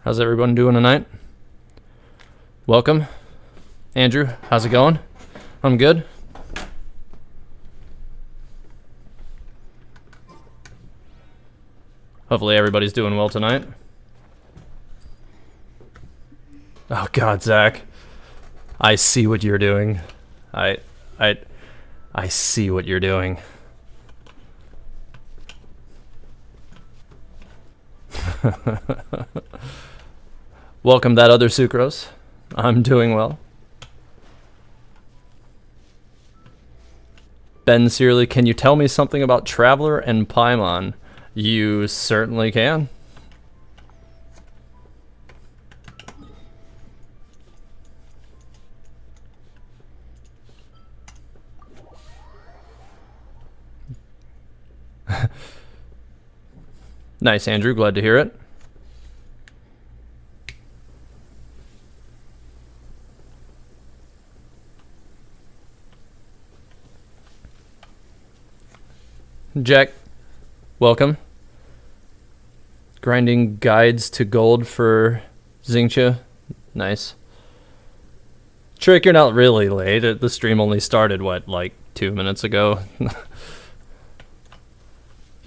How's everyone doing tonight? Welcome. Andrew, how's it going? I'm good. Hopefully everybody's doing well tonight. Oh God, Zach. I see what you're doing. I see what you're doing. Welcome, that other Sucrose. I'm doing well. Ben Searly, can you tell me something about Traveler and Paimon? You certainly can. Nice, Andrew. Glad to hear it. Jack, welcome. Grinding guides to gold for Xingqiu. Nice. Trick, you're not really late. The stream only started, what, like 2 minutes ago? You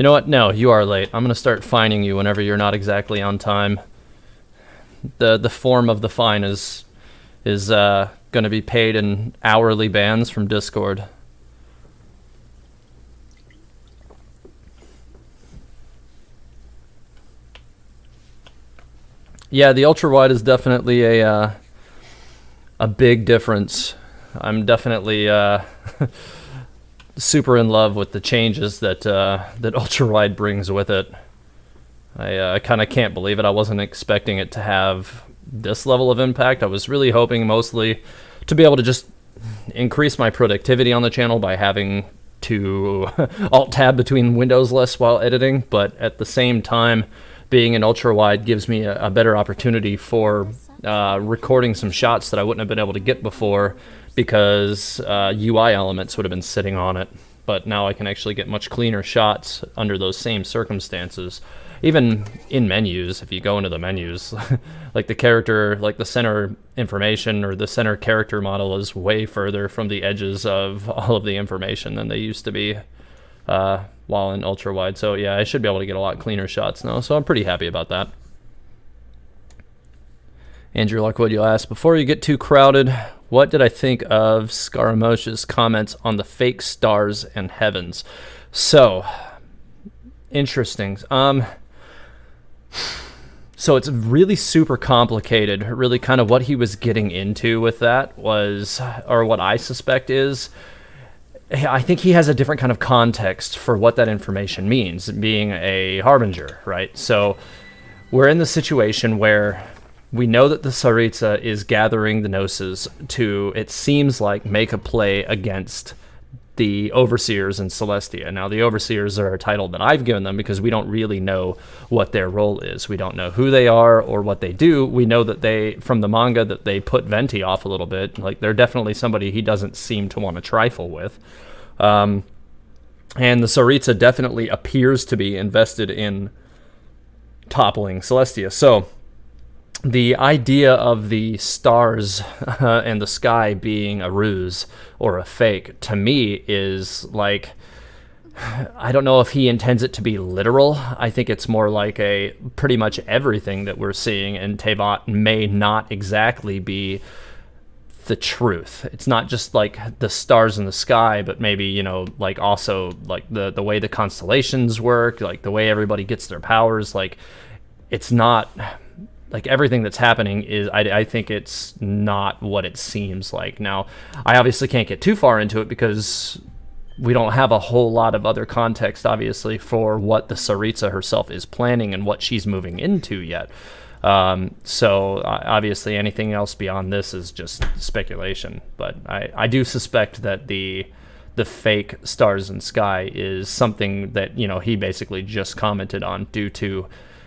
know what? No, you are late. I'm going to start fining you whenever you're not exactly on time. The form of the fine is going to be paid in hourly bans from Discord. Yeah, the Ultrawide is definitely a big difference. I'm definitely super in love with the changes that Ultrawide brings with it. I kind of can't believe it. I wasn't expecting it to have this level of impact. I was really hoping mostly to be able to just increase my productivity on the channel by having to alt-tab between windows less while editing, but at the same time, being an ultra-wide gives me a better opportunity for recording some shots that I wouldn't have been able to get before because UI elements would have been sitting on it. But now I can actually get much cleaner shots under those same circumstances. Even in menus, if you go into the menus, like the character, like the center information or the center character model is way further from the edges of all of the information than they used to be. While in ultra wide. So yeah, I should be able to get a lot cleaner shots now. So I'm pretty happy about that. Andrew Lockwood, you'll ask, before you get too crowded, what did I think of Scaramouche's comments on the fake stars and heavens? So, interesting. So it's really super complicated. Really kind of what he was getting into with that was, or what I suspect is, I think he has a different kind of context for what that information means, being a harbinger, right? So we're in the situation where we know that the Tsaritsa is gathering the Gnosis to, it seems like, make a play against the Overseers in Celestia. Now, the Overseers are a title that I've given them because we don't really know what their role is. We don't know who they are or what they do. We know that they, from the manga, that they put Venti off a little bit. Like, they're definitely somebody he doesn't seem to want to trifle with. And the Tsaritsa definitely appears to be invested in toppling Celestia. So, the idea of the stars and the sky being a ruse or a fake, to me, is like, I don't know if he intends it to be literal. I think it's more like a pretty much everything that we're seeing in Teyvat may not exactly be the truth. It's not just like the stars in the sky, but maybe, you know, like also like the way the constellations work, like the way everybody gets their powers. Like, it's not like everything that's happening is, I think it's not what it seems like. Now, I obviously can't get too far into it because we don't have a whole lot of other context, obviously, for what the Tsaritsa herself is planning and what she's moving into yet. So obviously anything else beyond this is just speculation. But I do suspect that the fake stars and sky is something that, you know, he basically just commented on due to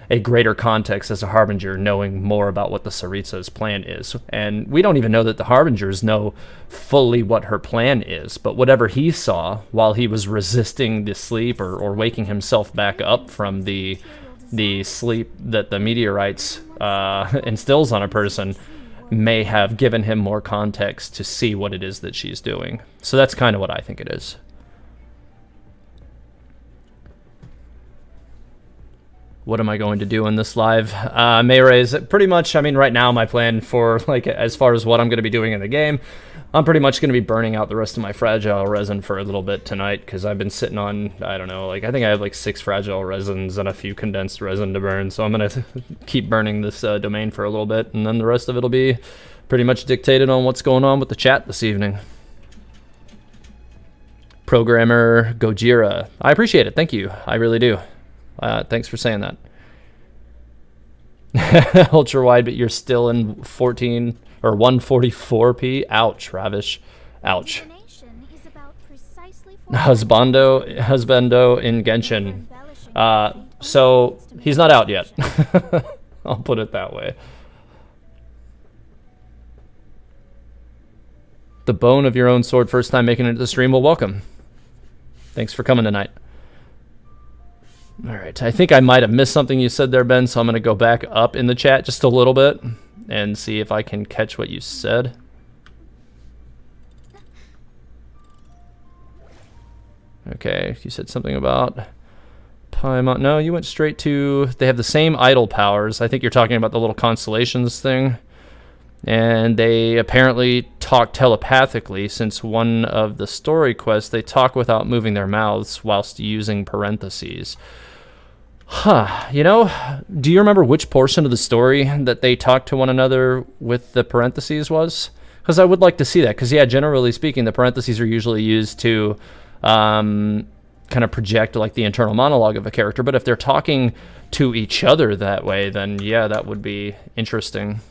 a greater context as a Harbinger, knowing more about what the Tsaritsa's plan is. And we don't even know that the Harbingers know fully what her plan is, but whatever he saw while he was resisting the sleep or waking himself back up from the the sleep that the meteorites instills on a person may have given him more context to see what it is that she's doing. So that's kind of what I think it is. What am I going to do in this live? Mayrays, pretty much, I mean, right now my plan for, like, as far as what I'm going to be doing in the game, I'm pretty much going to be burning out the rest of my fragile resin for a little bit tonight, because I've been sitting on, I don't know, like, I think I have like 6 fragile resins and a few condensed resin to burn, so I'm going to keep burning this domain for a little bit, and then the rest of it will be pretty much dictated on what's going on with the chat this evening. Programmer Gojira, I appreciate it, thank you, I really do. Thanks for saying that. Ultrawide, but you're still in 14 or 144p. Ouch, Ravish. Ouch. Husbando in Genshin. So he's not out yet. I'll put it that way. The bone of your own sword, first time making it to the stream. Well, welcome. Thanks for coming tonight. All right, I think I might have missed something you said there, Ben, so I'm going to go back up in the chat just a little bit and see if I can catch what you said. Okay, you said something about Paimon. No, you went straight to, they have the same idol powers. I think you're talking about the little constellations thing. And they apparently talk telepathically, since one of the story quests, they talk without moving their mouths whilst using parentheses. Huh, you know, do you remember which portion of the story that they talked to one another with the parentheses was? Because I would like to see that, because yeah, generally speaking, the parentheses are usually used to kind of project like the internal monologue of a character, but if they're talking to each other that way, then yeah, that would be interesting.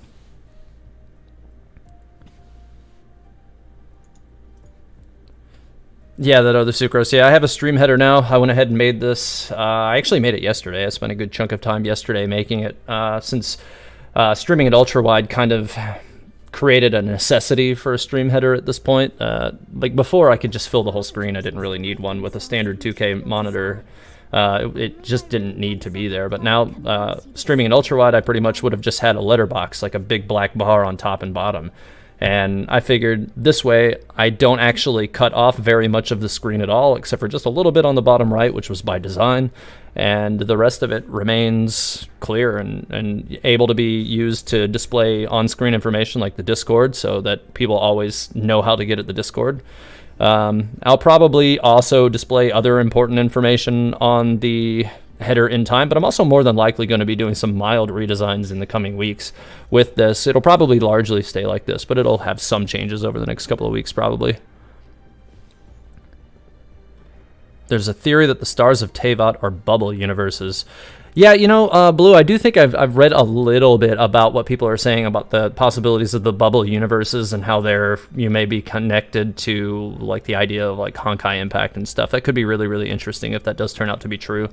Yeah, that other sucrose. Yeah, I have a stream header now. I went ahead and made this. I actually made it yesterday. I spent a good chunk of time yesterday making it. Since streaming at Ultrawide kind of created a necessity for a stream header at this point. Like before, I could just fill the whole screen. I didn't really need one with a standard 2K monitor. It just didn't need to be there. But now, streaming at Ultrawide, I pretty much would have just had a letterbox, like a big black bar on top and bottom. And I figured this way, I don't actually cut off very much of the screen at all, except for just a little bit on the bottom right, which was by design. And the rest of it remains clear and able to be used to display on-screen information like the Discord, so that people always know how to get at the Discord. I'll probably also display other important information on the header in time, but I'm also more than likely going to be doing some mild redesigns in the coming weeks with this. It'll probably largely stay like this, but it'll have some changes over the next couple of weeks probably. There's a theory that the stars of Teyvat are bubble universes. Yeah, you know, Blue, I do think I've read a little bit about what people are saying about the possibilities of the bubble universes and how you may be connected to like the idea of like Honkai Impact and stuff. That could be really, really interesting if that does turn out to be true.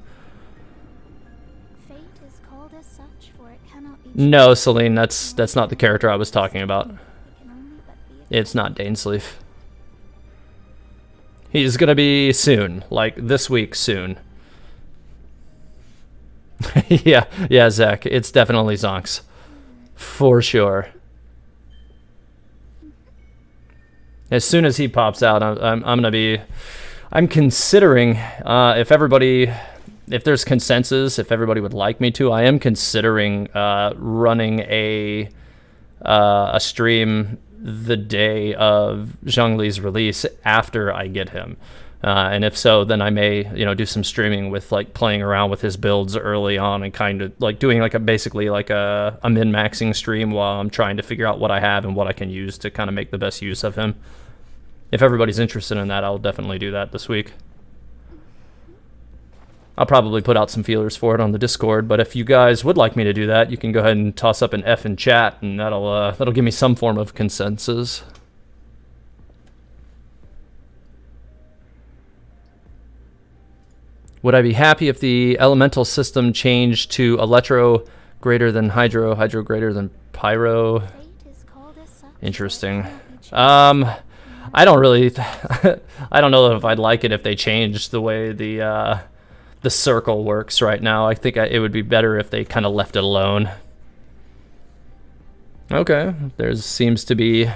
No, Celine, that's not the character I was talking about. It's not Dainsleif. He's gonna be soon, like this week soon. yeah, Zach, it's definitely Zonks, for sure. As soon as he pops out, I'm considering if there's consensus, if everybody would like me to, I am considering running a stream the day of Zhongli's release after I get him. And if so, then I may, do some streaming with like playing around with his builds early on and kind of like doing like basically a min-maxing stream while I'm trying to figure out what I have and what I can use to kind of make the best use of him. If everybody's interested in that, I'll definitely do that this week. I'll probably put out some feelers for it on the Discord, but if you guys would like me to do that, you can go ahead and toss up an F in chat, and that'll give me some form of consensus. Would I be happy if the elemental system changed to electro greater than hydro, hydro greater than pyro? Interesting. I don't really, I don't know if I'd like it if they changed the way the the circle works right now. I think it would be better if they kind of left it alone. Okay, there seems to be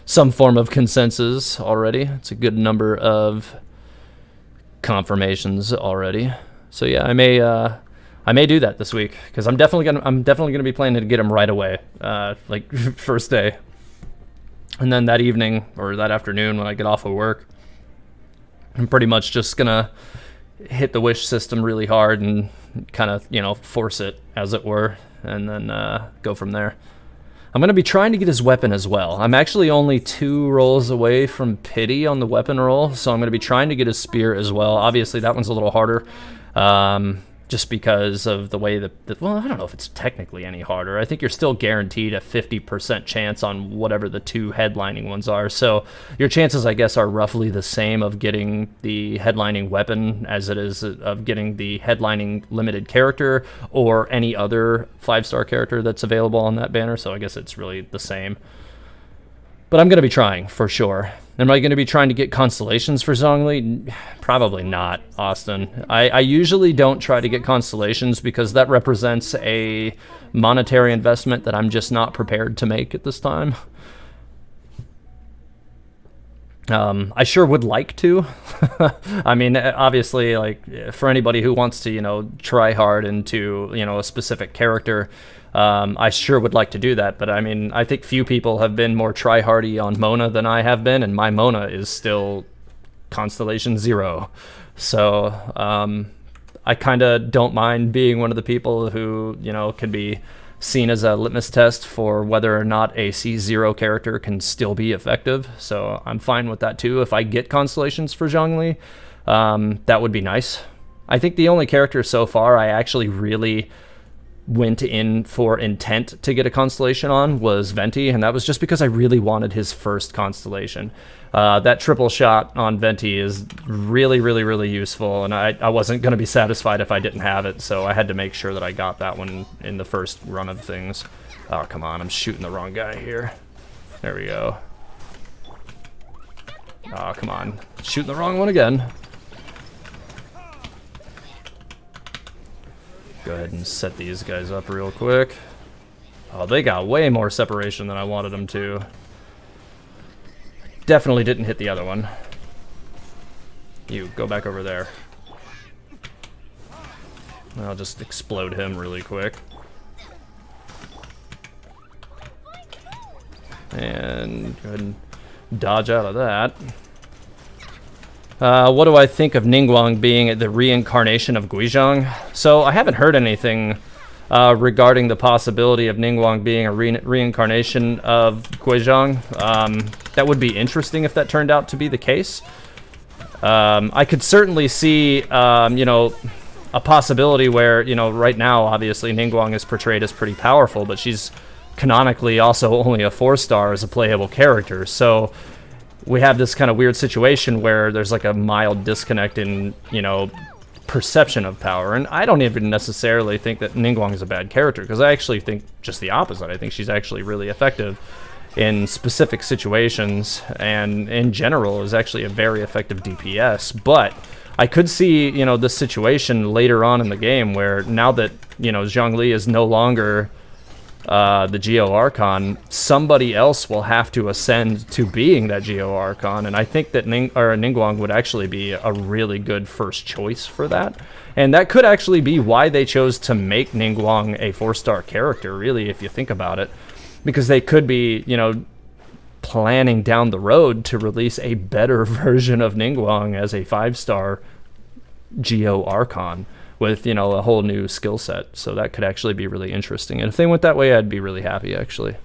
some form of consensus already. It's a good number of confirmations already. So yeah, I may do that this week, because I'm definitely gonna be planning to get him right away, like first day, and then that evening or that afternoon when I get off of work, I'm pretty much just gonna hit the wish system really hard and kind of, you know, force it, as it were, and then go from there. I'm going to be trying to get his weapon as well. I'm actually only 2 rolls away from pity on the weapon roll, so I'm going to be trying to get his spear as well. Obviously, that one's a little harder, just because of the way that, well, I don't know if it's technically any harder. I think you're still guaranteed a 50% chance on whatever the 2 headlining ones are. So your chances, I guess, are roughly the same of getting the headlining weapon as it is of getting the headlining limited character or any other 5-star character that's available on that banner. So I guess it's really the same. But I'm going to be trying, for sure. Am I going to be trying to get constellations for Zhongli? Probably not, Austin. I usually don't try to get constellations because that represents a monetary investment that I'm just not prepared to make at this time. I sure would like to. I mean, obviously, like, for anybody who wants to, you know, try hard into, you know, a specific character, I sure would like to do that, but I mean, I think few people have been more try-hardy on Mona than I have been, and my Mona is still Constellation 0. So, I kind of don't mind being one of the people who, you know, can be seen as a litmus test for whether or not a C0 character can still be effective. So I'm fine with that too. If I get constellations for Zhongli, that would be nice. I think the only character so far I actually really went in for intent to get a constellation on was Venti, and that was just because I really wanted his first constellation. That triple shot on Venti is really, really, really useful, and I wasn't going to be satisfied if I didn't have it, so I had to make sure that I got that one in the first run of things. Oh, come on, I'm shooting the wrong guy here. There we go. Oh, come on. Shooting the wrong one again. Go ahead and set these guys up real quick. Oh, they got way more separation than I wanted them to. Definitely didn't hit the other one. You, go back over there. I'll just explode him really quick. And go ahead and dodge out of that. What do I think of Ningguang being the reincarnation of Guizhong? So I haven't heard anything regarding the possibility of Ningguang being a reincarnation of Guizhong. That would be interesting if that turned out to be the case. I could certainly see, you know, a possibility where, you know, right now, obviously, Ningguang is portrayed as pretty powerful, but she's canonically also only a 4-star as a playable character. So we have this kind of weird situation where there's like a mild disconnect in, you know, perception of power. And I don't even necessarily think that Ningguang is a bad character, because I actually think just the opposite. I think she's actually really effective in specific situations, and in general is actually a very effective DPS. But I could see, you know, this situation later on in the game where now that, you know, Zhongli is no longer the Geo Archon, somebody else will have to ascend to being that Geo Archon, and I think that Ningguang would actually be a really good first choice for that. And that could actually be why they chose to make Ningguang a 4-star character, really, if you think about it, because they could be, you know, planning down the road to release a better version of Ningguang as a 5-star Geo Archon with, you know, a whole new skill set. So that could actually be really interesting. And if they went that way, I'd be really happy, actually.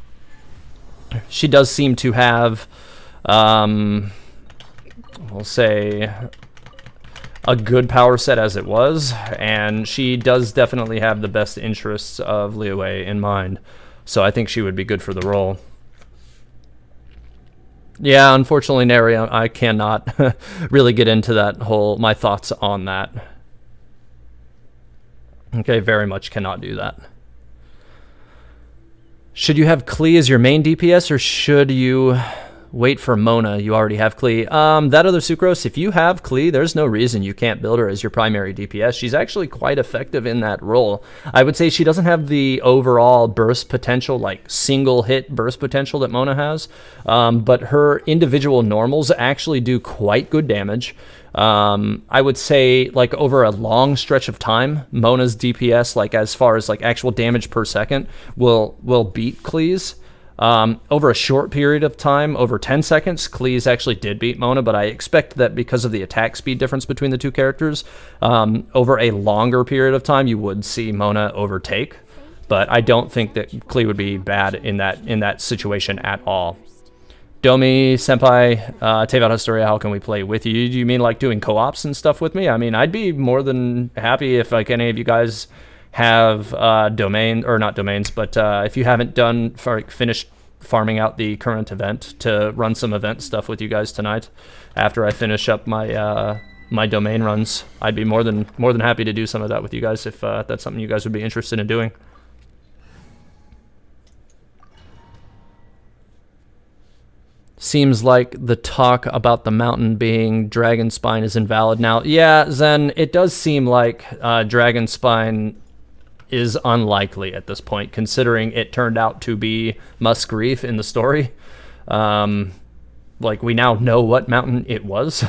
She does seem to have, we'll say, a good power set as it was, and she does definitely have the best interests of Liu Wei in mind. So I think she would be good for the role. Yeah, unfortunately, Neri, I cannot really get into that whole, my thoughts on that. Okay, very much cannot do that. Should you have Klee as your main DPS, or should you Wait for Mona. You already have Klee. That other Sucrose, if you have Klee, there's no reason you can't build her as your primary DPS. She's actually quite effective in that role. I would say she doesn't have the overall burst potential, like single hit burst potential that Mona has, but her individual normals actually do quite good damage. I would say like over a long stretch of time, Mona's DPS, like as far as like actual damage per second, will beat Klee's. Over a short period of time, over 10 seconds, Klee's actually did beat Mona, but I expect that because of the attack speed difference between the two characters, over a longer period of time, you would see Mona overtake. But I don't think that Klee would be bad in that situation at all. Domi, Senpai, Teyvat, Historia, how can we play with you? Do you mean like doing co-ops and stuff with me? I mean, I'd be more than happy if like any of you guys have domain, or not domains, but if you haven't finished farming out the current event, to run some event stuff with you guys tonight after I finish up my my domain runs. I'd be more than happy to do some of that with you guys if that's something you guys would be interested in doing. Seems like the talk about the mountain being Dragonspine is invalid now. Yeah, Zen, it does seem like Dragonspine is unlikely at this point, considering it turned out to be Musgrave in the story. Like, we now know what mountain it was.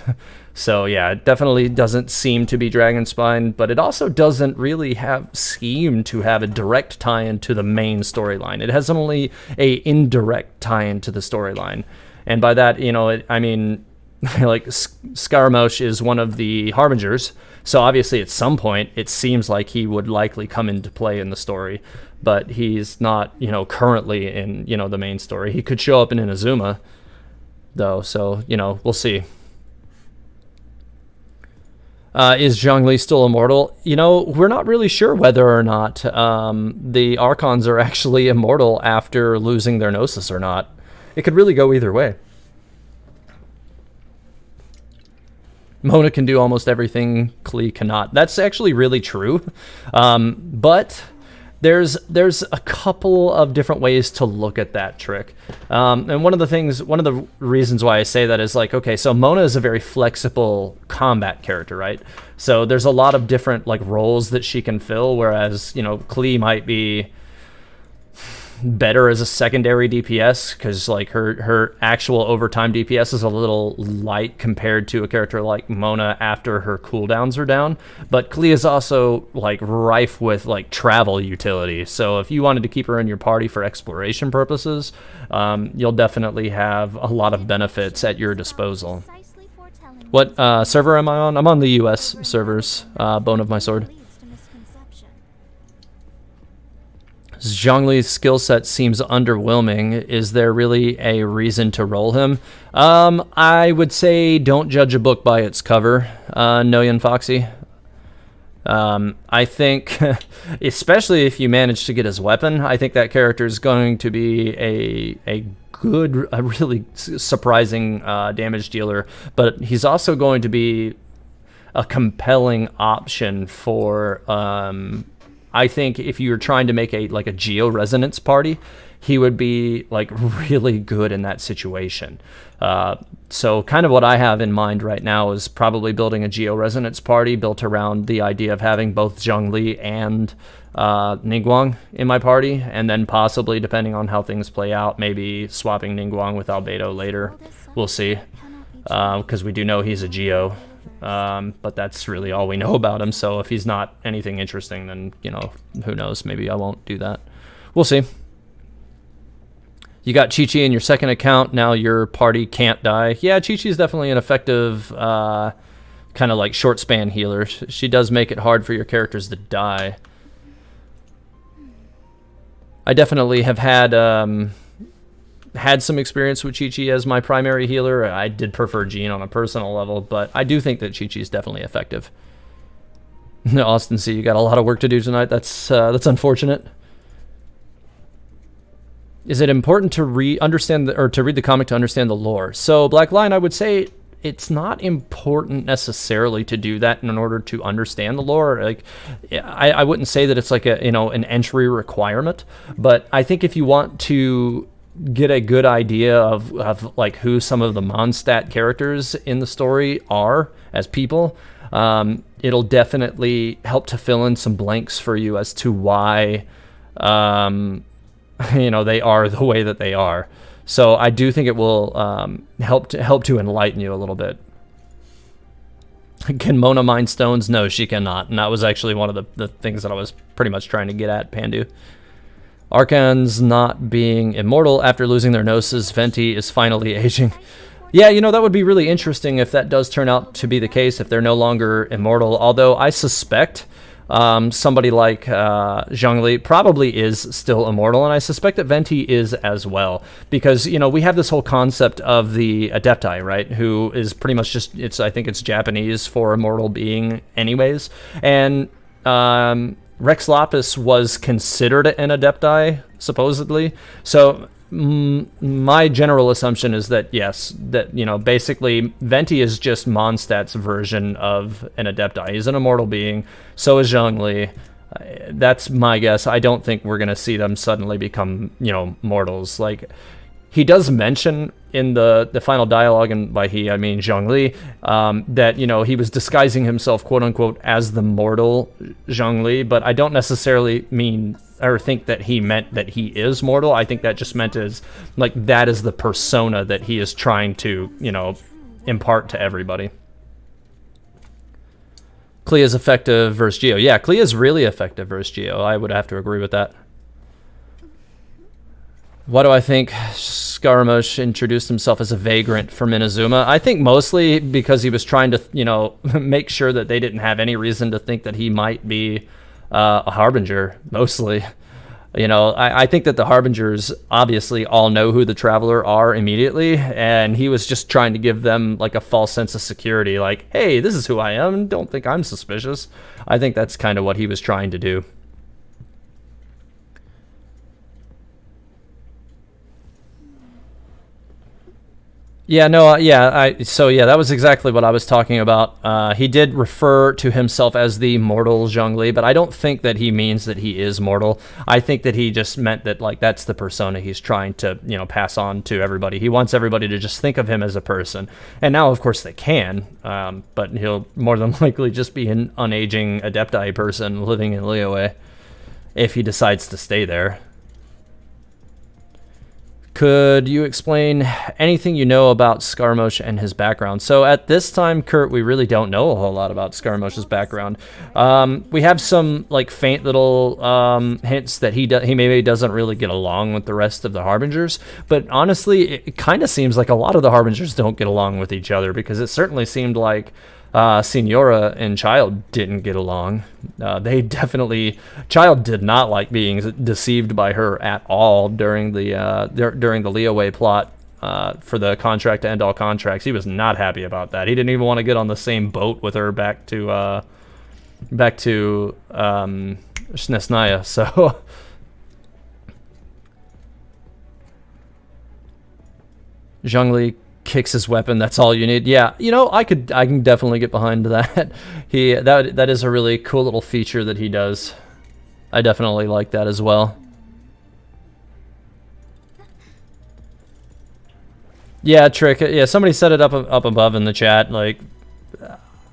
So yeah, it definitely doesn't seem to be Dragonspine, but it also doesn't really seem to have a direct tie-in to the main storyline. It has only a indirect tie-in to the storyline. And by that, you know, I mean, like, Scaramouche is one of the Harbingers, so obviously at some point it seems like he would likely come into play in the story, but he's not, you know, currently in, you know, the main story. He could show up in Inazuma, though, so, you know, we'll see. Is Zhongli still immortal? You know, we're not really sure whether or not the Archons are actually immortal after losing their Gnosis or not. It could really go either way. Mona can do almost everything Klee cannot. That's actually really true. But there's a couple of different ways to look at that trick. And one of the reasons why I say that is like, okay, so Mona is a very flexible combat character, right? So there's a lot of different like roles that she can fill, whereas, you know, Klee might be better as a secondary DPS because like her actual overtime DPS is a little light compared to a character like Mona after her cooldowns are down. But Klee is also like rife with like travel utility, so if you wanted to keep her in your party for exploration purposes, you'll definitely have a lot of benefits at your disposal. What server am I on? I'm on the US servers, Bone of My Sword. Zhongli's skill set seems underwhelming. Is there really a reason to roll him? I would say don't judge a book by its cover, Noyan Foxy. I think, especially if you manage to get his weapon, I think that character is going to be a really surprising damage dealer, but he's also going to be a compelling option for... I think if you're trying to make a geo resonance party, he would be like really good in that situation. So kind of what I have in mind right now is probably building a geo resonance party built around the idea of having both Zhongli and Ningguang in my party, and then possibly, depending on how things play out, maybe swapping Ningguang with Albedo later. We'll see, because we do know he's a geo. But that's really all we know about him, so if he's not anything interesting, then, you know, who knows, maybe I won't do that. We'll see. You got Chi-Chi in your second account, now your party can't die. Yeah, Chi-Chi's definitely an effective kind of like short span healer. She does make it hard for your characters to die. I definitely have had some experience with Chi-Chi as my primary healer. I did prefer Jean on a personal level, but I do think that Chi-Chi is definitely effective. Austin C, you got a lot of work to do tonight. That's unfortunate. Is it important to read the comic to understand the lore? So Black Lion, I would say it's not important necessarily to do that in order to understand the lore. Like, I wouldn't say that it's like an entry requirement, but I think if you want to get a good idea of like who some of the Mondstadt characters in the story are as people, it'll definitely help to fill in some blanks for you as to why they are the way that they are. So I do think it will help to enlighten you a little bit. Can Mona mine stones? No, she cannot. And that was actually one of the things that I was pretty much trying to get at, Pandu. Archons not being immortal after losing their gnosis. Venti is finally aging. Yeah, that would be really interesting if that does turn out to be the case, if they're no longer immortal. Although I suspect somebody like Zhongli probably is still immortal, and I suspect that Venti is as well, because we have this whole concept of the Adepti, right? Who is pretty much just I think it's Japanese for immortal being, anyways, and Rex Lapis was considered an Adepti supposedly, so. My general assumption is that yes, that basically Venti is just Mondstadt's version of an Adepti. He's an immortal being. So is Zhongli. That's my guess. I don't think we're gonna see them suddenly become mortals. Like he does mention in the final dialogue, and by he I mean Zhongli, that he was disguising himself, quote unquote, as the mortal Zhongli. But I don't necessarily mean or think that he meant that he is mortal. I think that just meant as like that is the persona that he is trying to impart to everybody. Klee is effective versus Geo. Yeah, Klee is really effective versus Geo. I would have to agree with that. Why do I think Scaramouche introduced himself as a vagrant for Minazuma? I think mostly because he was trying to, make sure that they didn't have any reason to think that he might be a Harbinger, mostly. I think that the Harbingers obviously all know who the Traveler are immediately, and he was just trying to give them like a false sense of security, like, hey, this is who I am, don't think I'm suspicious. I think that's kind of what he was trying to do. Yeah, no, that was exactly what I was talking about. He did refer to himself as the mortal Zhongli, but I don't think that he means that he is mortal. I think that he just meant that, like, that's the persona he's trying to, pass on to everybody. He wants everybody to just think of him as a person. And now, of course, they can, but he'll more than likely just be an unaging Adepti person living in Liyue if he decides to stay there. Could you explain anything you know about Scaramouche and his background? So at this time, Kurt, we really don't know a whole lot about Scaramouche's background. We have some like faint little hints that he maybe doesn't really get along with the rest of the Harbingers. But honestly, it kind of seems like a lot of the Harbingers don't get along with each other, because it certainly seemed like Signora and Child didn't get along. They definitely, Child did not like being deceived by her at all during the Liyue plot for the contract to end all contracts. He was not happy about that. He didn't even want to get on the same boat with her back to Snezhnaya. So Zhongli kicks his weapon. That's all you need. Yeah, I can definitely get behind that. That is a really cool little feature that he does. I definitely like that as well. Yeah, Trick. Yeah, somebody set it up above in the chat. Like,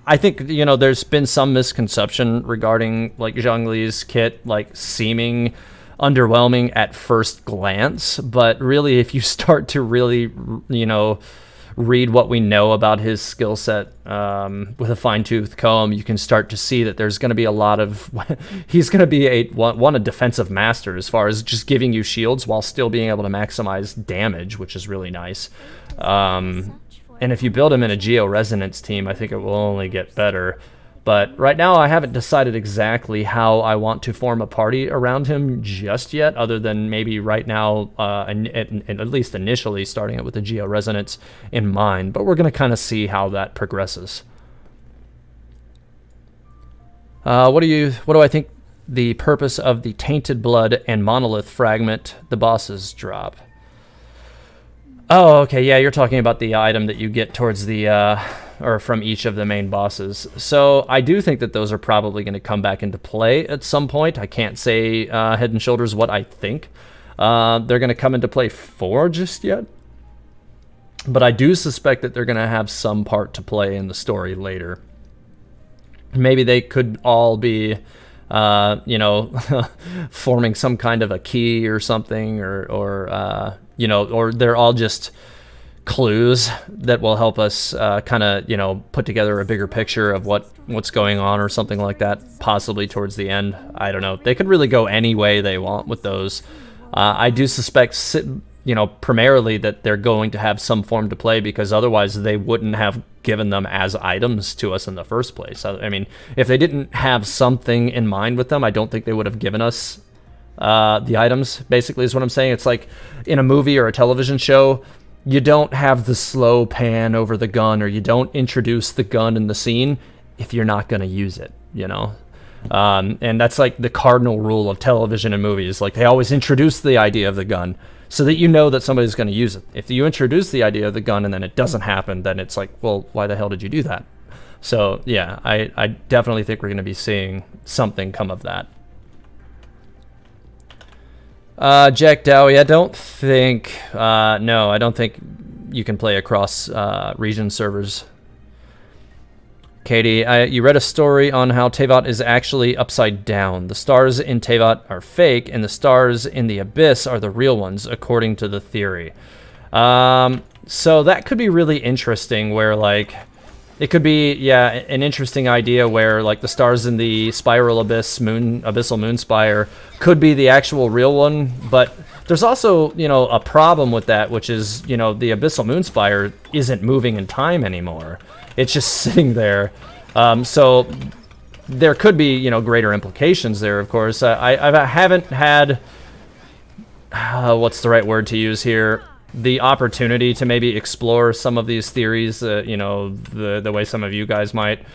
I think there's been some misconception regarding like Zhongli's kit, like seeming underwhelming at first glance, but really if you start to really read what we know about his skill set with a fine-tooth comb, you can start to see that there's going to be a lot of he's going to be a defensive master as far as just giving you shields while still being able to maximize damage, which is really nice. And if you build him in a Geo Resonance team, I think it will only get better. But right now, I haven't decided exactly how I want to form a party around him just yet, other than maybe right now, and at least initially, starting it with the Geo Resonance in mind. But we're going to kind of see how that progresses. What do I think the purpose of the Tainted Blood and Monolith Fragment the bosses drop? Oh, okay, yeah, you're talking about the item that you get towards the, or from each of the main bosses. So I do think that those are probably going to come back into play at some point. I can't say head and shoulders what I think. they're going to come into play for just yet. But I do suspect that they're going to have some part to play in the story later. Maybe they could all be, you know, forming some kind of a key or something, or you know, or they're all just clues that will help us kind of, you know, put together a bigger picture of what's going on or something like that, possibly towards the end. I don't know. They could really go any way they want with those. I do suspect, you know, primarily that they're going to have some form to play, because otherwise they wouldn't have given them as items to us in the first place. I mean, if they didn't have something in mind with them, I don't think they would have given us the items, basically, is what I'm saying. It's like in a movie or a television show, you don't have the slow pan over the gun, or you don't introduce the gun in the scene if you're not going to use it, you know? And that's like the cardinal rule of television and movies. Like, they always introduce the idea of the gun so that you know that somebody's going to use it. If you introduce the idea of the gun and then it doesn't happen, then it's like, well, why the hell did you do that? So, yeah, I definitely think we're going to be seeing something come of that. Jack Dowie, I don't think, no, I don't think you can play across region servers. Katie, you read a story on how Teyvat is actually upside down. The stars in Teyvat are fake, and the stars in the Abyss are the real ones, according to the theory. So that could be really interesting, where, like, it could be, yeah, an interesting idea where, like, the stars in the Spiral Abyss, Abyssal Moonspire could be the actual real one, but there's also, you know, a problem with that, which is, you know, the Abyssal Moonspire isn't moving in time anymore. It's just sitting there. So there could be, you know, greater implications there, of course. I haven't had, what's the right word to use here, the opportunity to maybe explore some of these theories, you know, the way some of you guys might,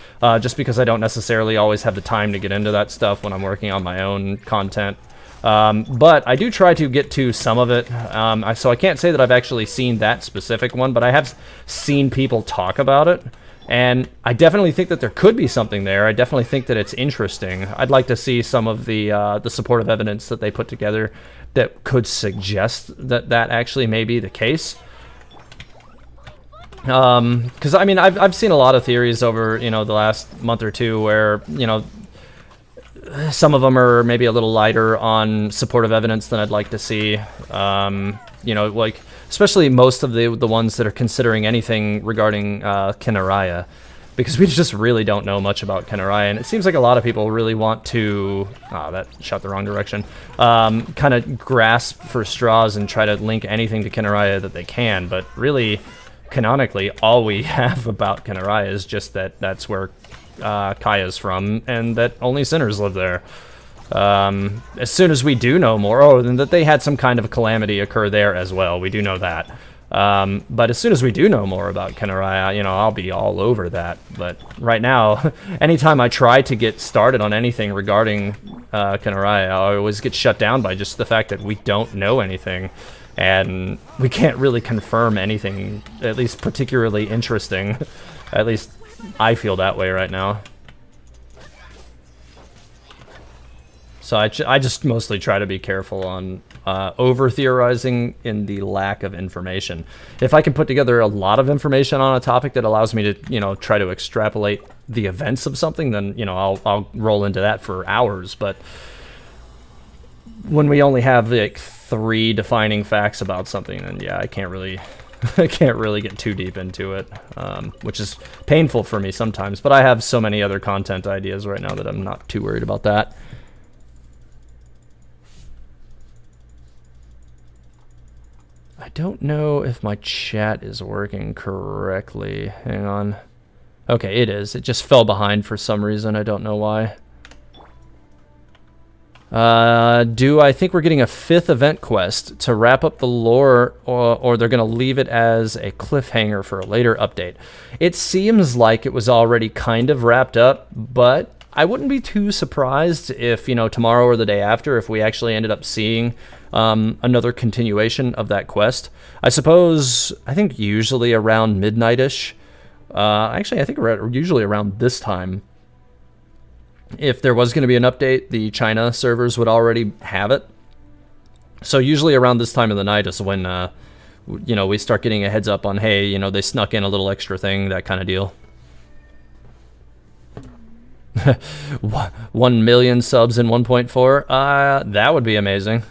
just because I don't necessarily always have the time to get into that stuff when I'm working on my own content. But I do try to get to some of it, so I can't say that I've actually seen that specific one, but I have seen people talk about it, and I definitely think that there could be something there. I definitely think that it's interesting. I'd like to see some of the supportive evidence that they put together that could suggest that that actually may be the case. Because, I mean, I've seen a lot of theories over, you know, the last month or two where, you know, some of them are maybe a little lighter on supportive evidence than I'd like to see. You know, like, especially most of the ones that are considering anything regarding Kinaraya, because we just really don't know much about Kinaraya, and it seems like a lot of people really want to, that shot the wrong direction, kind of grasp for straws and try to link anything to Kinaraya that they can, but really, canonically, all we have about Kinaraya is just that that's where Kaya's from, and that only sinners live there. As soon as we do know more, then that they had some kind of a calamity occur there as well, we do know that. But as soon as we do know more about Kinaraya, you know, I'll be all over that. But right now, anytime I try to get started on anything regarding Kinaraya, I always get shut down by just the fact that we don't know anything. And we can't really confirm anything, at least particularly interesting. At least I feel that way right now. So I just mostly try to be careful on over-theorizing in the lack of information. If I can put together a lot of information on a topic that allows me to, you know, try to extrapolate the events of something, then, you know, I'll roll into that for hours. But when we only have, like, 3 defining facts about something, then, yeah, I can't really get too deep into it, which is painful for me sometimes. But I have so many other content ideas right now that I'm not too worried about that. I don't know if my chat is working correctly. Hang on. Okay, it is. It just fell behind for some reason. I don't know why. Do I think we're getting a 5th event quest to wrap up the lore, or they're going to leave it as a cliffhanger for a later update? It seems like it was already kind of wrapped up, but I wouldn't be too surprised if, you know, tomorrow or the day after, if we actually ended up seeing another continuation of that quest. I think usually around midnight-ish. Actually, I think usually around this time. If there was going to be an update, the China servers would already have it. So usually around this time of the night is when, you know, we start getting a heads up on, hey, you know, they snuck in a little extra thing, that kind of deal. 1 million subs in 1.4? That would be amazing.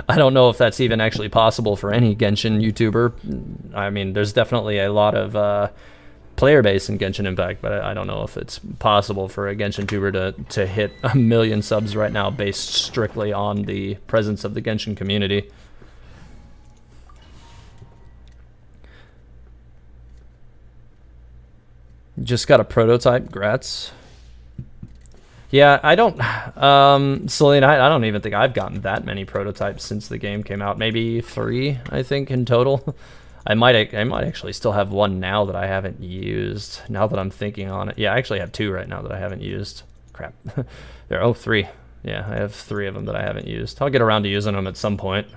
I don't know if that's even actually possible for any Genshin YouTuber. I mean, there's definitely a lot of player base in Genshin Impact, but I don't know if it's possible for a Genshin tuber to hit 1 million subs right now based strictly on the presence of the Genshin community. Just got a prototype, grats. Yeah, I don't, Celine, I don't even think I've gotten that many prototypes since the game came out. Maybe 3, I think, in total. I might actually still have one now that I haven't used, now that I'm thinking on it. Yeah, I actually have 2 right now that I haven't used. Crap. There, oh, 3. Yeah, I have 3 of them that I haven't used. I'll get around to using them at some point.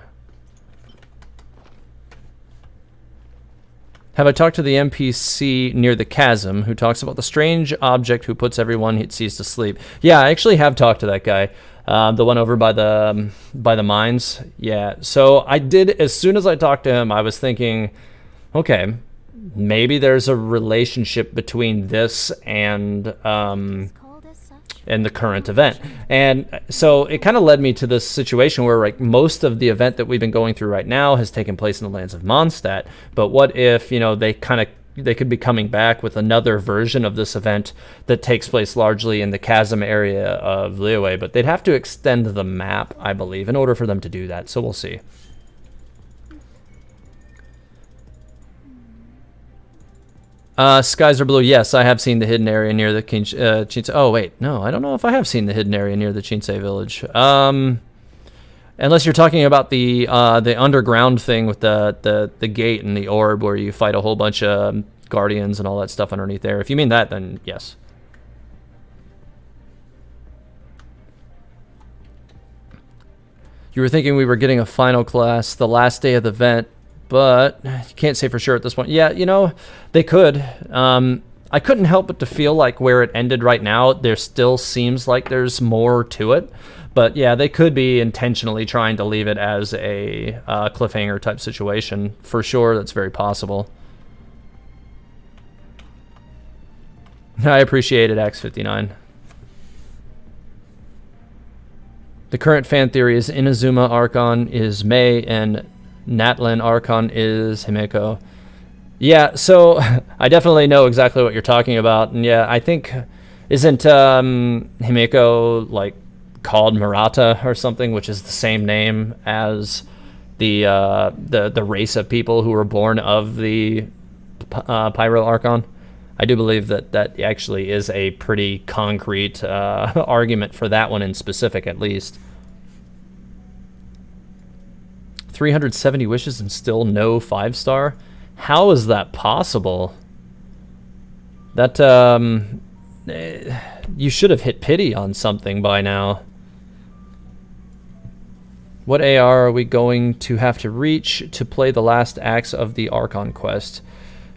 Have I talked to the NPC near the chasm who talks about the strange object who puts everyone he sees to sleep? Yeah, I actually have talked to that guy. The one over by the mines. Yeah, so I did, as soon as I talked to him, I was thinking, okay, maybe there's a relationship between this and the current event. And so it kind of led me to this situation where, like, most of the event that we've been going through right now has taken place in the lands of Mondstadt. But what if, you know, they could be coming back with another version of this event that takes place largely in the chasm area of Liyue, but they'd have to extend the map, I believe, in order for them to do that. So we'll see. Skies are blue. Yes, I have seen the hidden area near the Chinsei. Oh wait, no, I don't know if I have seen the hidden area near the Chinsei village. Unless you're talking about the underground thing with the gate and the orb where you fight a whole bunch of guardians and all that stuff underneath there. If you mean that, then yes. You were thinking we were getting a final class the last day of the event, but you can't say for sure at this point. Yeah, you know, they could. I couldn't help but to feel like where it ended right now, there still seems like there's more to it. But yeah, they could be intentionally trying to leave it as a cliffhanger type situation. For sure, that's very possible. I appreciate it, X59. The current fan theory is Inazuma Archon is Mei and Natlin Archon is Himeko. Yeah, so I definitely know exactly what you're talking about. And yeah, I think, isn't Himeko like called Murata or something, which is the same name as the race of people who were born of the Pyro Archon? I do believe that actually is a pretty concrete argument for that one in specific, at least. 370 wishes and still no 5-star? How is that possible? That, you should have hit pity on something by now. What AR are we going to have to reach to play the last acts of the Archon quest?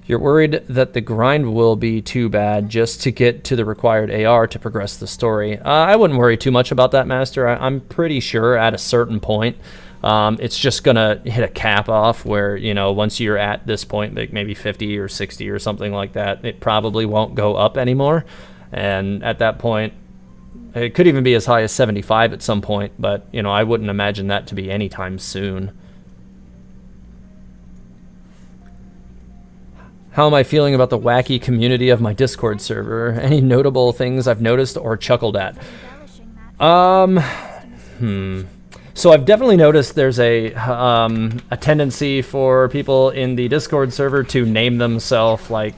You're worried that the grind will be too bad just to get to the required AR to progress the story. I wouldn't worry too much about that, Master. I'm pretty sure at a certain point, it's just gonna hit a cap off where, you know, once you're at this point, like maybe 50 or 60 or something like that, it probably won't go up anymore. And at that point, it could even be as high as 75 at some point, but, you know, I wouldn't imagine that to be anytime soon. How am I feeling about the wacky community of my Discord server? Any notable things I've noticed or chuckled at? So I've definitely noticed there's a tendency for people in the Discord server to name themselves like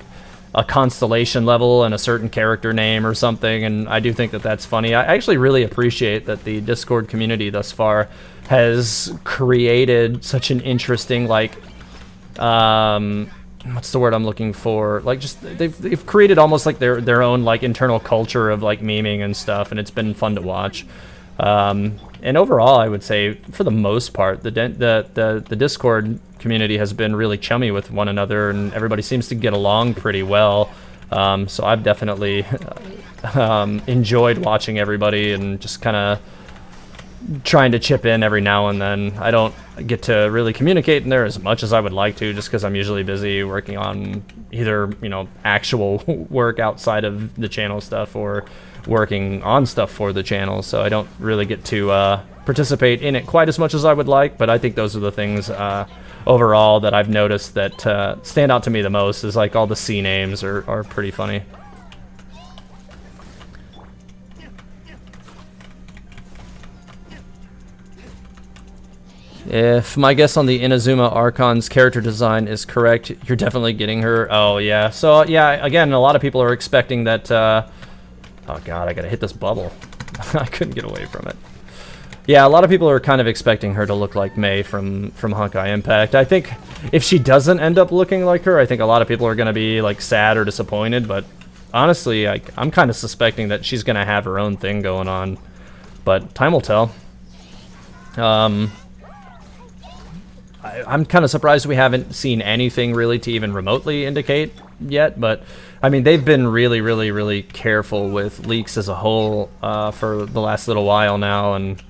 a constellation level and a certain character name or something, and I do think that that's funny. I actually really appreciate that the Discord community thus far has created such an interesting, like, what's the word I'm looking for? Like, just they've created almost like their own like internal culture of like memeing and stuff, and it's been fun to watch. And overall, I would say for the most part, the Discord community has been really chummy with one another, and everybody seems to get along pretty well. So I've definitely enjoyed watching everybody and just kind of trying to chip in every now and then. I don't get to really communicate in there as much as I would like to, just because I'm usually busy working on either, you know, actual work outside of the channel stuff or working on stuff for the channel, so I don't really get to participate in it quite as much as I would like. But I think those are the things overall that I've noticed that stand out to me the most, is like all the C names are pretty funny. If my guess on the Inazuma Archon's character design is correct, you're definitely getting her. Oh, yeah. So, yeah, again, a lot of people are expecting that... oh, God, I gotta hit this bubble. I couldn't get away from it. Yeah, a lot of people are kind of expecting her to look like Mei from Honkai Impact. I think if she doesn't end up looking like her, I think a lot of people are going to be, like, sad or disappointed. But honestly, I'm kind of suspecting that she's going to have her own thing going on. But time will tell. I'm kind of surprised we haven't seen anything really to even remotely indicate yet, but I mean, they've been really, really, really careful with leaks as a whole for the last little while now, and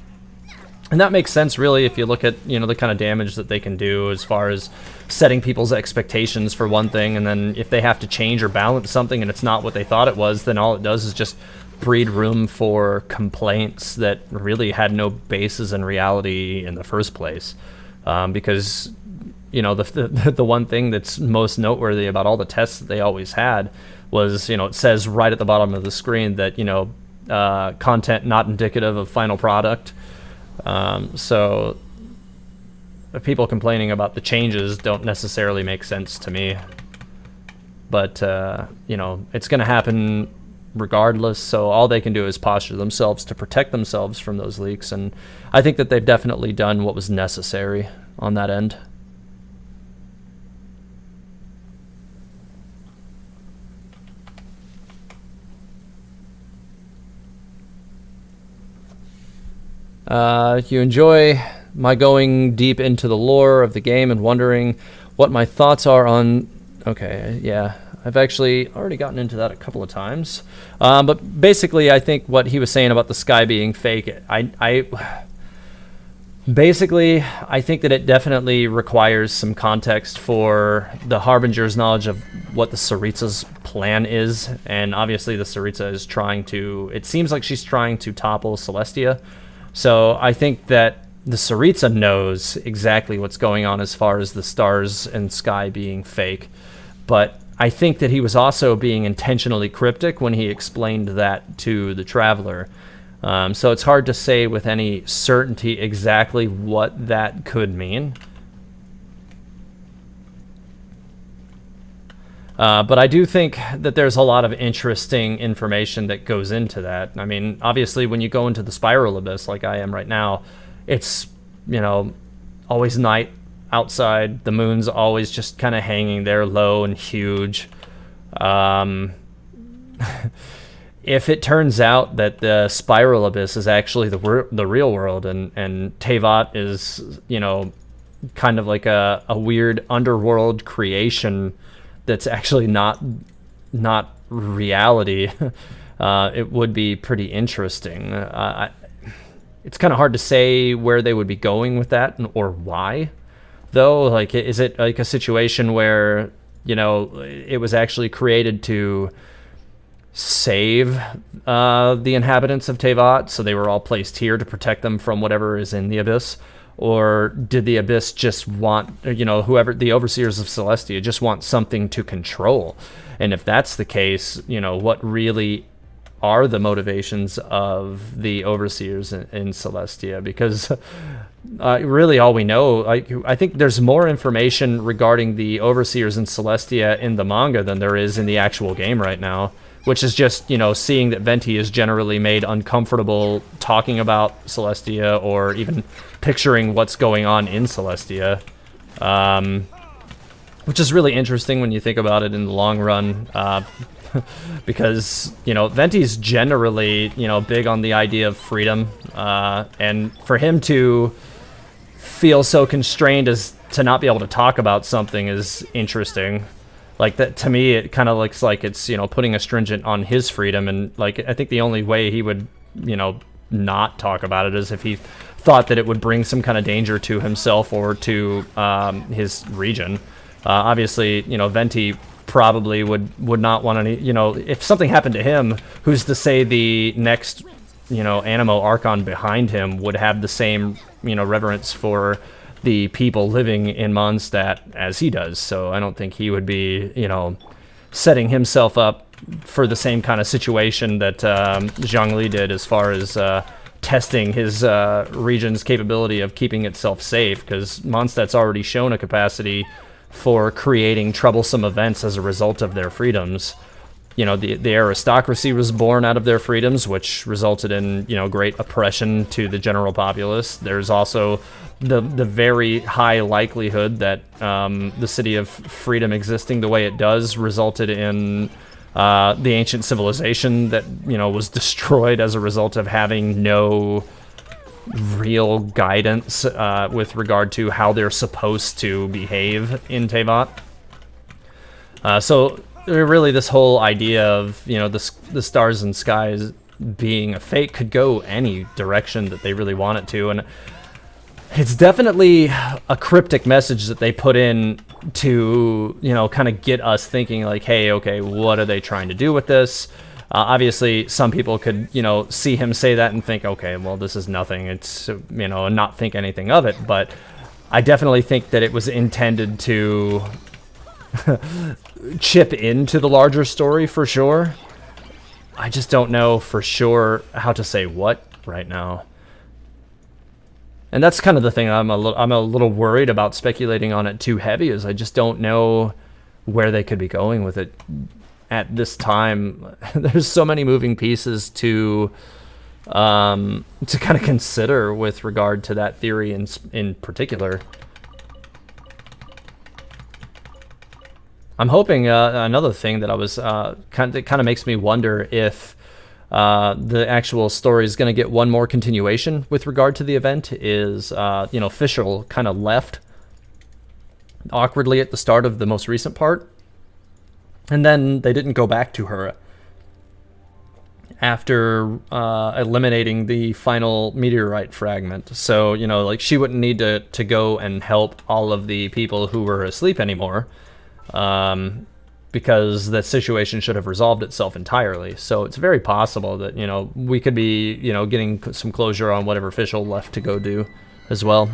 that makes sense really if you look at, you know, the kind of damage that they can do as far as setting people's expectations for one thing, and then if they have to change or balance something and it's not what they thought it was, then all it does is just breed room for complaints that really had no basis in reality in the first place. Because, you know, the one thing that's most noteworthy about all the tests that they always had was, you know, it says right at the bottom of the screen that, you know, content not indicative of final product. So people complaining about the changes don't necessarily make sense to me. But, you know, it's going to happen regardless, so all they can do is posture themselves to protect themselves from those leaks, and I think that they've definitely done what was necessary on that end. You enjoy my going deep into the lore of the game and wondering what my thoughts are on... Okay, yeah. I've actually already gotten into that a couple of times. But basically, I think what he was saying about the sky being fake, basically, I think that it definitely requires some context for the Harbinger's knowledge of what the Tsaritsa's plan is. And obviously, the Tsaritsa is trying to... It seems like she's trying to topple Celestia. So I think that the Tsaritsa knows exactly what's going on as far as the stars and sky being fake. But I think that he was also being intentionally cryptic when he explained that to the Traveler. So it's hard to say with any certainty exactly what that could mean. But I do think that there's a lot of interesting information that goes into that. I mean, obviously, when you go into the Spiral Abyss, like I am right now, it's, you know, always night outside. The moon's always just kind of hanging there low and huge. If it turns out that the Spiral Abyss is actually the real world, and Teyvat is, you know, kind of like a weird underworld creation that's actually not reality, it would be pretty interesting. It's kind of hard to say where they would be going with that or why, though. Like, is it like a situation where, you know, it was actually created to save the inhabitants of Teyvat, so they were all placed here to protect them from whatever is in the Abyss? Or did the Abyss just want, you know, whoever, the Overseers of Celestia, just want something to control? And if that's the case, you know, what really are the motivations of the Overseers in Celestia? Because really all we know, I think there's more information regarding the Overseers in Celestia in the manga than there is in the actual game right now, which is just, you know, seeing that Venti is generally made uncomfortable talking about Celestia or even picturing what's going on in Celestia, which is really interesting when you think about it in the long run, because, you know, Venti's generally, you know, big on the idea of freedom, and for him to feel so constrained as to not be able to talk about something is interesting. Like, that, to me, it kind of looks like it's, you know, putting a stringent on his freedom, and, like, I think the only way he would, you know, not talk about it, as if he thought that it would bring some kind of danger to himself or to his region. Obviously, Venti probably would not want any, if something happened to him, who's to say the next, Animo Archon behind him would have the same, reverence for the people living in Mondstadt as he does. So I don't think he would be, setting himself up for the same kind of situation that Zhongli did, as far as testing his region's capability of keeping itself safe, because Mondstadt's already shown a capacity for creating troublesome events as a result of their freedoms. The aristocracy was born out of their freedoms, which resulted in, great oppression to the general populace. There's also the very high likelihood that the City of Freedom existing the way it does resulted in the ancient civilization that, was destroyed as a result of having no real guidance with regard to how they're supposed to behave in Teyvat. So really, this whole idea of, the stars and skies being a fake could go any direction that they really want it to, and it's definitely a cryptic message that they put in to, kind of get us thinking like, hey, okay, what are they trying to do with this? Obviously, some people could, see him say that and think, okay, well, this is nothing. It's, and not think anything of it. But I definitely think that it was intended to chip into the larger story for sure. I just don't know for sure how to say what right now. And that's kind of the thing I'm a little worried about speculating on it too heavy, is I just don't know where they could be going with it at this time. There's so many moving pieces to kind of consider with regard to that theory in particular. I'm hoping another thing that I was kind of makes me wonder if the actual story is going to get one more continuation with regard to the event is, Fischl kind of left awkwardly at the start of the most recent part, and then they didn't go back to her after eliminating the final meteorite fragment. So, she wouldn't need to go and help all of the people who were asleep anymore, because that situation should have resolved itself entirely. So it's very possible that, we could be, getting some closure on whatever Fischl left to go do as well.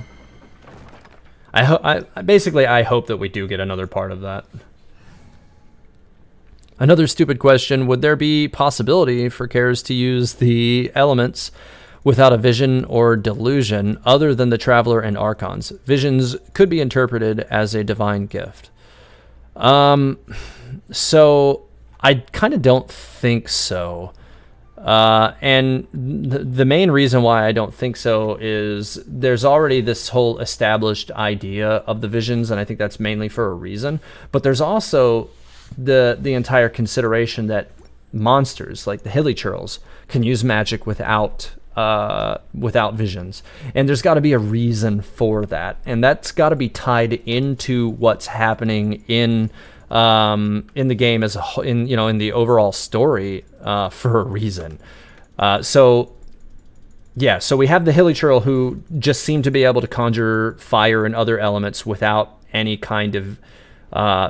I hope that we do get another part of that. Another stupid question: would there be possibility for Kaers to use the elements without a vision or delusion other than the Traveler and Archons? Visions could be interpreted as a divine gift. So I kind of don't think so. And the main reason why I don't think so is there's already this whole established idea of the visions, and I think that's mainly for a reason. But there's also the entire consideration that monsters like the Hilichurls can use magic without visions, and there's got to be a reason for that, and that's got to be tied into what's happening in the game as a whole, in the overall story, for a reason. So we have the Hilichurl, who just seem to be able to conjure fire and other elements without any kind of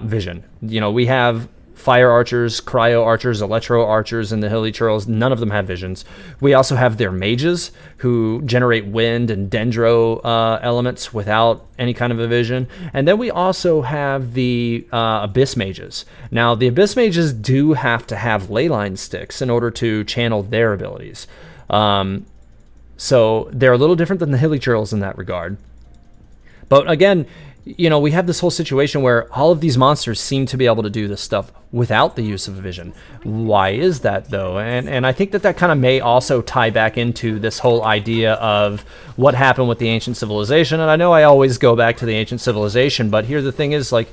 vision. We have fire archers, cryo archers, electro archers, and the Hilichurls. None of them have visions. We also have their mages, who generate wind and dendro elements without any kind of a vision. And then we also have the abyss mages. Now, the abyss mages do have to have leyline sticks in order to channel their abilities. So they're a little different than the Hilichurls in that regard. But again, we have this whole situation where all of these monsters seem to be able to do this stuff without the use of a vision. Why is that, though? And I think that kind of may also tie back into this whole idea of what happened with the ancient civilization. And I know I always go back to the ancient civilization, but here the thing is, like,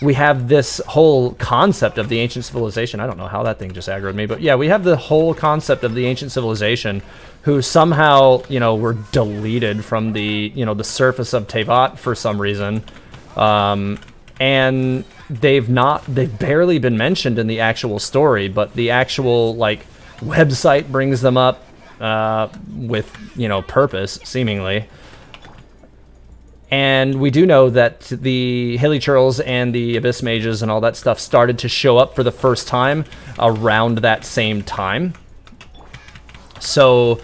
we have this whole concept of the ancient civilization. I don't know how that thing just aggroed me, but yeah, we have the whole concept of the ancient civilization, who somehow, were deleted from the, the surface of Teyvat for some reason. And they've barely been mentioned in the actual story, but the actual, website brings them up with, purpose, seemingly. And we do know that the Hilichurls and the Abyss Mages and all that stuff started to show up for the first time around that same time. So,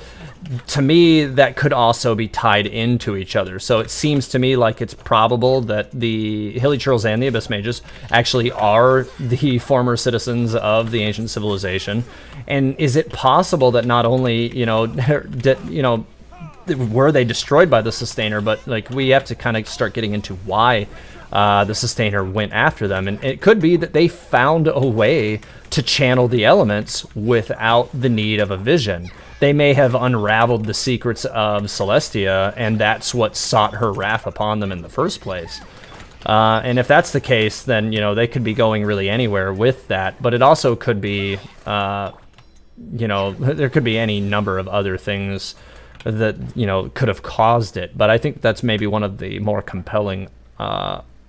to me, that could also be tied into each other. So it seems to me like it's probable that the Hilichurls and the Abyss Mages actually are the former citizens of the ancient civilization. And is it possible that not only, were they destroyed by the Sustainer, but like we have to kind of start getting into why the Sustainer went after them. And it could be that they found a way to channel the elements without the need of a vision. They may have unraveled the secrets of Celestia, and that's what sought her wrath upon them in the first place. And if that's the case, then, they could be going really anywhere with that. But it also could be, there could be any number of other things that, could have caused it. But I think that's maybe one of the more compelling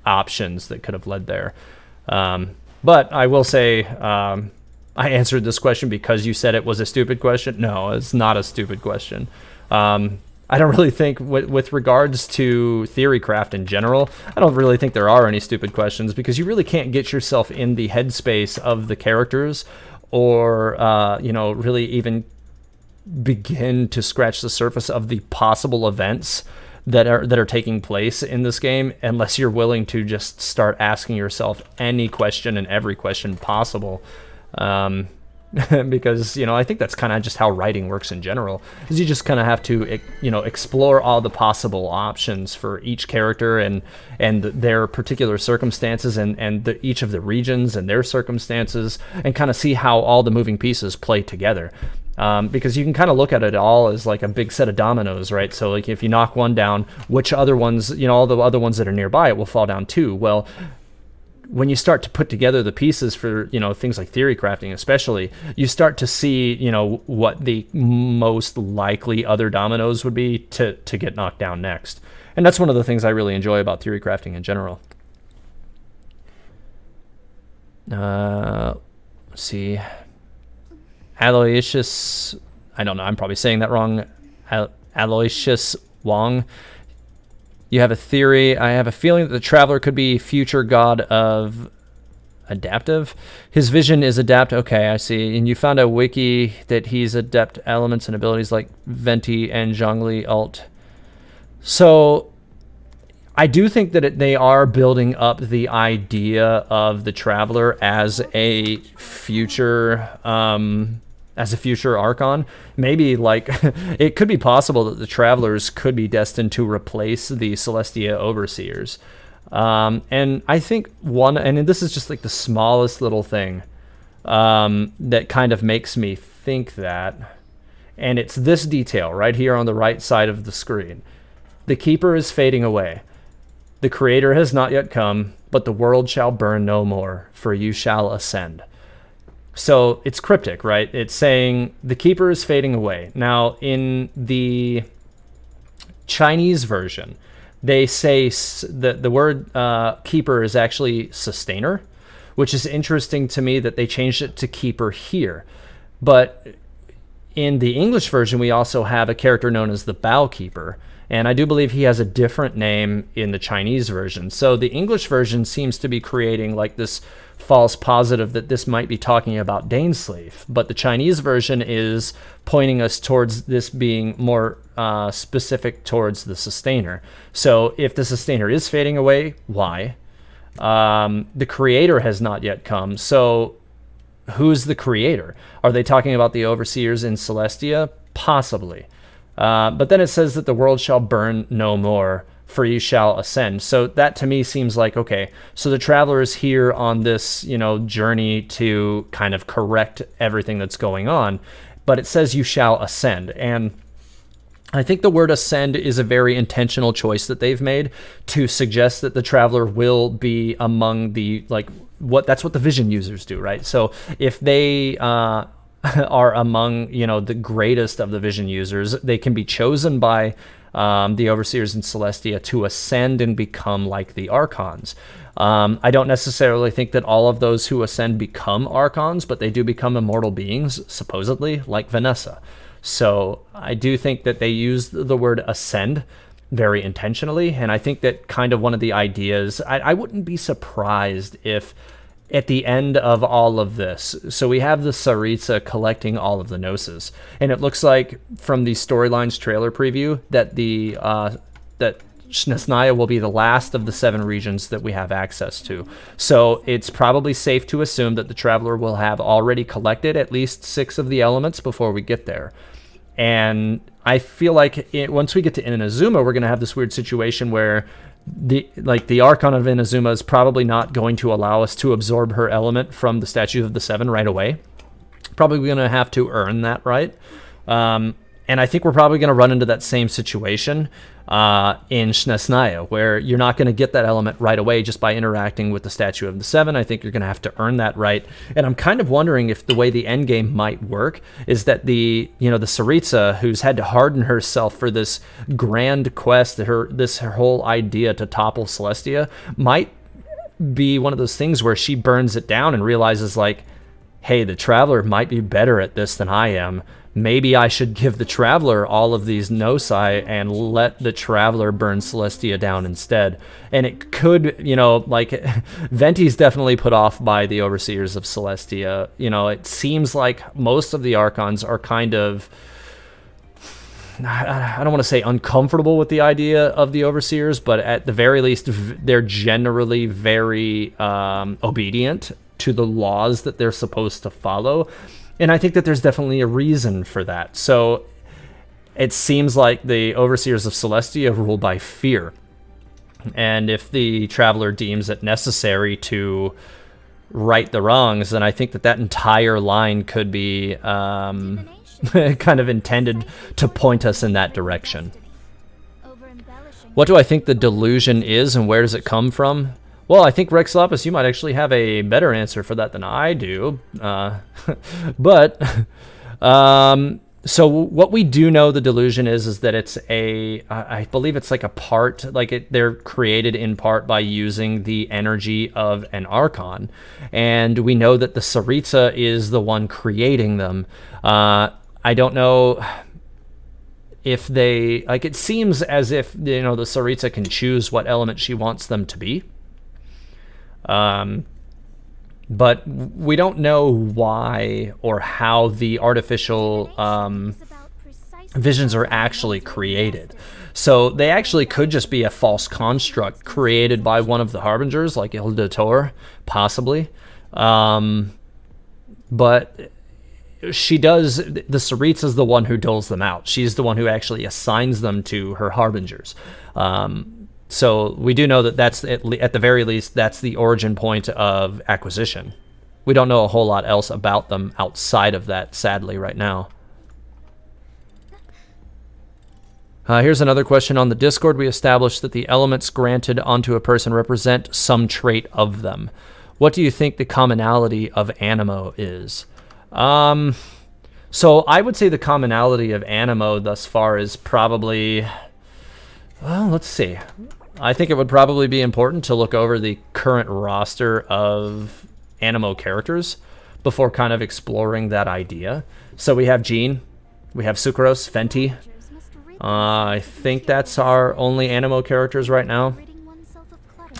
options that could have led there. But I will say... I answered this question because you said it was a stupid question. No, it's not a stupid question. I don't really think, with regards to theorycraft in general, I don't really think there are any stupid questions, because you really can't get yourself in the headspace of the characters, or really even begin to scratch the surface of the possible events that are taking place in this game, unless you're willing to just start asking yourself any question and every question possible. Because, I think that's kind of just how writing works in general, is you just kind of have to, explore all the possible options for each character and their particular circumstances and each of the regions and their circumstances, and kind of see how all the moving pieces play together. Because you can kind of look at it all as like a big set of dominoes, right? So like if you knock one down, which other ones, all the other ones that are nearby, it will fall down too. Well, when you start to put together the pieces for, things like theory crafting especially, you start to see, what the most likely other dominoes would be to get knocked down next. And that's one of the things I really enjoy about theory crafting in general. Let's see. Aloysius, I don't know, I'm probably saying that wrong. Aloysius Wong. You have a theory. I have a feeling that the Traveler could be future god of adaptive. His vision is adapt. Okay, I see. And you found a wiki that he's adept elements and abilities like Venti and Zhongli Alt. So I do think that they are building up the idea of the Traveler as a future Archon. Maybe like it could be possible that the Travelers could be destined to replace the Celestia Overseers. And I think and this is just like the smallest little thing that kind of makes me think that, and it's this detail right here on the right side of the screen. The Keeper is fading away. The Creator has not yet come, but the world shall burn no more, for you shall ascend. So it's cryptic, right? It's saying the Keeper is fading away. Now, in the Chinese version, they say that the word Keeper is actually Sustainer, which is interesting to me that they changed it to Keeper here. But in the English version, we also have a character known as the Bow Keeper, and I do believe he has a different name in the Chinese version. So the English version seems to be creating like this false positive that this might be talking about Dainsleif, but the Chinese version is pointing us towards this being more specific towards the Sustainer. So if the Sustainer is fading away, why? The Creator has not yet come, so who's the Creator? Are they talking about the Overseers in Celestia? Possibly. But then it says that the world shall burn no more, for you shall ascend. So that to me seems like, okay, so the Traveler is here on this, journey to kind of correct everything that's going on, but it says you shall ascend. And I think the word ascend is a very intentional choice that they've made to suggest that the Traveler will be among the, that's what the vision users do, right? So if they, are among, the greatest of the vision users, they can be chosen by the Overseers in Celestia to ascend and become like the Archons. I don't necessarily think that all of those who ascend become Archons, but they do become immortal beings, supposedly, like Vanessa. So I do think that they used the word ascend very intentionally, and I think that kind of one of the ideas, I wouldn't be surprised if at the end of all of this, so we have the Tsaritsa collecting all of the Gnosis, and it looks like from the Storylines trailer preview that that Snezhnaya will be the last of the 7 regions that we have access to. So it's probably safe to assume that the Traveler will have already collected at least 6 of the elements before we get there. And I feel like once we get to Inazuma, we're going to have this weird situation where the Archon of Inazuma is probably not going to allow us to absorb her element from the Statue of the Seven right away. Probably going to have to earn that right. And I think we're probably going to run into that same situation in Snezhnaya, where you're not going to get that element right away just by interacting with the Statue of the Seven. I think you're going to have to earn that right. And I'm kind of wondering if the way the end game might work is that the Tsaritsa, who's had to harden herself for this grand quest, her whole idea to topple Celestia, might be one of those things where she burns it down and realizes, like, hey, the Traveler might be better at this than I am. Maybe I should give the Traveler all of these Gnosi and let the Traveler burn Celestia down instead. And it could, Venti's definitely put off by the Overseers of Celestia. It seems like most of the Archons are kind of, I don't want to say uncomfortable with the idea of the Overseers, but at the very least, they're generally very obedient to the laws that they're supposed to follow. And I think that there's definitely a reason for that. So it seems like the Overseers of Celestia rule by fear. And if the Traveler deems it necessary to right the wrongs, then I think that entire line could be kind of intended to point us in that direction. What do I think the delusion is, and where does it come from? Well, I think, Rex Lapis, you might actually have a better answer for that than I do. So what we do know the delusion is that it's I believe it's like a part, they're created in part by using the energy of an Archon. And we know that the Tsaritsa is the one creating them. I don't know if they, it seems as if, the Tsaritsa can choose what element she wants them to be. But we don't know why or how the artificial visions are actually created. So they actually could just be a false construct created by one of the Harbingers, like Hilda Tor, possibly. But she does, the Tsaritsa is the one who doles them out. She's the one who actually assigns them to her Harbingers. So we do know that that's, at the very least, that's the origin point of acquisition. We don't know a whole lot else about them outside of that, sadly, right now. Here's another question on the Discord. We established that the elements granted onto a person represent some trait of them. What do you think the commonality of Animo is? So I would say the commonality of Animo thus far is probably... Well, let's see. I think it would probably be important to look over the current roster of Animo characters before kind of exploring that idea. So we have Jean, we have Sucrose, Fenty. I think that's our only Animo characters right now.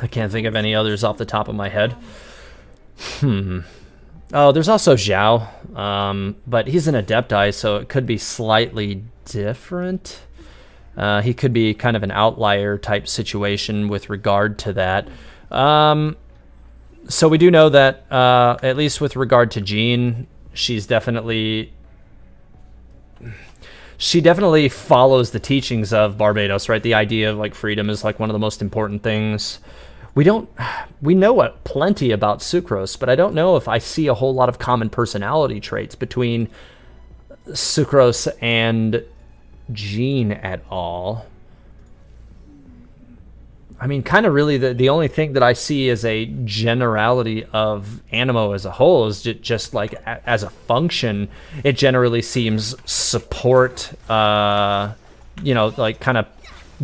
I can't think of any others off the top of my head. Oh, there's also Zhao, but he's an Adepti, so it could be slightly different. He could be kind of an outlier type situation with regard to that. So we do know that, at least with regard to Jean, she definitely follows the teachings of Barbados, right? The idea of freedom is one of the most important things. We know plenty about Sucrose, but I don't know if I see a whole lot of common personality traits between Sucrose and Jean at all. I mean, kind of really the only thing that I see as a generality of Animo as a whole is just as a function, it generally seems support, kind of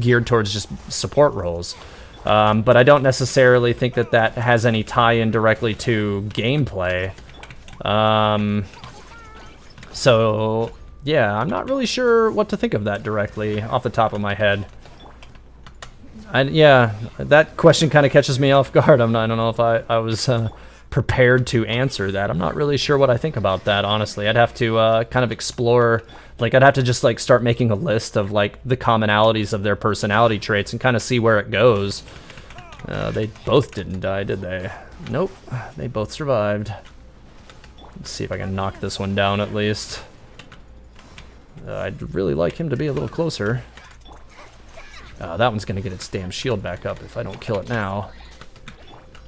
geared towards just support roles. But I don't necessarily think that has any tie-in directly to gameplay. So Yeah, I'm not really sure what to think of that directly off the top of my head. Yeah, that question kind of catches me off guard. I don't know if I was prepared to answer that. I'm not really sure what I think about that, honestly. I'd have to kind of explore, like I'd have to just like start making a list of like the commonalities of their personality traits and kind of see where it goes. They both didn't die, did they? Nope, they both survived. Let's see if I can knock this one down at least. I'd really like him to be a little closer. That one's going to get its damn shield back up if I don't kill it now.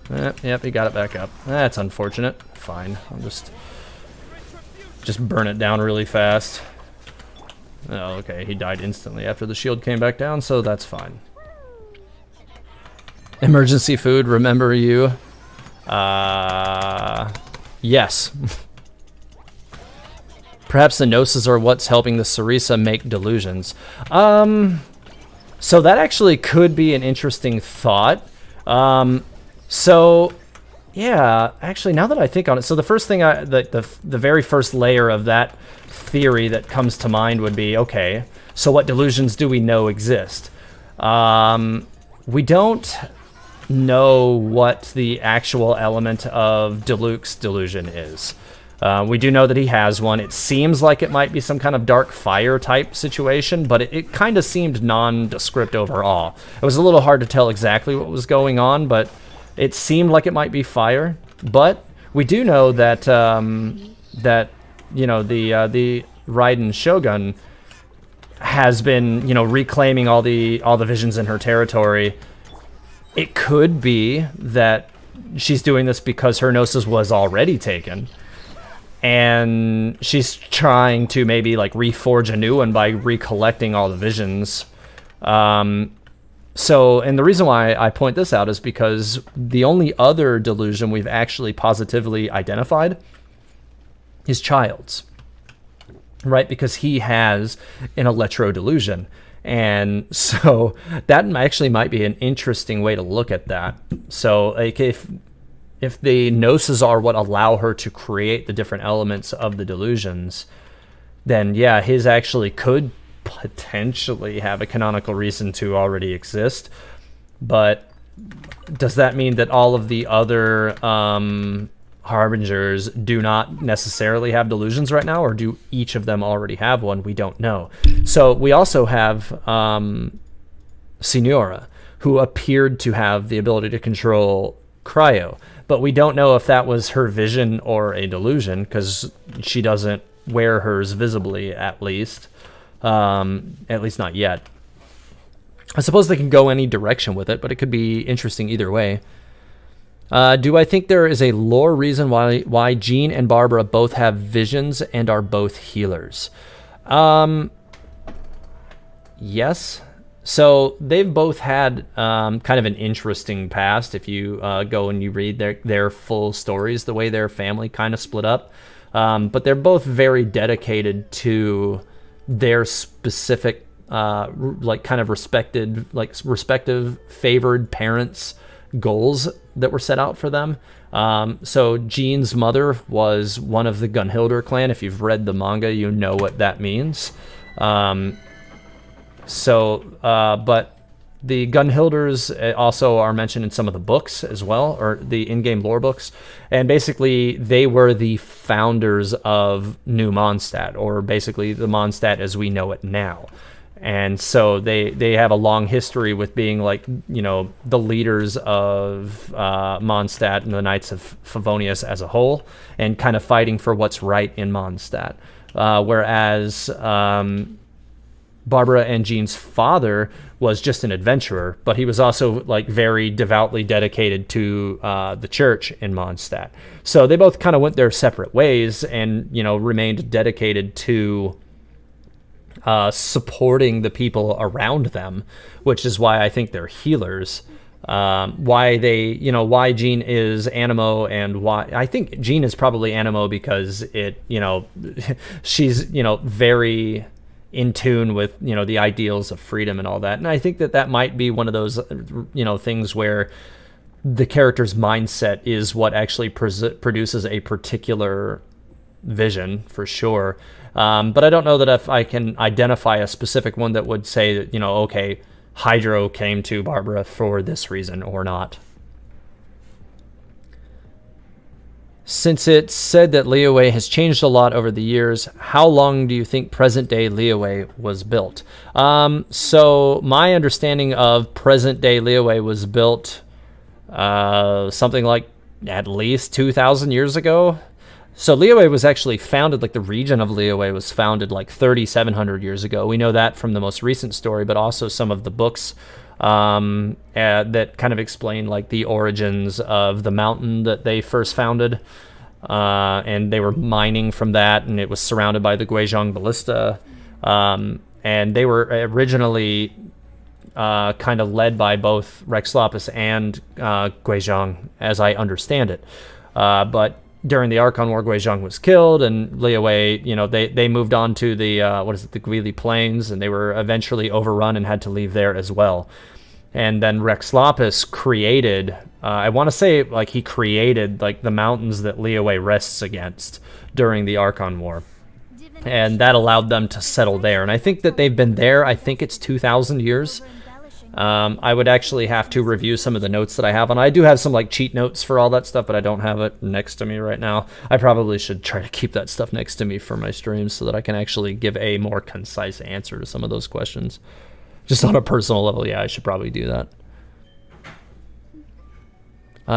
Yep, he got it back up. That's unfortunate. Fine, I'll just burn it down really fast. Oh, okay, he died instantly after the shield came back down, so that's fine. Emergency food, remember you? Yes. Perhaps the Gnosis are what's helping the Sarisa make delusions. So that actually could be an interesting thought. So, yeah, actually, now that I think on it, so the first thing, the very first layer of that theory that comes to mind would be, okay, so what delusions do we know exist? We don't know what the actual element of Diluc's delusion is. We do know that he has one. It seems like it might be some kind of dark fire type situation, but it kind of seemed nondescript overall. It was a little hard to tell exactly what was going on, but it seemed like it might be fire. But we do know that the Raiden Shogun has been, reclaiming all the visions in her territory. It could be that she's doing this because her Gnosis was already taken, and she's trying to maybe like reforge a new one by recollecting all the visions. So, and the reason why I point this out is because the only other delusion we've actually positively identified is Child's, right? Because he has an electro delusion. And so that actually might be an interesting way to look at that. So like if the Gnosis are what allow her to create the different elements of the delusions, then yeah, his actually could potentially have a canonical reason to already exist. But does that mean that all of the other Harbingers do not necessarily have delusions right now, or do each of them already have one? We don't know. So we also have Signora, who appeared to have the ability to control cryo, but we don't know if that was her vision or a delusion, because she doesn't wear hers visibly, at least not yet. I suppose they can go any direction with it, but it could be interesting either way. Do I think there is a lore reason why Jean and Barbara both have visions and are both healers? Yes. So they've both had kind of an interesting past. If you go and you read their full stories, the way their family kind of split up. But they're both very dedicated to their specific, kind of respective favored parents' goals that were set out for them. So Jean's mother was one of the Gunhilder clan. If you've read the manga, you know what that means. But the Gunhilders also are mentioned in some of the books as well, or the in-game lore books. And basically, they were the founders of New Mondstadt, or basically the Mondstadt as we know it now. And so they have a long history with being like, the leaders of Mondstadt and the Knights of Favonius as a whole, and kind of fighting for what's right in Mondstadt. Whereas Barbara and Jean's father was just an adventurer, but he was also like very devoutly dedicated to the church in Mondstadt. So they both kind of went their separate ways and, remained dedicated to supporting the people around them, which is why I think they're healers. Why Jean is Animo, and why I think Jean is probably Animo because she's very in tune with the ideals of freedom and all that. And I think that might be one of those things where the character's mindset is what actually produces a particular vision for sure. But I don't know that if I can identify a specific one that would say that, okay, Hydro came to Barbara for this reason or not. Since it's said that Liyue has changed a lot over the years, how long do you think present-day Liyue was built? So my understanding of present-day Liyue was built something like at least 2,000 years ago. So Liyue was actually founded, like the region of Liyue was founded like 3,700 years ago. We know that from the most recent story, but also some of the books that kind of explain like the origins of the mountain that they first founded. And they were mining from that, and it was surrounded by the Guizhong Ballista. And they were originally kind of led by both Rex Lapis and Guizhong, as I understand it. But during the Archon War, Guizhong was killed, and Liyue, they moved on to the the Guili Plains, and they were eventually overrun and had to leave there as well. And then Rex Lapis created, I want to say, like he created like the mountains that Liyue rests against during the Archon War, and that allowed them to settle there. And I think that they've been there. I think it's 2,000 years. I would actually have to review some of the notes that I have, and I do have some like cheat notes for all that stuff, but I don't have it next to me right now. I probably should try to keep that stuff next to me for my streams so that I can actually give a more concise answer to some of those questions. Just on a personal level, yeah, I should probably do that.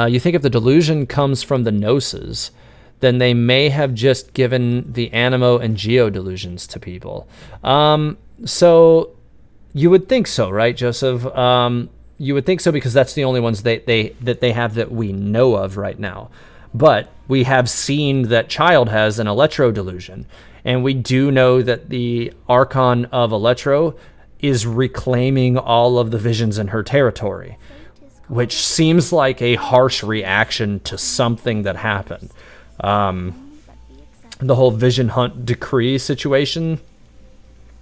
You think if the delusion comes from the Gnosis, then they may have just given the Animo and Geo delusions to people. So you would think so, right, Joseph? You would think so because that's the only ones that they have that we know of right now. But we have seen that Child has an Electro delusion, and we do know that the Archon of Electro is reclaiming all of the visions in her territory, which seems like a harsh reaction to something that happened. The whole Vision Hunt decree situation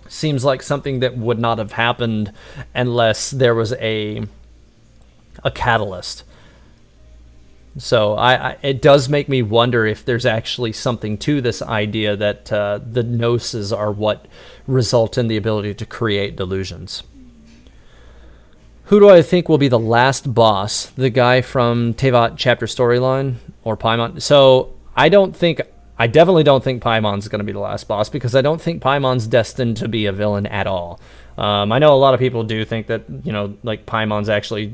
seems like something that would not have happened unless there was a catalyst. So it does make me wonder if there's actually something to this idea that the Gnosis are what result in the ability to create delusions. Who do I think will be the last boss? The guy from Teyvat chapter storyline or Paimon? So I definitely don't think Paimon's going to be the last boss, because I don't think Paimon's destined to be a villain at all. I know a lot of people do think that, like Paimon's actually,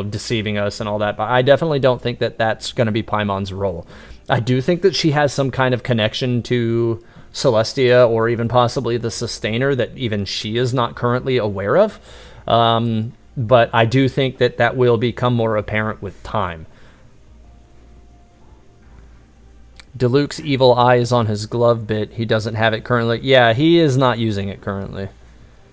deceiving us and all that, but I definitely don't think that that's going to be Paimon's role. I do think that she has some kind of connection to Celestia or even possibly the Sustainer that even she is not currently aware of. But I do think that that will become more apparent with time. Diluc's evil eye is on his glove bit. He doesn't have it currently. Yeah, he is not using it currently.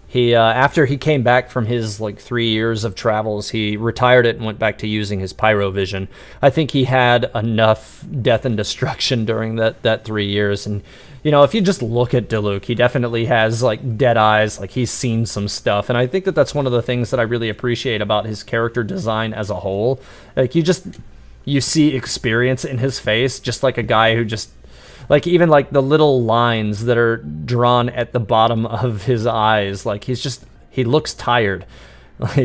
He after he came back from his 3 years of travels, he retired it and went back to using his pyro vision. I think he had enough death and destruction during that 3 years. And if you just look at Diluc, he definitely has dead eyes. He's seen some stuff, and I think that that's one of the things that I really appreciate about his character design as a whole. You see experience in his face, just like a guy who just even the little lines that are drawn at the bottom of his eyes, he looks tired.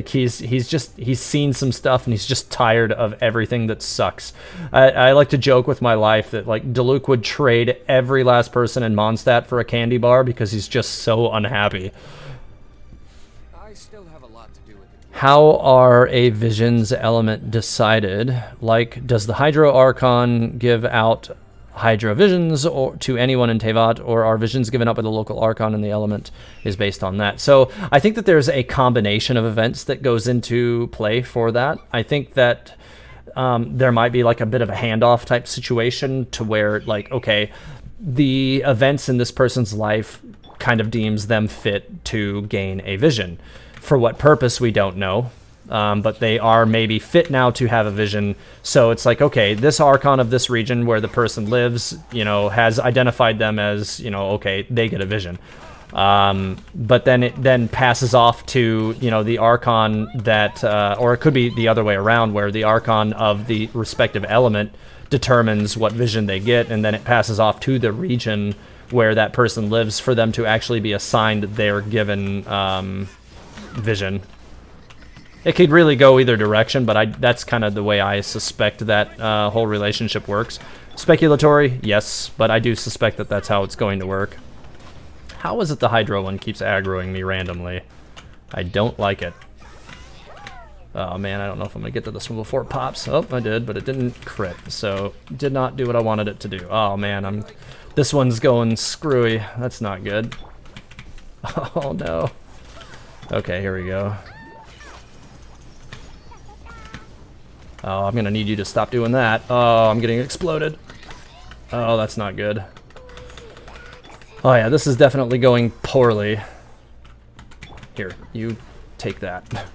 He's seen some stuff and he's just tired of everything that sucks. I like to joke with my life that Diluc would trade every last person in Mondstadt for a candy bar because he's just so unhappy. I still have a lot to do with it. How are a visions element decided? Does the Hydro Archon give out Hydro visions to anyone in Teyvat, or are visions given up by the local Archon and the element is based on that? So I think that there's a combination of events that goes into play for that. I think that there might be a bit of a handoff type situation to where okay, the events in this person's life kind of deems them fit to gain a vision. For what purpose, we don't know. But they are maybe fit now to have a vision. So it's okay, this Archon of this region where the person lives, has identified them as, okay, they get a vision. But then it then passes off to, you know, the Archon that, or it could be the other way around, where the Archon of the respective element determines what vision they get, and then it passes off to the region where that person lives for them to actually be assigned their given vision. It could really go either direction, but that's kind of the way I suspect that whole relationship works. Speculatory, yes, but I do suspect that that's how it's going to work. How is it the Hydro one keeps aggroing me randomly? I don't like it. Oh man, I don't know if I'm gonna get to this one before it pops. Oh, I did, but it didn't crit, so did not do what I wanted it to do. Oh man, this one's going screwy. That's not good. Oh no. Okay, here we go. Oh, I'm gonna need you to stop doing that. Oh, I'm getting exploded. Oh, that's not good. Oh yeah, this is definitely going poorly. Here, you take that.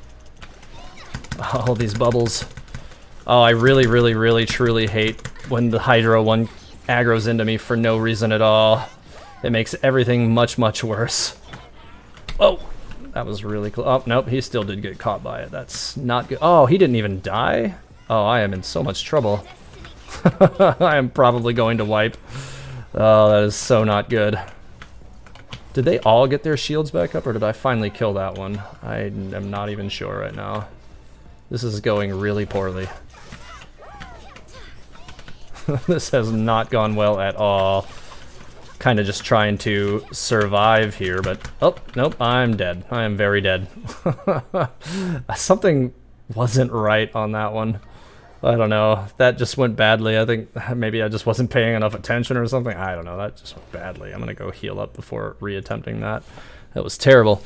All these bubbles. Oh, I really, really, really, truly hate when the Hydro one aggroes into me for no reason at all. It makes everything much, much worse. Oh, that was really close. Oh, nope, he still did get caught by it. That's not good. Oh, he didn't even die? Oh, I am in so much trouble. I am probably going to wipe. Oh, that is so not good. Did they all get their shields back up, or did I finally kill that one? I am not even sure right now. This is going really poorly. This has not gone well at all. Kind of just trying to survive here, but... Oh, nope, I'm dead. I am very dead. Something wasn't right on that one. I don't know. That just went badly. I think maybe I just wasn't paying enough attention or something. I don't know. That just went badly. I'm going to go heal up before reattempting that. That was terrible.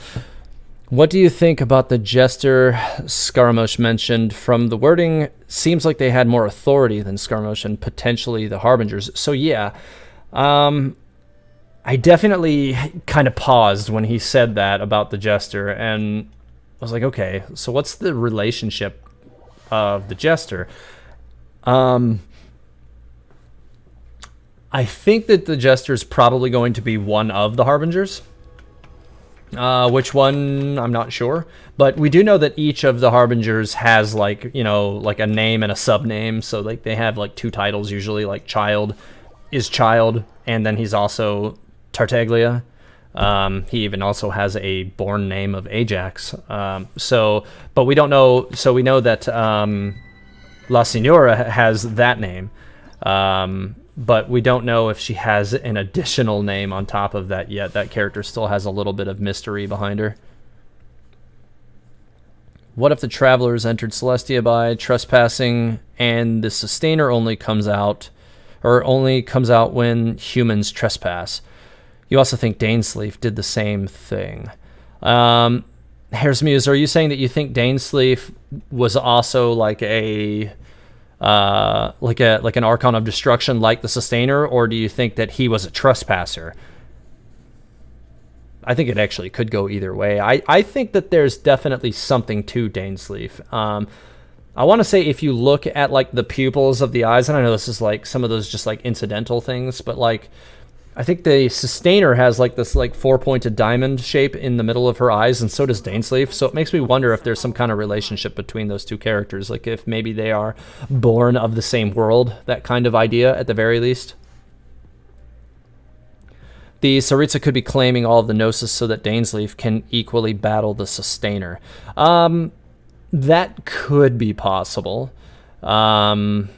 What do you think about the Jester Scaramouche mentioned? From the wording, seems like they had more authority than Scaramouche and potentially the Harbingers. So yeah, I definitely kind of paused when he said that about the Jester, and I was like, okay, so what's the relationship of the Jester? I think that the Jester is probably going to be one of the Harbingers. Which one, I'm not sure. But we do know that each of the Harbingers has, like, you know, like a name and a sub-name. So, like, they have, like, two titles usually, like Child is Child, and then he's also Tartaglia. He even also has a born name of Ajax. But we don't know, so we know that La Signora has that name. But we don't know if she has an additional name on top of that yet. That character still has a little bit of mystery behind her. What if the Travelers entered Celestia by trespassing and the Sustainer only comes out when humans trespass? You also think Dainsleif did the same thing. Hare's Muse, are you saying that you think Dainsleif was also like an Archon of Destruction like the Sustainer, or do you think that he was a trespasser? I think it actually could go either way. I think that there's definitely something to Dainsleif. I want to say if you look at like the pupils of the eyes, and I know this is like some of those just like incidental things, but like I think the Sustainer has like this like four-pointed diamond shape in the middle of her eyes, and so does Dainsleif. So it makes me wonder if there's some kind of relationship between those two characters, like if maybe they are born of the same world, that kind of idea at the very least. The Saritsa could be claiming all of the Gnosis so that Dainsleif can equally battle the Sustainer. That could be possible. And,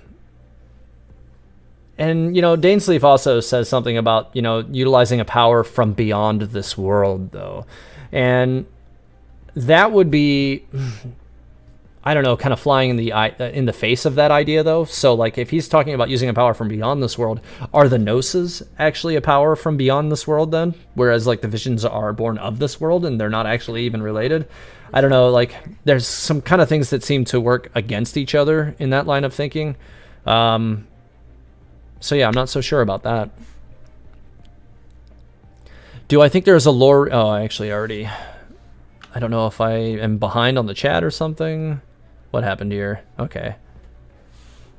you know, Dainsleif also says something about, you know, utilizing a power from beyond this world, though. And that would be, I don't know, kind of flying in the face of that idea, though. So, like, if he's talking about using a power from beyond this world, are the Gnosis actually a power from beyond this world, then? Whereas, like, the Visions are born of this world, and they're not actually even related? I don't know, like, there's some kind of things that seem to work against each other in that line of thinking. So yeah, I'm not so sure about that. Do I think there's a lore... Oh, I actually already... I don't know if I am behind on the chat or something. What happened here? Okay.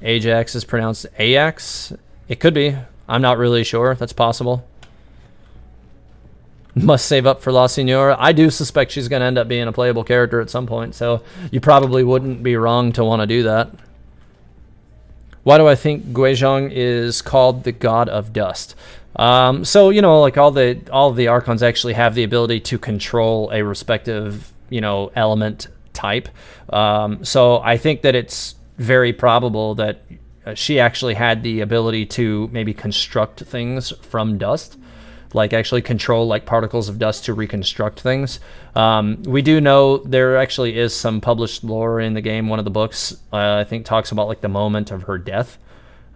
Ajax is pronounced Ajax? It could be. I'm not really sure. That's possible. must save up for La Signora. I do suspect she's going to end up being a playable character at some point, so you probably wouldn't be wrong to want to do that. Why do I think Guizhong is called the God of Dust? So, you know, like all of the Archons actually have the ability to control a respective, you know, element type. So I think that it's very probable that she actually had the ability to maybe construct things from dust, like actually control like particles of dust to reconstruct things. We do know there actually is some published lore in the game. One of the books, I think, talks about like the moment of her death,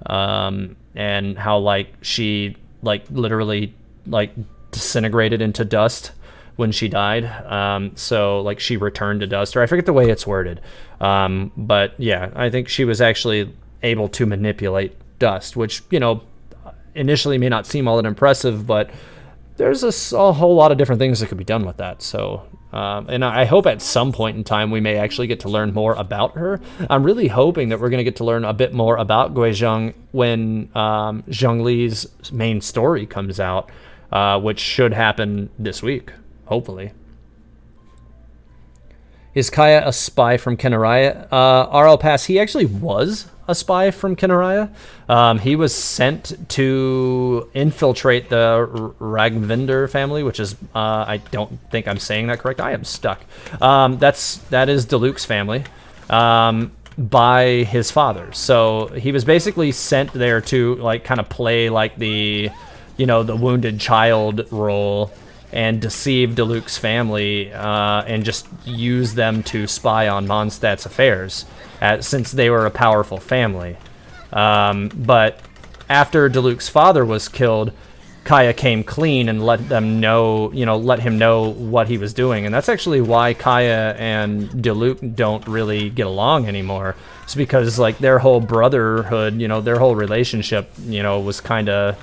and how like she like literally like disintegrated into dust when she died. So like she returned to dust, or I forget the way it's worded. But yeah, I think she was actually able to manipulate dust, which, you know, initially may not seem all that impressive, but there's a whole lot of different things that could be done with that. So, and I hope at some point in time we may actually get to learn more about her. I'm really hoping that we're going to get to learn a bit more about Guizhong when Zhongli's main story comes out, which should happen this week, hopefully. Is Kaya a spy from Kenaraya? RL Pass, he actually was a spy from Kenaraya. He was sent to infiltrate the Ragvinder family, which is, I don't think I'm saying that correct. I am stuck. That is Diluc's family, by his father. So he was basically sent there to like kind of play like the, you know, the wounded child role and deceive Diluc's family, and just use them to spy on Mondstadt's affairs, since they were a powerful family. But after Diluc's father was killed, Kaya came clean and let him know what he was doing. And that's actually why Kaya and Diluc don't really get along anymore. It's because like their whole brotherhood, you know, their whole relationship, you know, was kind of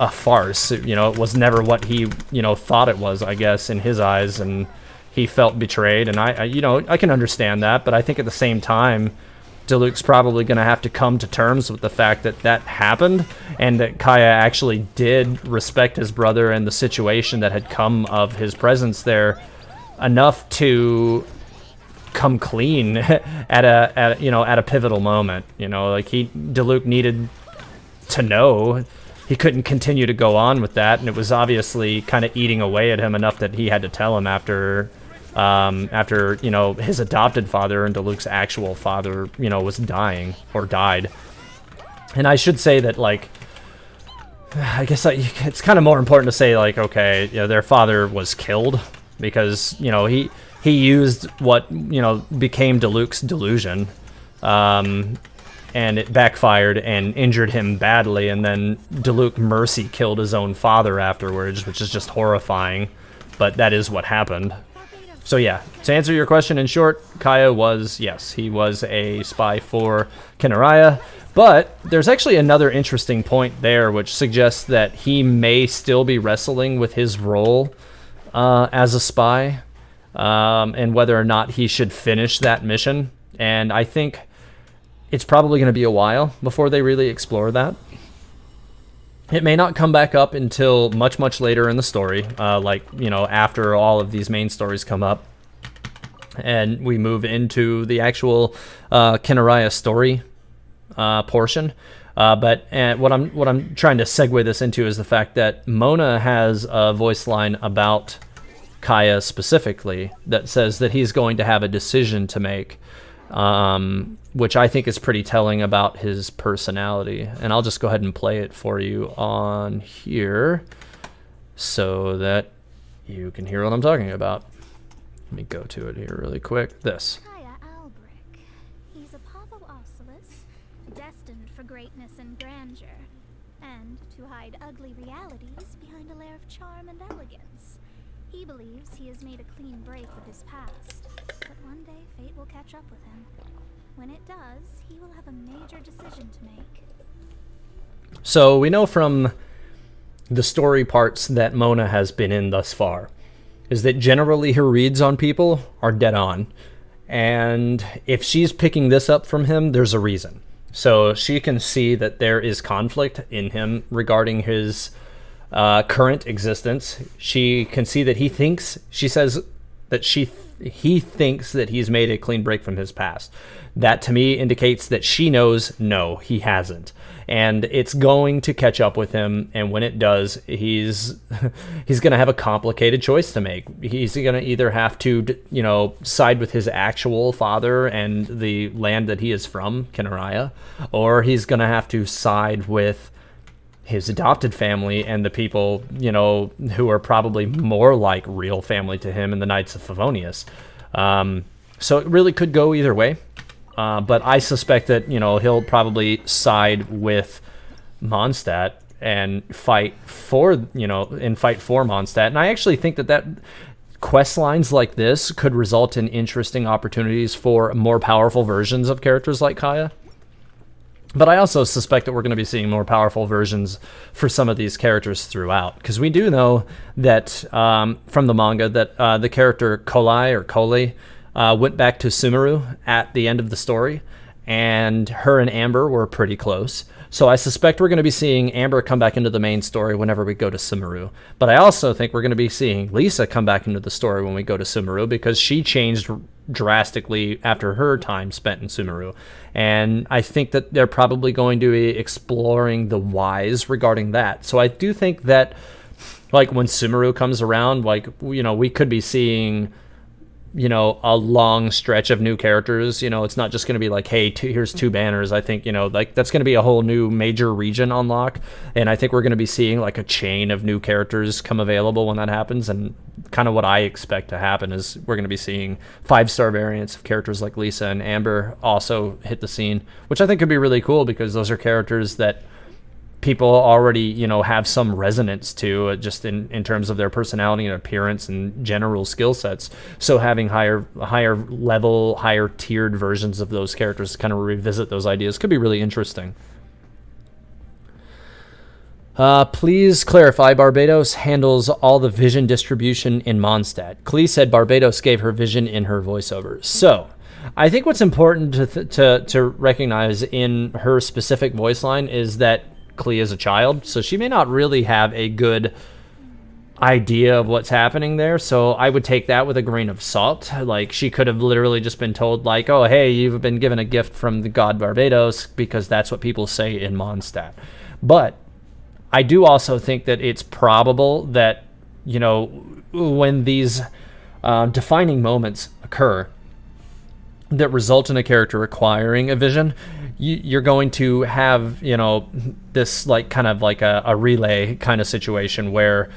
a farce. You know, it was never what he, you know, thought it was, I guess, in his eyes, and he felt betrayed. And I you know, I can understand that, but I think at the same time, Diluc's probably going to have to come to terms with the fact that that happened, and that Kaya actually did respect his brother and the situation that had come of his presence there enough to come clean at a pivotal moment. You know, like Diluc needed to know. He couldn't continue to go on with that, and it was obviously kind of eating away at him enough that he had to tell him after you know, his adopted father and Diluc's actual father, you know, was dying or died. And I should say that, like, I guess it's kind of more important to say, like, okay, you know, their father was killed because, you know, he used what, you know, became Diluc's delusion. And it backfired and injured him badly, and then Diluc mercy killed his own father afterwards, which is just horrifying, but that is what happened. So yeah, to answer your question in short, Kaya was, yes, he was a spy for Kenaraya, but there's actually another interesting point there, which suggests that he may still be wrestling with his role as a spy, and whether or not he should finish that mission. And I think it's probably going to be a while before they really explore that. It may not come back up until much, much later in the story, like, you know, after all of these main stories come up and we move into the actual Kenaraya story portion. But what I'm trying to segue this into is the fact that Mona has a voice line about Kaya specifically that says that he's going to have a decision to make, which I think is pretty telling about his personality. And I'll just go ahead and play it for you on here so that you can hear what I'm talking about. Let me go to it here really quick. This. Kaya Albrick. He's a Pavo Oculus, destined for greatness and grandeur, and to hide ugly realities behind a layer of charm and elegance. He believes he has made a clean break with his past, but one day fate will catch up with him. When it does, he will have a major decision to make. So we know from the story parts that Mona has been in thus far is that generally her reads on people are dead on. And if she's picking this up from him, there's a reason. So she can see that there is conflict in him regarding his current existence. She can see that he thinks, she says that he thinks that he's made a clean break from his past. That to me indicates that she knows no, he hasn't. And it's going to catch up with him, and when it does, he's going to have a complicated choice to make. He's going to either have to, side with his actual father and the land that he is from, Kinaraya, or he's going to have to side with his adopted family and the people, who are probably more like real family to him in the Knights of Favonius. So it really could go either way. But I suspect that, he'll probably side with Mondstadt and fight for Mondstadt. And I actually think that quest lines like this could result in interesting opportunities for more powerful versions of characters like Kaya. But I also suspect that we're going to be seeing more powerful versions for some of these characters throughout. Because we do know that, from the manga, that the character Klee went back to Sumeru at the end of the story, and her and Amber were pretty close. So I suspect we're going to be seeing Amber come back into the main story whenever we go to Sumeru. But I also think we're going to be seeing Lisa come back into the story when we go to Sumeru, because she changed drastically after her time spent in Sumeru. And I think that they're probably going to be exploring the whys regarding that. So I do think that, like, when Sumeru comes around, we could be seeing a long stretch of new characters. It's not just going to be like, hey, here's 2 banners. I think, that's going to be a whole new major region unlock. And I think we're going to be seeing like a chain of new characters come available when that happens. And kind of what I expect to happen is we're going to be seeing 5-star variants of characters like Lisa and Amber also hit the scene, which I think could be really cool, because those are characters that people already, have some resonance to, just in terms of their personality and appearance and general skill sets. So having higher level, higher tiered versions of those characters to kind of revisit those ideas could be really interesting. Please clarify, Barbados handles all the vision distribution in Mondstadt. Klee said Barbados gave her vision in her voiceover. So I think what's important to recognize in her specific voice line is that Klee is a child, so she may not really have a good idea of what's happening there. So I would take that with a grain of salt. Like, she could have literally just been told, like, oh, hey, you've been given a gift from the god Barbados, because that's what people say in Mondstadt. But I do also think that it's probable that, when these defining moments occur that result in a character acquiring a vision, you're going to have, this like kind of like a relay kind of situation where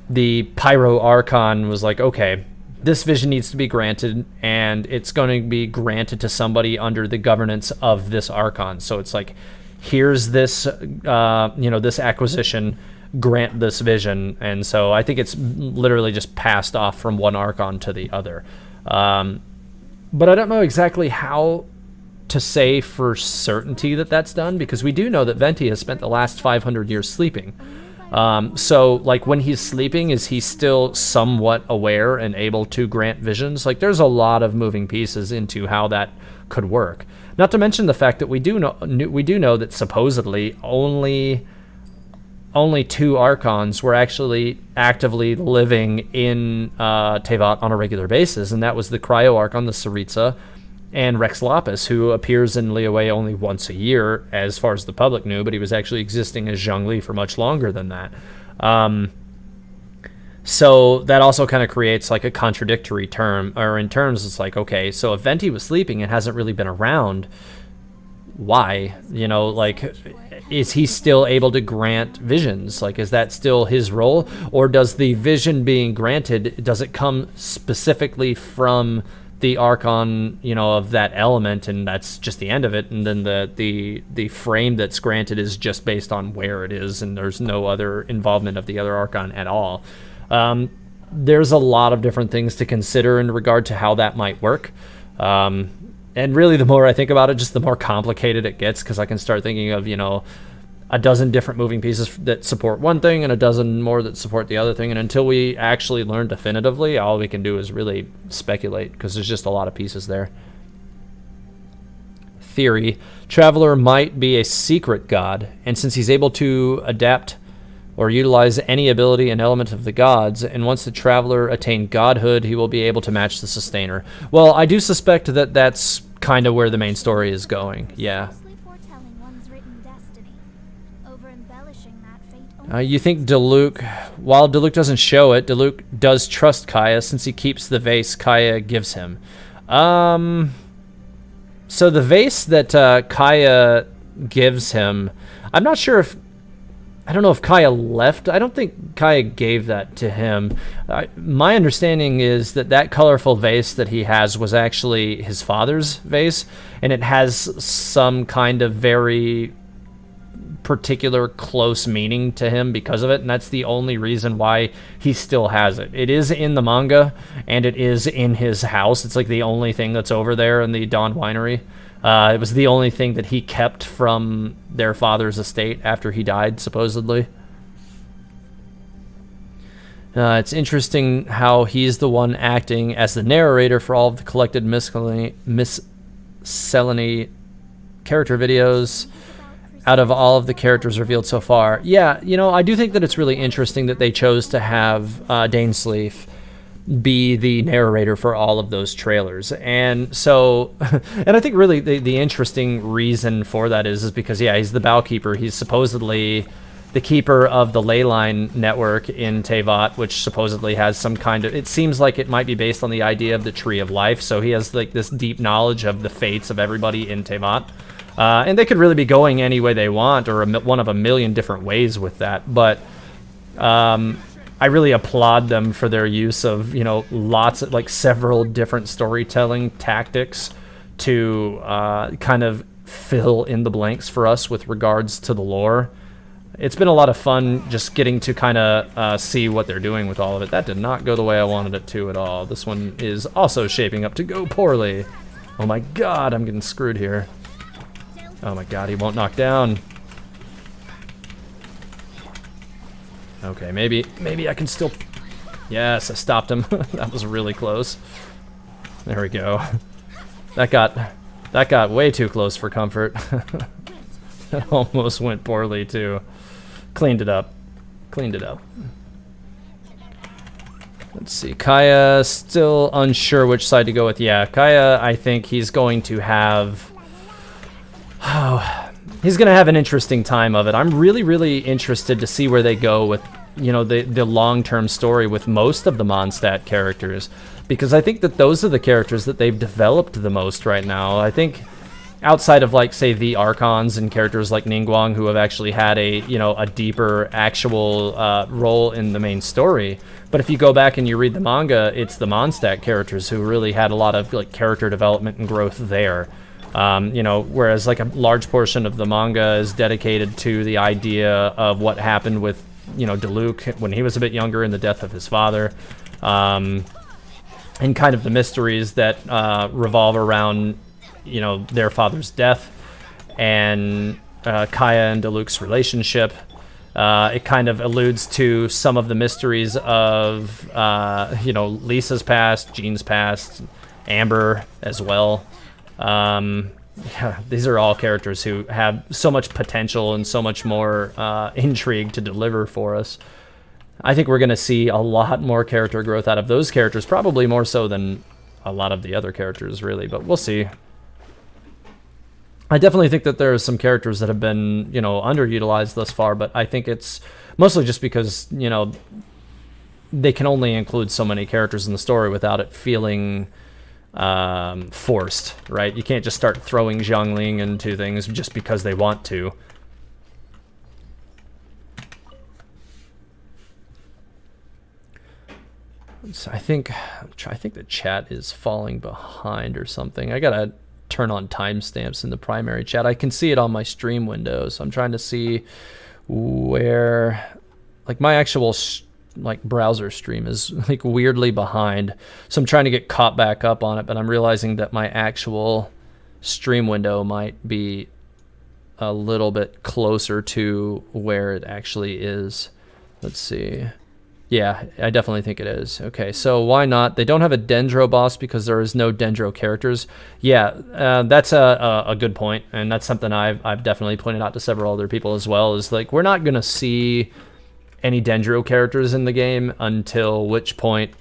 the Pyro Archon was like, okay, this vision needs to be granted, and it's going to be granted to somebody under the governance of this Archon. So it's like, here's this, this acquisition, grant this vision. And so I think it's literally just passed off from one Archon to the other. But I don't know exactly how to say for certainty that that's done, because we do know that Venti has spent the last 500 years sleeping. So, like, when he's sleeping, is he still somewhat aware and able to grant visions? Like, there's a lot of moving pieces into how that could work. Not to mention the fact that we do know that supposedly only 2 Archons were actually actively living in Teyvat on a regular basis, and that was the Cryo Archon, the Saritsa, and Rex Lapis, who appears in Liyue only once a year, as far as the public knew, but he was actually existing as Zhongli for much longer than that. So that also kind of creates like a contradictory term, or in terms, it's like, okay, so if Venti was sleeping and hasn't really been around, why? Is he still able to grant visions? Like, is that still his role? Or does the vision being granted, does it come specifically from the Archon, of that element, and that's just the end of it, and then the frame that's granted is just based on where it is, and there's no other involvement of the other Archon at all? There's a lot of different things to consider in regard to how that might work. And really, the more I think about it, just the more complicated it gets, because I can start thinking of, a dozen different moving pieces that support one thing and a dozen more that support the other thing. And until we actually learn definitively, all we can do is really speculate, because there's just a lot of pieces there. Theory: Traveler might be a secret god, and since he's able to adapt or utilize any ability and element of the gods, and once the traveler attained godhood, he will be able to match the sustainer. Well, I do suspect that that's kind of where the main story is going. Yeah. Foretelling one's written destiny, over-embellishing that fate You think Diluc, while Diluc doesn't show it, Diluc does trust Kaya since he keeps the vase Kaya gives him. So the vase that Kaya gives him, I'm not sure if, I don't know if Kaya left. I don't think Kaya gave that to him. My understanding is that that colorful vase that he has was actually his father's vase, and it has some kind of very particular close meaning to him because of it, and that's the only reason why he still has it. It is in the manga, and it is in his house. It's like the only thing that's over there in the Dawn Winery. It was the only thing that he kept from their father's estate after he died, supposedly. It's interesting how he's the one acting as the narrator for all of the collected miscellany character videos out of all of the characters revealed so far. Yeah, you know, I do think that it's really interesting that they chose to have Dainsleif be the narrator for all of those trailers. And so, and I think really the interesting reason for that is because, yeah, he's the Bowkeeper. He's supposedly the keeper of the Leyline network in Teyvat, which supposedly has some kind of, it seems like it might be based on the idea of the Tree of Life. So he has like this deep knowledge of the fates of everybody in Teyvat. And they could really be going any way they want, or one of a million different ways with that. But I really applaud them for their use of, you know, lots of, like, several different storytelling tactics to kind of fill in the blanks for us with regards to the lore. It's been a lot of fun just getting to kind of see what they're doing with all of it. That did not go the way I wanted it to at all. This one is also shaping up to go poorly. Oh my god, I'm getting screwed here. Oh my god, he won't knock down. Okay, maybe I can still... Yes, I stopped him. That was really close. There we go. That got way too close for comfort. That almost went poorly too. Cleaned it up. Let's see. Kaya still unsure which side to go with. Yeah, Kaya, I think he's going to have... he's going to have an interesting time of it. I'm really, really interested to see where they go with, you know, the long-term story with most of the Mondstadt characters, because I think that those are the characters that they've developed the most right now. I think outside of, like, say, the Archons and characters like Ningguang, who have actually had a, you know, a deeper actual role in the main story. But if you go back and you read the manga, it's the Mondstadt characters who really had a lot of, like, character development and growth there. You know, whereas, like, a large portion of the manga is dedicated to the idea of what happened with, you know, Diluc when he was a bit younger and the death of his father, and kind of the mysteries that revolve around, you know, their father's death and Kaya and Diluc's relationship. It kind of alludes to some of the mysteries of, you know, Lisa's past, Jean's past, Amber as well. Yeah, these are all characters who have so much potential and so much more intrigue to deliver for us. I think we're going to see a lot more character growth out of those characters, probably more so than a lot of the other characters, really, but we'll see. I definitely think that there are some characters that have been, you know, underutilized thus far, but I think it's mostly just because, you know, they can only include so many characters in the story without it feeling forced, right? You can't just start throwing Zhongling into things just because they want to. So I think the chat is falling behind or something. I gotta turn on timestamps in the primary chat. I can see it on my stream window, so I'm trying to see where, like, my actual like browser stream is like weirdly behind, so I'm trying to get caught back up on it, but I'm realizing that my actual stream window might be a little bit closer to where it actually is. Let's see. Yeah, I definitely think it is. Okay, so why not? They don't have a Dendro boss because there is no Dendro characters. Yeah, that's a good point, and that's something I've definitely pointed out to several other people as well, is like, we're not going to see any Dendro characters in the game until which point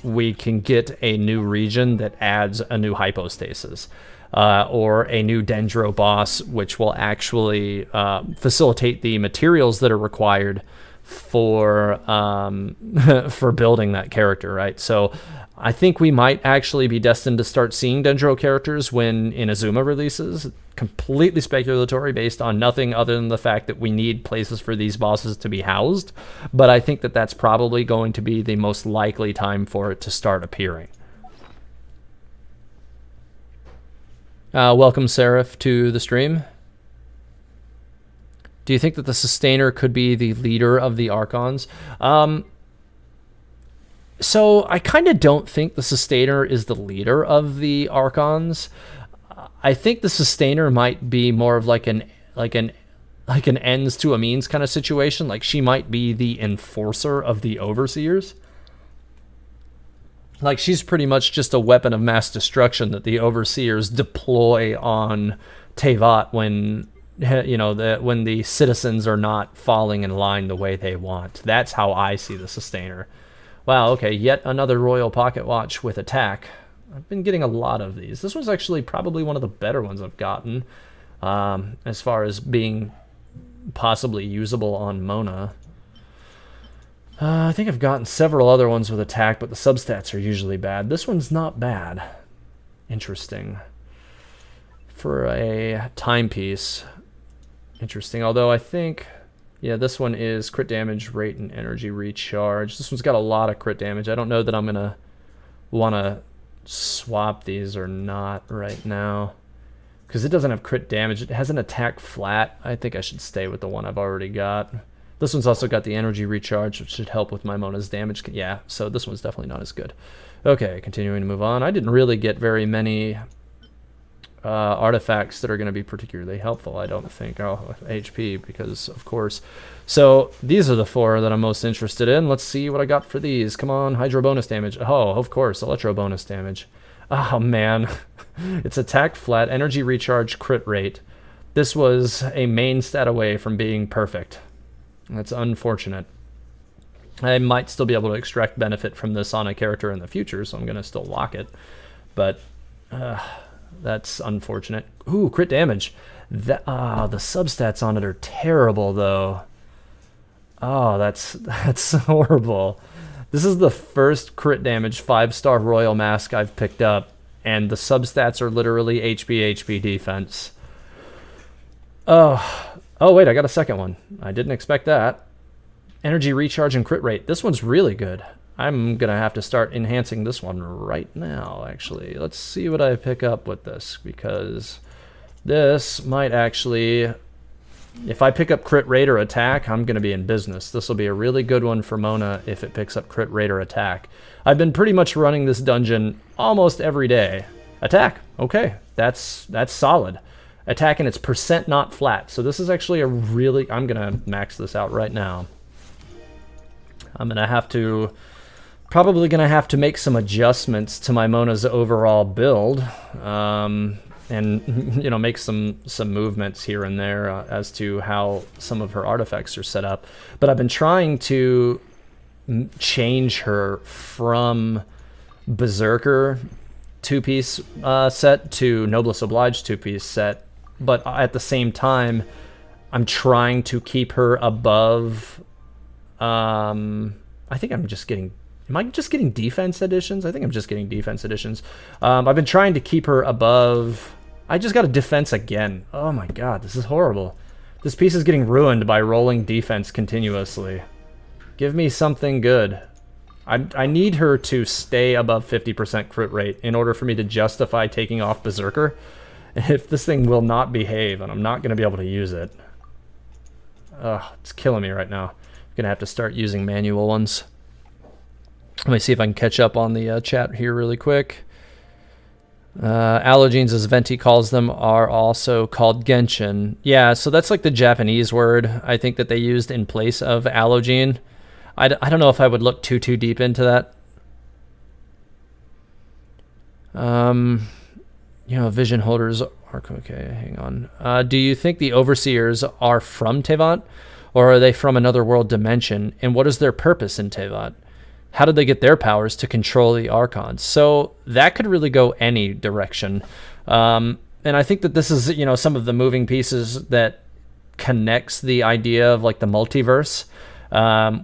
we can get a new region that adds a new hypostasis. Or a new Dendro boss, which will actually facilitate the materials that are required for for building that character, right? So I think we might actually be destined to start seeing Dendro characters when Inazuma releases. Completely speculatory based on nothing other than the fact that we need places for these bosses to be housed. But I think that that's probably going to be the most likely time for it to start appearing. Welcome, Seraph, to the stream. Do you think that the Sustainer could be the leader of the Archons? So I kind of don't think the Sustainer is the leader of the Archons. I think the Sustainer might be more of like an ends to a means kind of situation. Like she might be the enforcer of the Overseers. Like she's pretty much just a weapon of mass destruction that the Overseers deploy on Teyvat when when the citizens are not falling in line the way they want. That's how I see the Sustainer. Wow, okay, yet another Royal Pocket Watch with attack. I've been getting a lot of these. This one's actually probably one of the better ones I've gotten, as far as being possibly usable on Mona. I think I've gotten several other ones with attack, but the substats are usually bad. This one's not bad. Interesting. For a timepiece. Interesting, although I think... Yeah, this one is crit damage, rate, and energy recharge. This one's got a lot of crit damage. I don't know that I'm going to want to swap these or not right now. Because it doesn't have crit damage. It has an attack flat. I think I should stay with the one I've already got. This one's also got the energy recharge, which should help with my Mona's damage. Yeah, so this one's definitely not as good. Okay, continuing to move on. I didn't really get very many artifacts that are going to be particularly helpful, I don't think. Oh, HP, because of course. So these are the 4 that I'm most interested in. Let's see what I got for these. Come on, hydro bonus damage. Oh, of course, electro bonus damage. Oh, man. It's attack flat, energy recharge, crit rate. This was a main stat away from being perfect. That's unfortunate. I might still be able to extract benefit from this on a character in the future, so I'm going to still lock it. But that's unfortunate. Ooh, crit damage. The substats on it are terrible, though. Oh, that's horrible. This is the first crit damage 5-star Royal Mask I've picked up, and the substats are literally HP defense. Oh, wait, I got a second one. I didn't expect that. Energy recharge and crit rate. This one's really good. I'm going to have to start enhancing this one right now, actually. Let's see what I pick up with this, because this might actually... If I pick up crit rate or attack, I'm going to be in business. This will be a really good one for Mona if it picks up crit rate or attack. I've been pretty much running this dungeon almost every day. Attack. Okay, that's solid. Attack and it's percent not flat. So this is actually a really... I'm going to max this out right now. I'm going to have to... Probably going to have to make some adjustments to my Mona's overall build. And, you know, make some movements here and there as to how some of her artifacts are set up. But I've been trying to change her from Berserker 2-piece set to Noblesse Oblige 2-piece set. But at the same time, I'm trying to keep her above... I think I'm just getting... Am I just getting defense editions? I think I'm just getting defense editions. I've been trying to keep her above... I just got a defense again. Oh my god, this is horrible. This piece is getting ruined by rolling defense continuously. Give me something good. I need her to stay above 50% crit rate in order for me to justify taking off Berserker. If this thing will not behave, and I'm not going to be able to use it. Ugh, it's killing me right now. I'm going to have to start using manual ones. Let me see if I can catch up on the chat here really quick. Allogenes, as Venti calls them, are also called Genshin. Yeah, so that's like the Japanese word I think that they used in place of allogene. I don't know if I would look too deep into that. You know, vision holders are... Okay, hang on. Do you think the Overseers are from Teyvat? Or are they from another world dimension? And what is their purpose in Teyvat? How did they get their powers to control the Archons? So that could really go any direction. And I think that this is, some of the moving pieces that connects the idea of like the multiverse,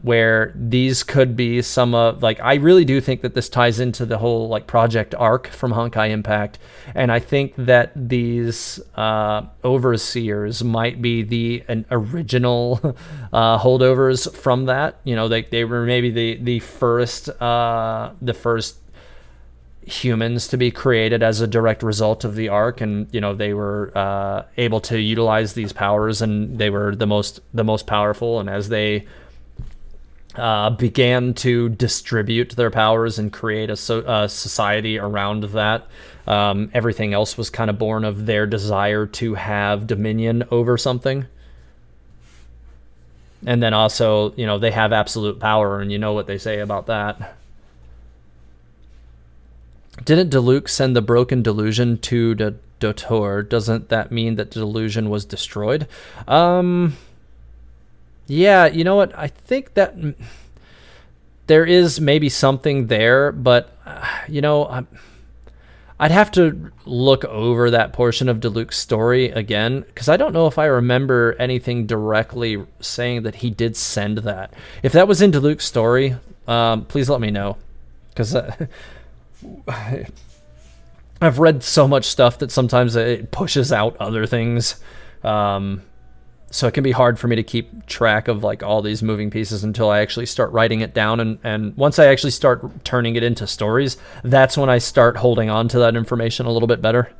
where these could be some of, like, I really do think that this ties into the whole like Project Arc from Honkai Impact. And I think that these overseers might be the original holdovers from that. They were maybe the first humans to be created as a direct result of the arc, and they were able to utilize these powers, and they were the most powerful. And as they began to distribute their powers and create a society around that, everything else was kind of born of their desire to have dominion over something. And then also, they have absolute power, and you know what they say about that. Didn't Diluc send the broken delusion to the Dotor? Doesn't that mean that the delusion was destroyed? Yeah, you know what? I think that there is maybe something there, but, I'd have to look over that portion of Diluc's story again, because I don't know if I remember anything directly saying that he did send that. If that was in Diluc's story, please let me know, because I've read so much stuff that sometimes it pushes out other things. So it can be hard for me to keep track of like all these moving pieces until I actually start writing it down. And once I actually start turning it into stories, that's when I start holding on to that information a little bit better.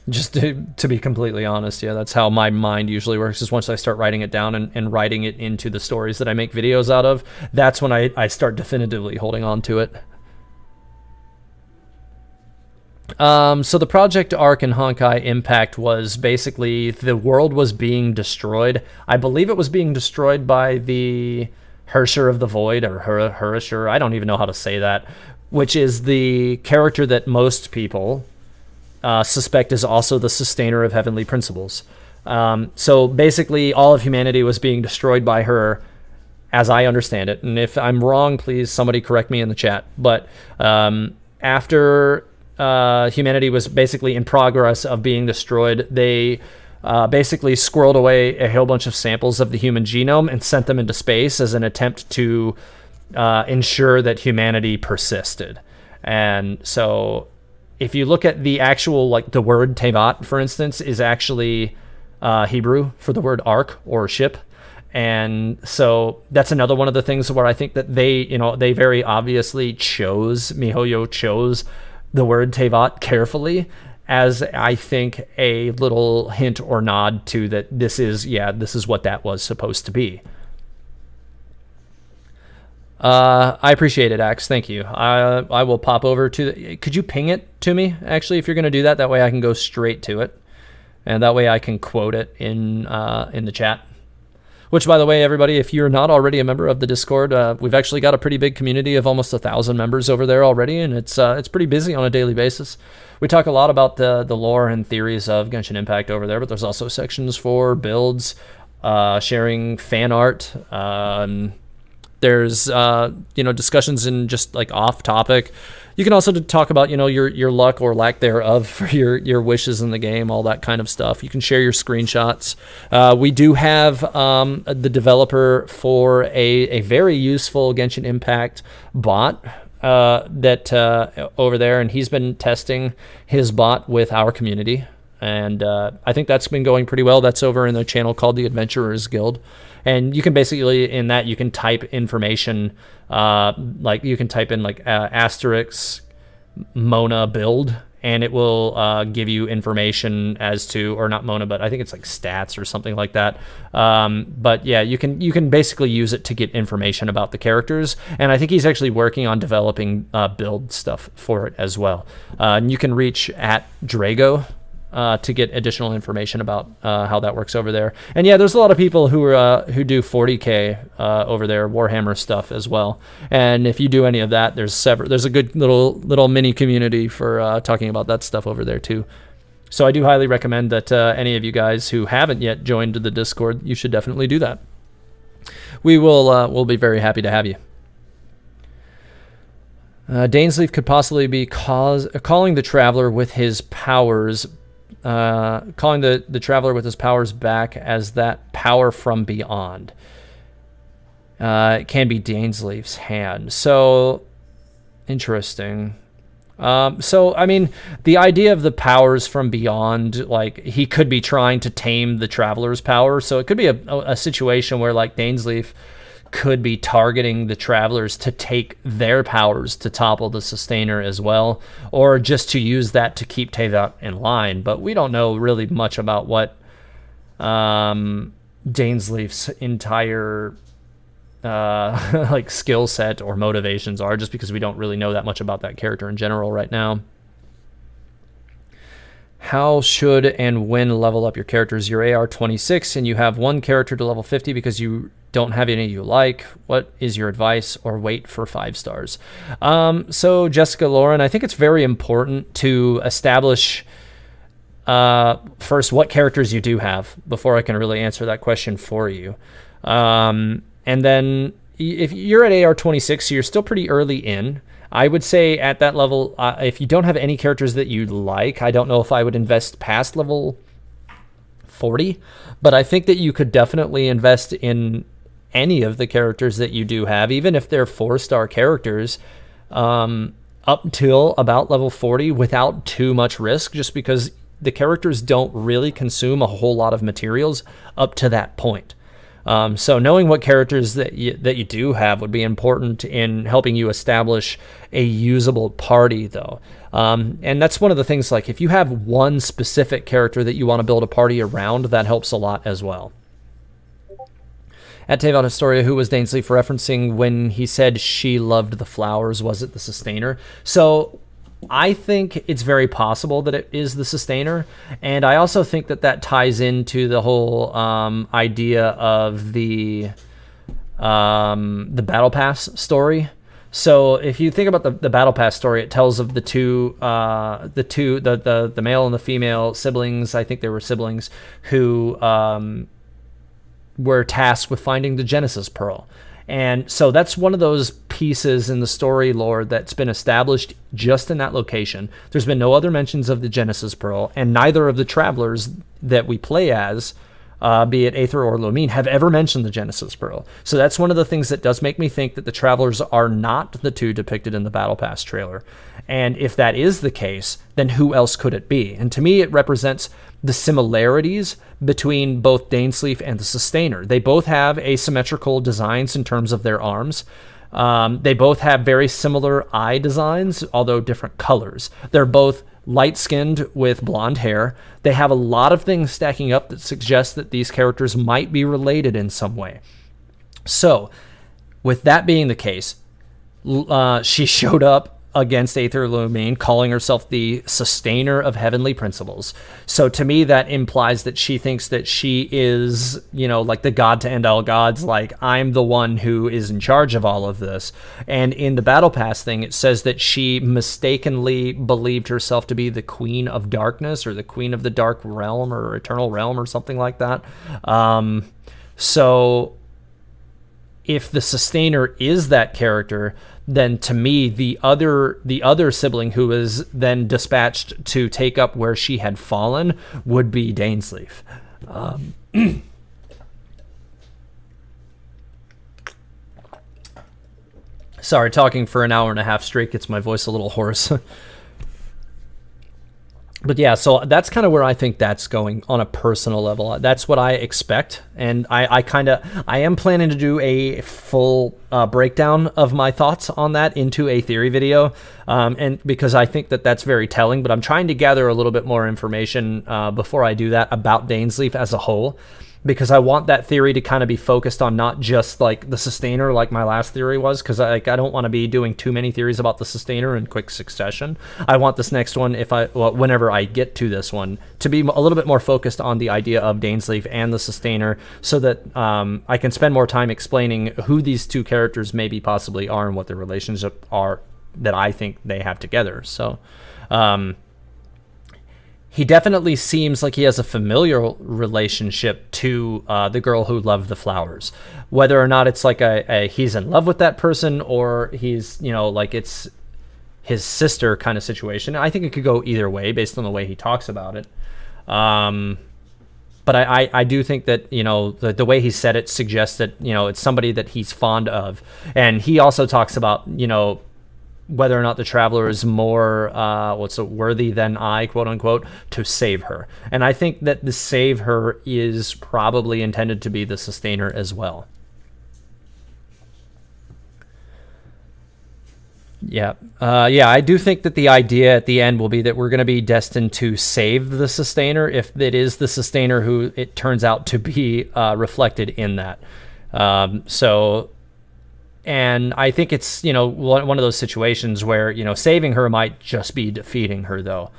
Just to be completely honest, yeah, that's how my mind usually works, is once I start writing it down and writing it into the stories that I make videos out of, that's when I start definitively holding on to it. So the Project Arc in Honkai Impact was basically the world was being destroyed. I believe it was being destroyed by the Hersher of the Void, or Hersher, I don't even know how to say that, which is the character that most people suspect is also the sustainer of heavenly principles. So basically all of humanity was being destroyed by her, as I understand it. And if I'm wrong, please somebody correct me in the chat. But after humanity was basically in progress of being destroyed, they basically squirreled away a whole bunch of samples of the human genome and sent them into space as an attempt to ensure that humanity persisted. And so if you look at the actual, like the word Teyvat, for instance, is actually Hebrew for the word ark or ship. And so that's another one of the things where I think that they very obviously MiHoYo chose the word Teyvat carefully, as I think a little hint or nod to that this is what that was supposed to be. I appreciate it, Axe. Thank you. I will pop over to could you ping it to me, actually, if you're going to do that? That way I can go straight to it, and that way I can quote it in the chat. Which, by the way, everybody, if you're not already a member of the Discord, we've actually got a pretty big community of almost 1,000 members over there already, and it's pretty busy on a daily basis. We talk a lot about the lore and theories of Genshin Impact over there, but there's also sections for builds, sharing fan art. There's discussions in just like off topic. You can also talk about your luck or lack thereof for your wishes in the game, all that kind of stuff. You can share your screenshots. We do have the developer for a very useful Genshin Impact bot that over there, and he's been testing his bot with our community, and I think that's been going pretty well. That's over in the channel called the Adventurers Guild. And you can basically, in that, you can type information, like you can type in like asterisk Mona build, and it will give you information as to, or not Mona, but I think it's like stats or something like that. But yeah, you can basically use it to get information about the characters. And I think he's actually working on developing build stuff for it as well. And you can reach at Drago to get additional information about how that works over there. And yeah, there's a lot of people who do 40K over there, Warhammer stuff as well. And if you do any of that, there's a good little mini community for talking about that stuff over there too. So I do highly recommend that any of you guys who haven't yet joined the Discord, you should definitely do that. We'll be very happy to have you. Dainsleif could possibly be calling the Traveler with his powers, calling the Traveler with his powers back as that power from beyond. It can be Dainsleif's hand. So, interesting. So, I mean, the idea of the powers from beyond, like, he could be trying to tame the Traveler's power. So it could be a situation where, like, Dainsleif could be targeting the Travelers to take their powers to topple the Sustainer as well, or just to use that to keep Teyvat in line. But we don't know really much about what Dainsleif's entire like skill set or motivations are, just because we don't really know that much about that character in general right now. How should and when level up your characters? Your AR 26 and you have one character to level 50 because you don't have any you like. What is your advice, or wait for 5 stars? So Jessica Lauren, I think it's very important to establish first what characters you do have before I can really answer that question for you. And then if you're at AR 26, so you're still pretty early in. I would say at that level, if you don't have any characters that you like, I don't know if I would invest past level 40, but I think that you could definitely invest in any of the characters that you do have, even if they're 4-star characters, up till about level 40 without too much risk, just because the characters don't really consume a whole lot of materials up to that point. So knowing what characters that you do have would be important in helping you establish a usable party, though. And that's one of the things, like, if you have one specific character that you want to build a party around, that helps a lot as well. At Teyvat Historia, who was Dainsleif referencing when he said she loved the flowers? Was it the Sustainer? So I think it's very possible that it is the Sustainer, and I also think that that ties into the whole idea of the Battle Pass story. So if you think about the Battle Pass story, it tells of the male and the female siblings. I think they were siblings who were tasked with finding the Genesis Pearl. And so that's one of those pieces in the story lore that's been established just in that location. There's been no other mentions of the Genesis Pearl, and neither of the Travelers that we play as, be it Aether or Lumine, have ever mentioned the Genesis Pearl. So that's one of the things that does make me think that the Travelers are not the two depicted in the Battle Pass trailer. And if that is the case, then who else could it be? And to me, it represents the similarities between both Dainsleif and the Sustainer. They both have asymmetrical designs in terms of their arms. They both have very similar eye designs, although different colors. They're both light-skinned with blonde hair. They have a lot of things stacking up that suggest that these characters might be related in some way. So, with that being the case, she showed up against Aether Lumine, calling herself the Sustainer of Heavenly Principles. So to me, that implies that she thinks that she is, like the god to end all gods, like, I'm the one who is in charge of all of this. And in the Battle Pass thing, it says that she mistakenly believed herself to be the Queen of Darkness, or the Queen of the Dark Realm, or Eternal Realm, or something like that. So if the Sustainer is that character, then to me, the other sibling who was then dispatched to take up where she had fallen would be Dainsleif. Sorry, talking for an hour and a half straight gets my voice a little hoarse. But yeah, so that's kind of where I think that's going on a personal level. That's what I expect, and I am planning to do a full breakdown of my thoughts on that into a theory video, and because I think that that's very telling. But I'm trying to gather a little bit more information before I do that about Dainsleif as a whole, because I want that theory to kind of be focused on not just like the Sustainer, like my last theory was, because I don't want to be doing too many theories about the Sustainer in quick succession. I want this next one, whenever I get to this one, to be a little bit more focused on the idea of Dainsleif and the Sustainer, so that I can spend more time explaining who these two characters maybe possibly are and what their relationship are that I think they have together. So he definitely seems like he has a familial relationship to the girl who loved the flowers. Whether or not it's like a he's in love with that person, or he's, you know, like it's his sister kind of situation. I think it could go either way based on the way he talks about it. But I do think that, you know, the way he said it suggests that, you know, it's somebody that he's fond of. And he also talks about, you know, whether or not the traveler is more worthy than I, quote unquote, to save her. And I think that the save her is probably intended to be the sustainer as well. Yeah. I do think that the idea at the end will be that we're going to be destined to save the sustainer, if it is the sustainer who it turns out to be reflected in that. And I think it's, you know, one of those situations where, you know, saving her might just be defeating her, though.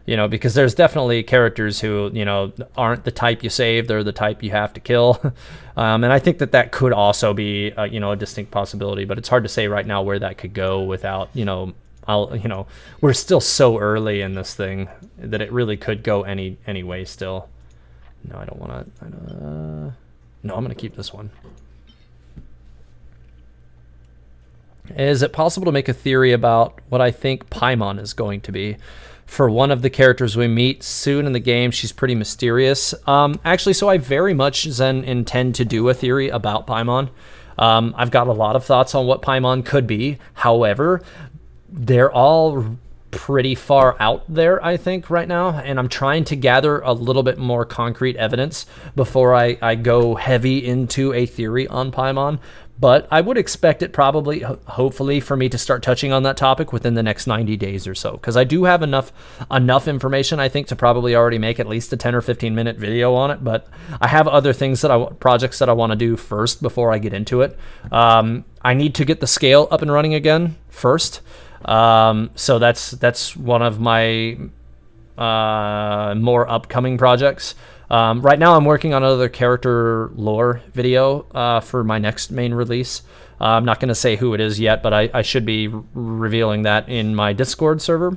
You know, because there's definitely characters who, you know, aren't the type you save. They're the type you have to kill. And I think that could also be, you know, a distinct possibility. But it's hard to say right now where that could go without, you know, we're still so early in this thing that it really could go any way still. No, I don't want to. No, I'm going to keep this one. Is it possible to make a theory about what I think Paimon is going to be? For one of the characters we meet soon in the game, she's pretty mysterious. Actually, so I very much intend to do a theory about Paimon. I've got a lot of thoughts on what Paimon could be. However, they're all pretty far out there, I think, right now, and I'm trying to gather a little bit more concrete evidence before I go heavy into a theory on Paimon. But I would expect it probably, hopefully, for me to start touching on that topic within the next 90 days or so, because I do have enough information, I think, to probably already make at least a 10 or 15 minute video on it. But I have other things projects that I want to do first before I get into it. I need to get the scale up and running again first. So that's one of my more upcoming projects. Right now I'm working on another character lore video for my next main release. I'm not going to say who it is yet, but I should be revealing that in my Discord server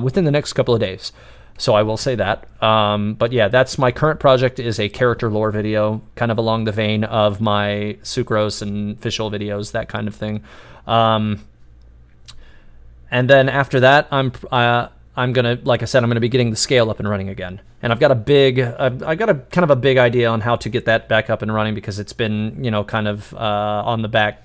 within the next couple of days. So I will say that. But yeah, that's my current project, is a character lore video, kind of along the vein of my Sucrose and Fischl videos, that kind of thing. And then after that, I'm gonna, like I said, I'm gonna be getting the scale up and running again. And I've got a kind of a big idea on how to get that back up and running, because it's been, you know, kind of on the back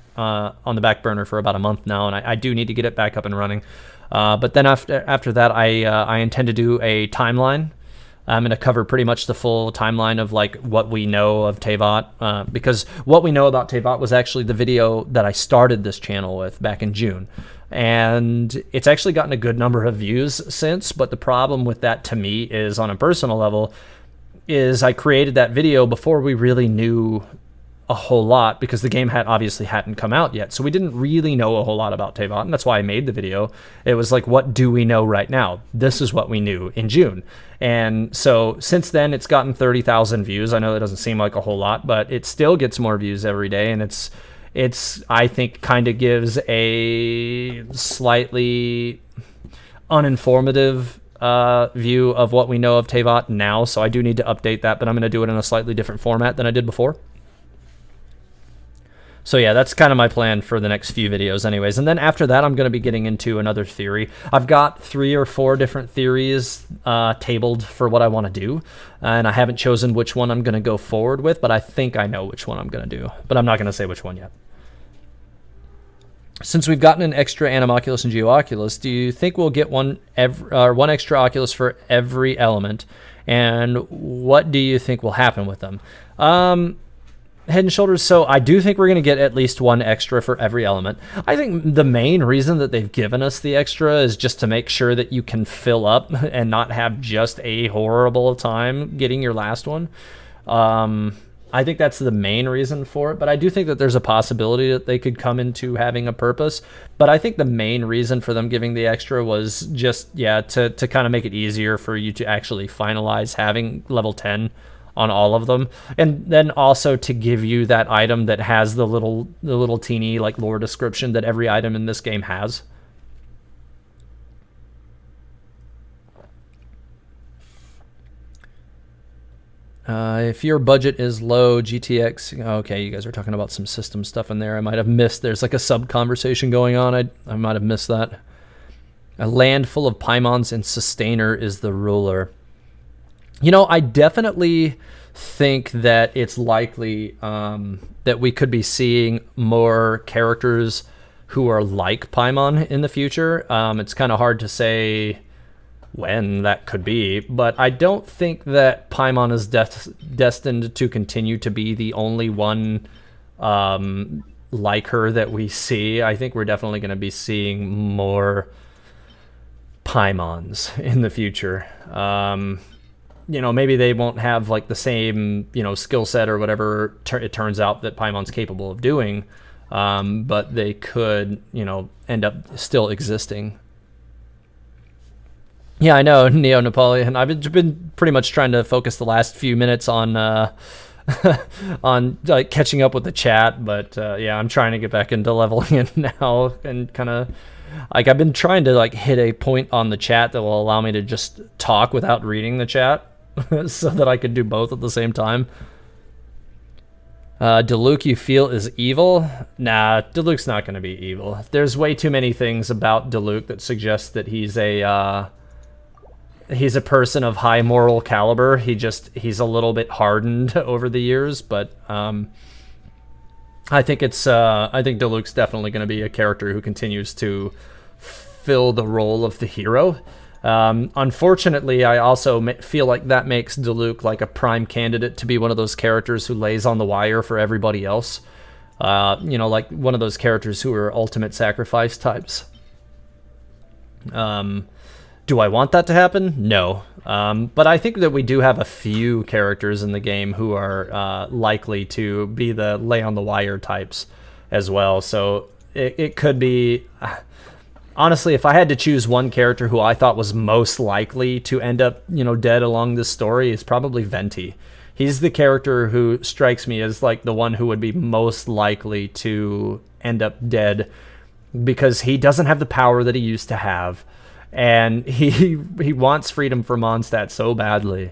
burner for about a month now, and I do need to get it back up and running. But then after that, I intend to do a timeline. I'm going to cover pretty much the full timeline of like what we know of Teyvat, because what we know about Teyvat was actually the video that I started this channel with back in June. And it's actually gotten a good number of views since, but the problem with that to me is, on a personal level, is I created that video before we really knew a whole lot, because the game obviously hadn't come out yet. So we didn't really know a whole lot about Teyvat, and that's why I made the video. It was like, what do we know right now? This is what we knew in June. And so since then, it's gotten 30,000 views. I know that doesn't seem like a whole lot, but it still gets more views every day, and it's I think kind of gives a slightly uninformative view of what we know of Teyvat now. So I do need to update that, but I'm going to do it in a slightly different format than I did before. So yeah, that's kind of my plan for the next few videos anyways. And then after that, I'm going to be getting into another theory. I've got 3 or 4 different theories tabled for what I want to do. And I haven't chosen which one I'm going to go forward with, but I think I know which one I'm going to do. But I'm not going to say which one yet. Since we've gotten an extra Animoculus and Geoculus, do you think we'll get one extra Oculus for every element? And what do you think will happen with them? Head and shoulders, so I do think we're going to get at least one extra for every element. I think the main reason that they've given us the extra is just to make sure that you can fill up and not have just a horrible time getting your last one. I think that's the main reason for it, but I do think that there's a possibility that they could come into having a purpose. But I think the main reason for them giving the extra was just, yeah, to kind of make it easier for you to actually finalize having level 10 on all of them, and then also to give you that item that has the little teeny like lore description that every item in this game has. If your budget is low, GTX... Okay, you guys are talking about some system stuff in there. I might have missed. There's like a sub-conversation going on. I might have missed that. A land full of Paimons and Sustainer is the ruler. You know, I definitely think that it's likely that we could be seeing more characters who are like Paimon in the future. It's kind of hard to say when that could be, but I don't think that Paimon is destined to continue to be the only one like her that we see. I think we're definitely going to be seeing more Paimons in the future. You know, maybe they won't have like the same, you know, skill set or whatever it turns out that Paimon's capable of doing, but they could, you know, end up still existing. Yeah, I know, Neo Napoleon. I've been pretty much trying to focus the last few minutes on on like catching up with the chat, but yeah, I'm trying to get back into leveling it now, and kind of like I've been trying to like hit a point on the chat that will allow me to just talk without reading the chat, so that I could do both at the same time. Diluc you feel is evil? Nah, Diluc's not going to be evil. There's way too many things about Diluc that suggest that he's a person of high moral caliber. He's a little bit hardened over the years, but I think Diluc's definitely going to be a character who continues to fill the role of the hero. Unfortunately, I also feel like that makes Diluc like a prime candidate to be one of those characters who lays on the wire for everybody else. You know, like one of those characters who are ultimate sacrifice types. Do I want that to happen? No. But I think that we do have a few characters in the game who are likely to be the lay on the wire types as well. So it could be... Honestly, if I had to choose one character who I thought was most likely to end up, you know, dead along this story, it's probably Venti. He's the character who strikes me as like the one who would be most likely to end up dead, because he doesn't have the power that he used to have. And he wants freedom for Mondstadt so badly,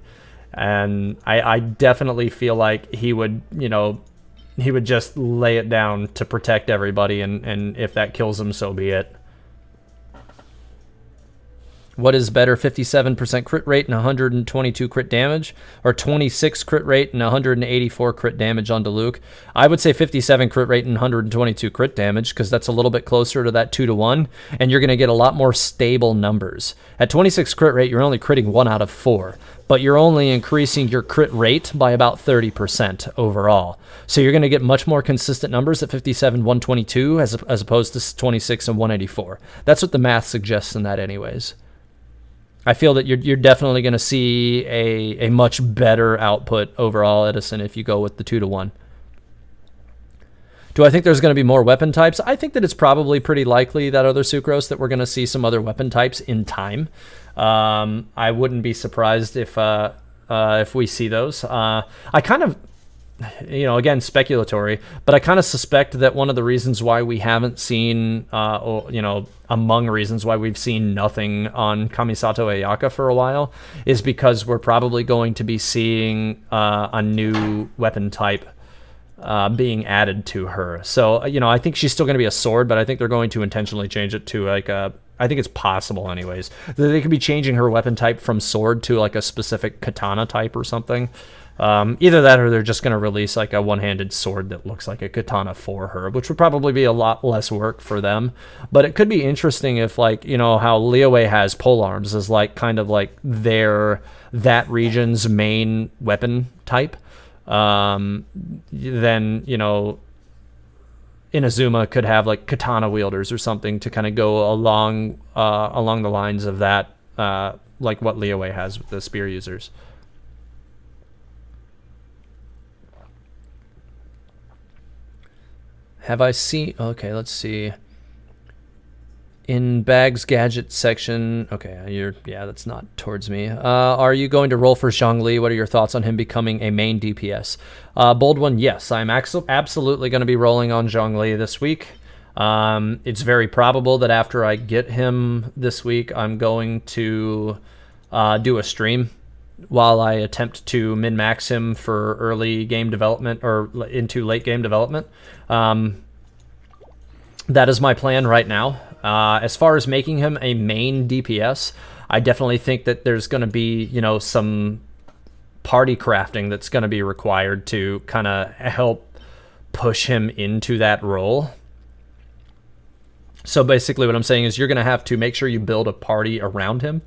and I definitely feel like he would, you know, he would just lay it down to protect everybody, and if that kills him, so be it. What is better, 57% crit rate and 122 crit damage, or 26 crit rate and 184 crit damage on Diluc? I would say 57 crit rate and 122 crit damage, because that's a little bit closer to that 2-to-1, and you're going to get a lot more stable numbers. At 26 crit rate, you're only critting 1 out of 4, but you're only increasing your crit rate by about 30% overall. So you're going to get much more consistent numbers at 57, 122, as opposed to 26 and 184. That's what the math suggests in that anyways. I feel that you're definitely going to see a much better output overall, Edison, if you go with the 2-to-1. Do I think there's going to be more weapon types? I think that it's probably pretty likely that other Sucrose that we're going to see some other weapon types in time. I wouldn't be surprised if we see those. I kind of, you know, again, speculatory, but I kind of suspect that one of the reasons why we haven't seen, you know, among reasons why we've seen nothing on Kamisato Ayaka for a while, is because we're probably going to be seeing a new weapon type being added to her. So, you know, I think she's still going to be a sword, but I think they're going to intentionally change it to like a... I think it's possible anyways. They could be changing her weapon type from sword to like a specific katana type or something. Either that, or they're just going to release like a one-handed sword that looks like a katana for her, which would probably be a lot less work for them. But it could be interesting if, like, you know, how Liyue has polearms as like kind of like that region's main weapon type. Then, you know, Inazuma could have like katana wielders or something to kind of go along the lines of that, like what Liyue has with the spear users. Have I seen... Okay, let's see. In Bag's gadget section... Okay, yeah, that's not towards me. Are you going to roll for Zhongli? What are your thoughts on him becoming a main DPS? Bold one, yes. I'm absolutely going to be rolling on Zhongli this week. It's very probable that after I get him this week, I'm going to do a stream while I attempt to min-max him for early game development or into late game development. That is my plan right now. As far as making him a main DPS, I definitely think that there's going to be, you know, some party crafting that's going to be required to kind of help push him into that role. So basically what I'm saying is you're going to have to make sure you build a party around him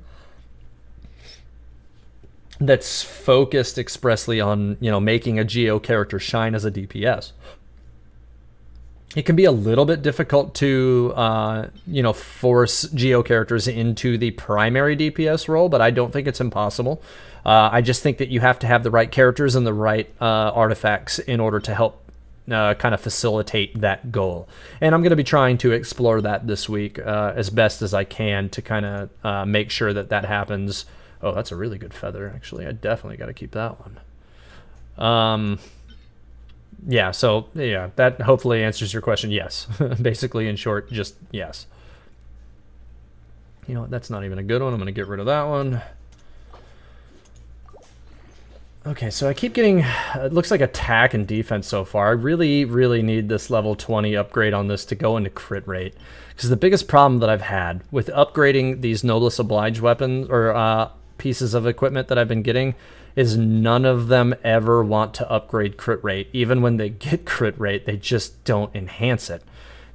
that's focused expressly on, you know, making a Geo character shine as a DPS. It can be a little bit difficult to, you know, force Geo characters into the primary DPS role, but I don't think it's impossible. I just think that you have to have the right characters and the right artifacts in order to help kind of facilitate that goal. And I'm going to be trying to explore that this week as best as I can to kind of make sure that that happens. Oh, that's a really good feather, actually. I definitely got to keep that one. Yeah, so, yeah, that hopefully answers your question. Yes. Basically, in short, just yes. You know what? That's not even a good one. I'm going to get rid of that one. Okay, so I keep getting, it looks like attack and defense so far. I really, really need this level 20 upgrade on this to go into crit rate. Because the biggest problem that I've had with upgrading these Noblesse Oblige weapons, or pieces of equipment that I've been getting, is none of them ever want to upgrade crit rate. Even when they get crit rate, they just don't enhance it.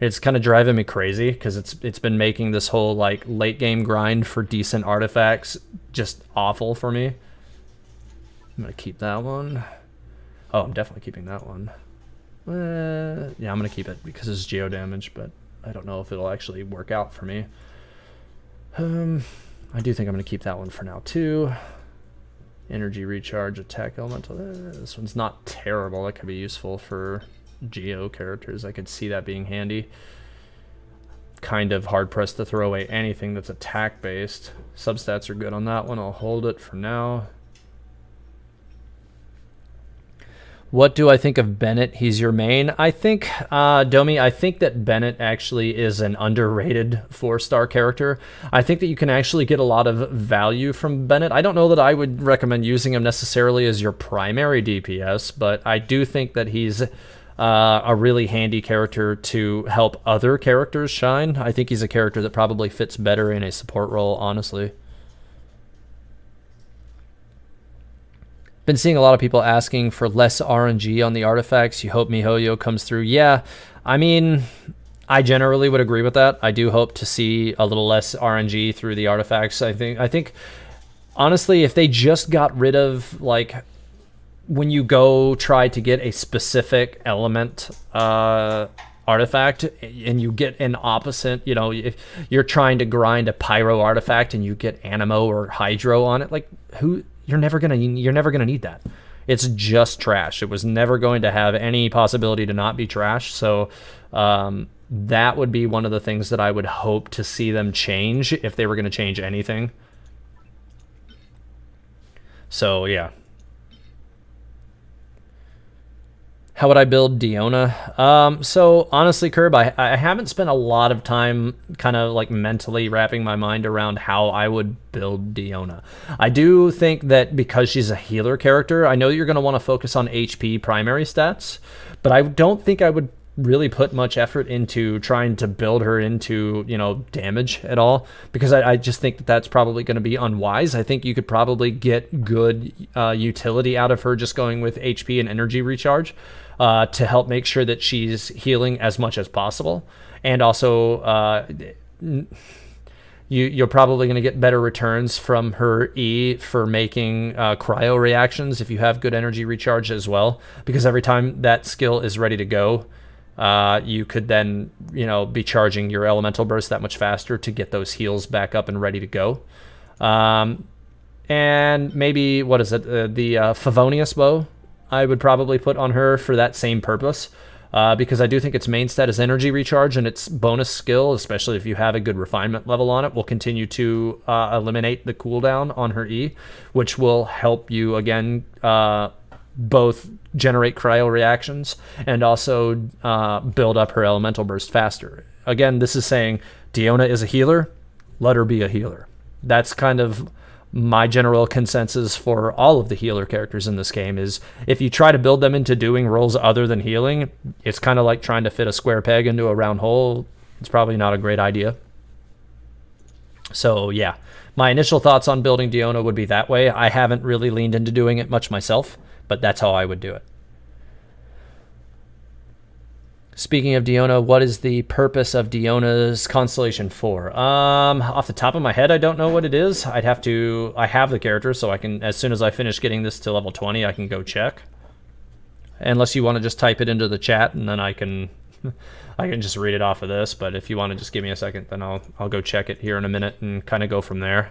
It's kind of driving me crazy because it's been making this whole like late game grind for decent artifacts just awful for me. I'm gonna keep that one. Oh, I'm definitely keeping that one. Yeah, I'm gonna keep it because it's geo damage, but I don't know if it'll actually work out for me. I do think I'm gonna keep that one for now too. Energy recharge, attack elemental. This one's not terrible. That could be useful for Geo characters. I could see that being handy. Kind of hard pressed to throw away anything that's attack based. Substats are good on that one. I'll hold it for now. What do I think of Bennett? He's your main. I think, Domi, I think that Bennett actually is an underrated 4-star character. I think that you can actually get a lot of value from Bennett. I don't know that I would recommend using him necessarily as your primary DPS, but I do think that he's a really handy character to help other characters shine. I think he's a character that probably fits better in a support role, honestly. Been seeing a lot of people asking for less RNG on the artifacts. You hope MiHoYo comes through. Yeah, I mean, I generally would agree with that. I do hope to see a little less RNG through the artifacts. I think honestly, if they just got rid of, like, when you go try to get a specific element artifact and you get an opposite, you know, if you're trying to grind a pyro artifact and you get animo or hydro on it, like, who... You're never gonna need that. It's just trash. It was never going to have any possibility to not be trash. So that would be one of the things that I would hope to see them change if they were going to change anything. So yeah. How would I build Diona? So honestly, Curb, I haven't spent a lot of time kind of like mentally wrapping my mind around how I would build Diona. I do think that because she's a healer character, I know you're going to want to focus on HP primary stats, but I don't think I would really put much effort into trying to build her into, you know, damage at all, because I just think that that's probably going to be unwise. I think you could probably get good utility out of her just going with HP and energy recharge to help make sure that she's healing as much as possible. And also, you're probably going to get better returns from her E for making cryo reactions if you have good energy recharge as well, because every time that skill is ready to go, you could then, you know, be charging your elemental burst that much faster to get those heals back up and ready to go. And maybe, what is it, the Favonius bow I would probably put on her for that same purpose, because I do think its main stat is energy recharge, and its bonus skill, especially if you have a good refinement level on it, will continue to eliminate the cooldown on her E, which will help you, again, both generate cryo reactions and also build up her elemental burst faster. Again, this is saying Diona is a healer, let her be a healer. That's kind of my general consensus for all of the healer characters in this game is if you try to build them into doing roles other than healing, it's kind of like trying to fit a square peg into a round hole. It's probably not a great idea. So yeah, my initial thoughts on building Diona would be that way. I haven't really leaned into doing it much myself, but that's how I would do it. Speaking of Diona, what is the purpose of Diona's Constellation 4? Off the top of my head, I don't know what it is. I have the character, so I can, as soon as I finish getting this to level 20, I can go check. Unless you want to just type it into the chat, and then I can just read it off of this. But if you want to just give me a second, then I'll go check it here in a minute and kind of go from there.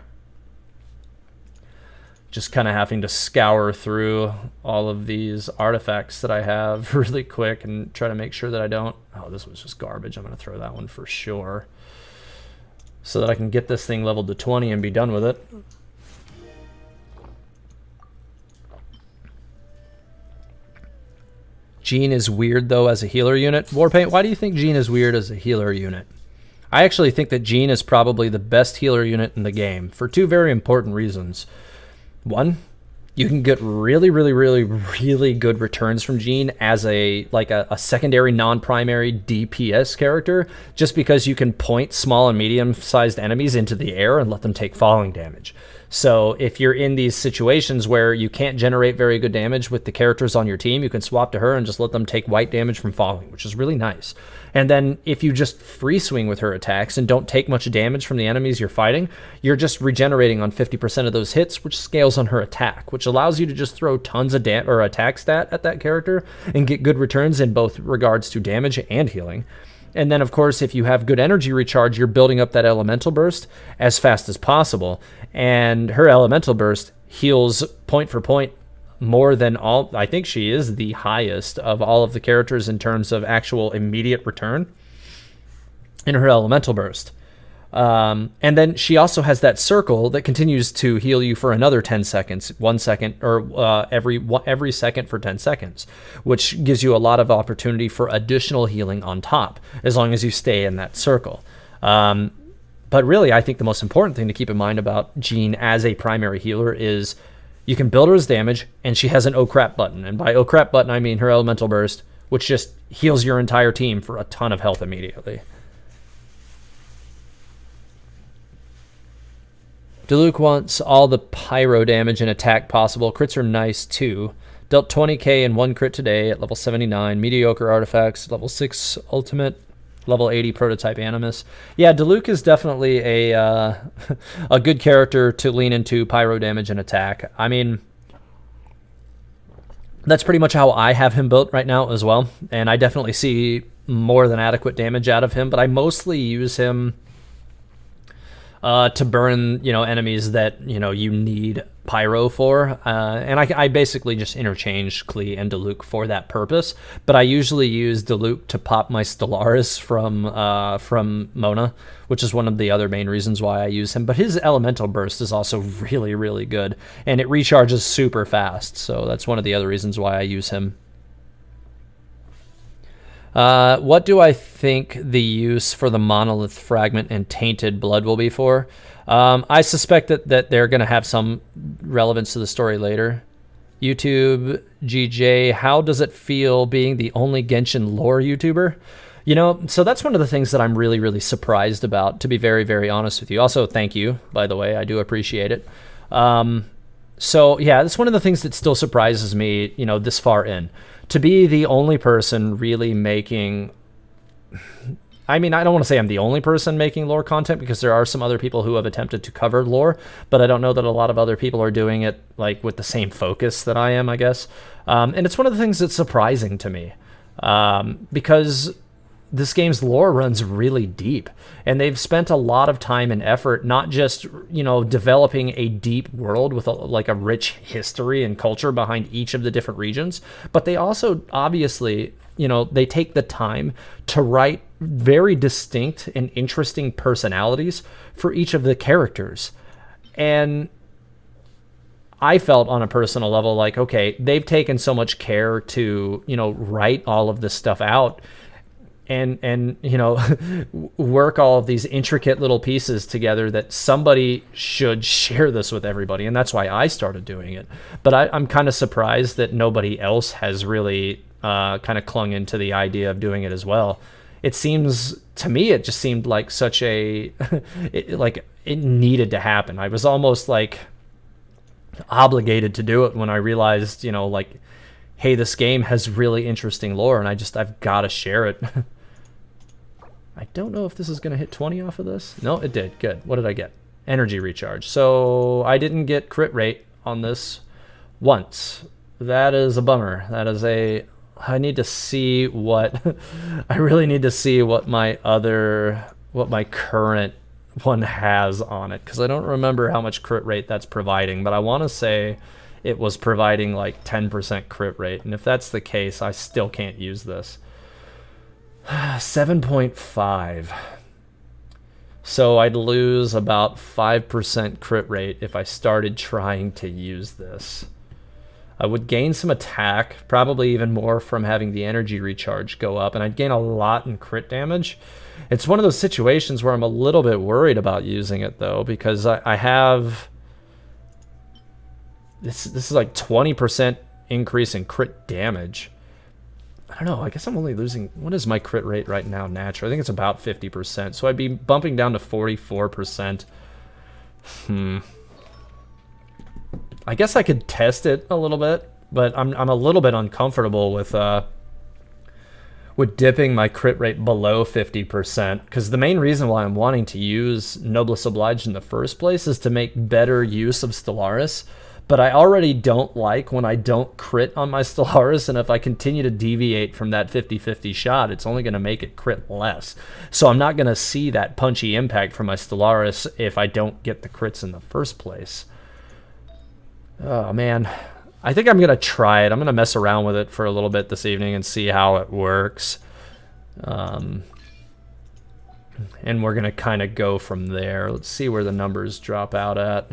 Just kind of having to scour through all of these artifacts that I have really quick and try to make sure that I don't... Oh, this was just garbage. I'm going to throw that one for sure. So that I can get this thing leveled to 20 and be done with it. Jean is weird, though, as a healer unit. Warpaint, why do you think Jean is weird as a healer unit? I actually think that Jean is probably the best healer unit in the game for two very important reasons. One, you can get really, really, really, really good returns from Jean as a secondary non-primary DPS character, just because you can point small and medium-sized enemies into the air and let them take falling damage. So if you're in these situations where you can't generate very good damage with the characters on your team, you can swap to her and just let them take white damage from falling, which is really nice. And then if you just free swing with her attacks and don't take much damage from the enemies you're fighting, you're just regenerating on 50% of those hits, which scales on her attack, which allows you to just throw tons of attack stat at that character and get good returns in both regards to damage and healing. And then, of course, if you have good energy recharge, you're building up that elemental burst as fast as possible. And her elemental burst heals point for point more than all. I think she is the highest of all of the characters in terms of actual immediate return in her elemental burst. And then she also has that circle that continues to heal you for another 10 seconds, 1 second, or every second for 10 seconds, which gives you a lot of opportunity for additional healing on top, as long as you stay in that circle. But really, I think the most important thing to keep in mind about Jean as a primary healer is you can build her as damage, and she has an oh crap button. And by oh crap button, I mean her elemental burst, which just heals your entire team for a ton of health immediately. Diluc wants all the pyro damage and attack possible. Crits are nice too. Dealt 20k in 1 crit today at level 79. Mediocre artifacts, level 6 ultimate, level 80 prototype animus. Yeah, Diluc is definitely a good character to lean into pyro damage and attack. I mean, that's pretty much how I have him built right now as well. And I definitely see more than adequate damage out of him, but I mostly use him to burn, enemies that, you need pyro for. And I basically just interchange Klee and Diluc for that purpose. But I usually use Diluc to pop my Stellaris from Mona, which is one of the other main reasons why I use him. But his elemental burst is also really, really good. And it recharges super fast. So that's one of the other reasons why I use him. What do I think the use for the monolith fragment and tainted blood will be for? I suspect that they're going to have some relevance to the story later. YouTube GJ, how does it feel being the only Genshin lore YouTuber? So that's one of the things that I'm really, really surprised about, to be very, very honest with you. Also, thank you, by the way. I do appreciate it. So, yeah, that's one of the things that still surprises me, this far in. To be the only person really making... I mean, I don't want to say I'm the only person making lore content, because there are some other people who have attempted to cover lore, but I don't know that a lot of other people are doing it with the same focus that I am, I guess. And it's one of the things that's surprising to me, because this game's lore runs really deep, and they've spent a lot of time and effort not just developing a deep world with a rich history and culture behind each of the different regions, but they also obviously they take the time to write very distinct and interesting personalities for each of the characters. And I felt on a personal level okay, they've taken so much care to write all of this stuff out and you know, work all of these intricate little pieces together, that somebody should share this with everybody, and that's why I started doing it. But I'm kind of surprised that nobody else has really kind of clung into the idea of doing it as well. It seems to me, it just seemed like such a like it needed to happen. I was almost like obligated to do it when I realized, you know, like, hey, this game has really interesting lore, and I've got to share it. I don't know if this is going to hit 20 off of this. No, it did. Good. What did I get? Energy recharge. So I didn't get crit rate on this once. That is a bummer. That is a... I need to see what... I really need to see what my current one has on it, because I don't remember how much crit rate that's providing, but I want to say it was providing like 10% crit rate, and if that's the case, I still can't use this. 7.5. So I'd lose about 5% crit rate if I started trying to use this. I would gain some attack, probably even more from having the energy recharge go up, and I'd gain a lot in crit damage. It's one of those situations where I'm a little bit worried about using it, though, because I have... This is like 20% increase in crit damage. I don't know, I guess I'm only losing... What is my crit rate right now, natural? I think it's about 50%, so I'd be bumping down to 44%. I guess I could test it a little bit, but I'm a little bit uncomfortable with dipping my crit rate below 50%, because the main reason why I'm wanting to use Noblesse Obliged in the first place is to make better use of Stellaris. But I already don't like when I don't crit on my Stellaris, and if I continue to deviate from that 50-50 shot, it's only going to make it crit less. So I'm not going to see that punchy impact from my Stellaris if I don't get the crits in the first place. Oh, man. I think I'm going to try it. I'm going to mess around with it for a little bit this evening and see how it works. And we're going to kind of go from there. Let's see where the numbers drop out at.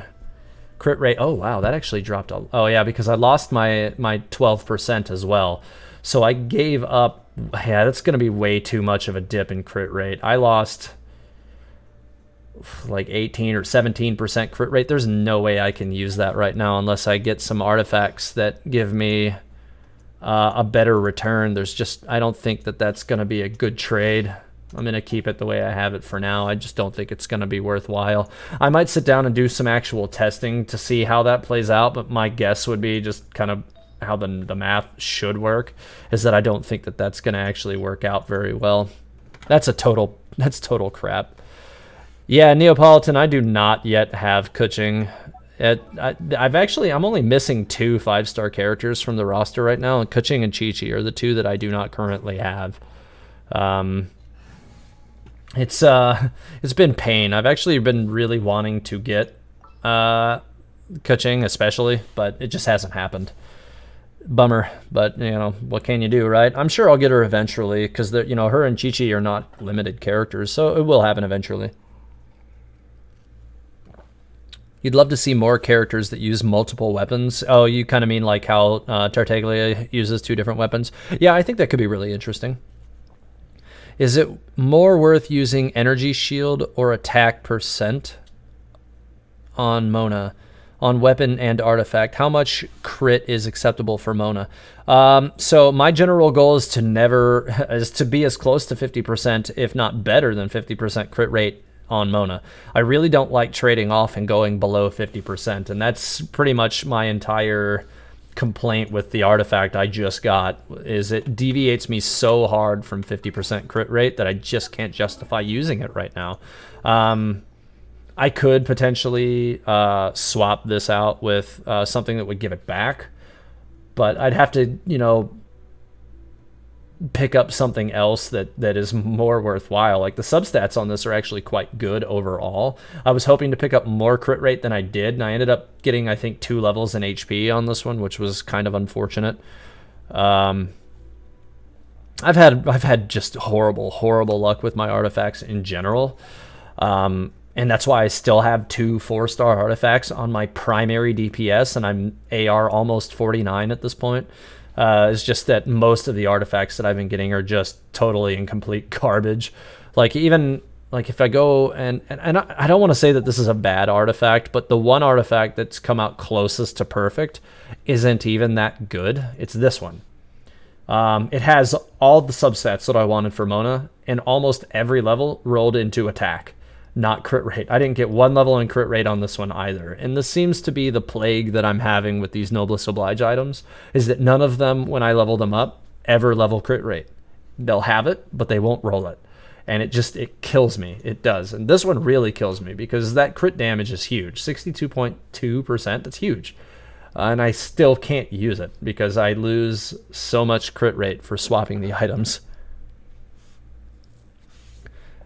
Crit rate. Oh, wow. That actually dropped. Oh, yeah, because I lost my 12% as well. So I gave up. Yeah, that's going to be way too much of a dip in crit rate. I lost like 18 or 17% crit rate. There's no way I can use that right now unless I get some artifacts that give me a better return. I don't think that that's going to be a good trade. I'm going to keep it the way I have it for now. I just don't think it's going to be worthwhile. I might sit down and do some actual testing to see how that plays out, but my guess would be just kind of how the math should work, is that I don't think that that's going to actually work out very well. That's total crap. Yeah, Neapolitan, I do not yet have Kuching. I'm only missing 2 5-star characters from the roster right now, and Kuching and Chi-Chi are the 2 that I do not currently have. It's been pain. I've actually been really wanting to get Kuching especially, but it just hasn't happened. Bummer, but you know, what can you do, right? I'm sure I'll get her eventually, because her and Chi-Chi are not limited characters, so it will happen eventually. You'd love to see more characters that use multiple weapons. Oh, you kind of mean like how Tartaglia uses 2 different weapons? Yeah, I think that could be really interesting. Is it more worth using energy shield or attack percent on Mona, on weapon and artifact? How much crit is acceptable for Mona? So my general goal is to be as close to 50%, if not better than 50% crit rate on Mona. I really don't like trading off and going below 50%, and that's pretty much my entire complaint with the artifact I just got, is it deviates me so hard from 50% crit rate that I just can't justify using it right now. I could potentially swap this out with something that would give it back, but I'd have to, pick up something else that is more worthwhile. Like the substats on this are actually quite good overall. I was hoping to pick up more crit rate than I did, and I ended up getting, I think, 2 levels in HP on this one, which was kind of unfortunate. I've had just horrible luck with my artifacts in general. And that's why I still have 2 4-star artifacts on my primary DPS, and I'm AR almost 49 at this point. It's just that most of the artifacts that I've been getting are just totally and complete garbage. Like even like if I go and I don't want to say that this is a bad artifact, but the one artifact that's come out closest to perfect isn't even that good. It's this one. It has all the substats that I wanted for Mona, and almost every level rolled into attack, not crit rate. I didn't get one level in crit rate on this one either. And this seems to be the plague that I'm having with these Noblesse Oblige items, is that none of them, when I level them up, ever level crit rate. They'll have it, but they won't roll it. And it kills me. It does. And this one really kills me because that crit damage is huge. 62.2%, that's huge. And I still can't use it because I lose so much crit rate for swapping the items.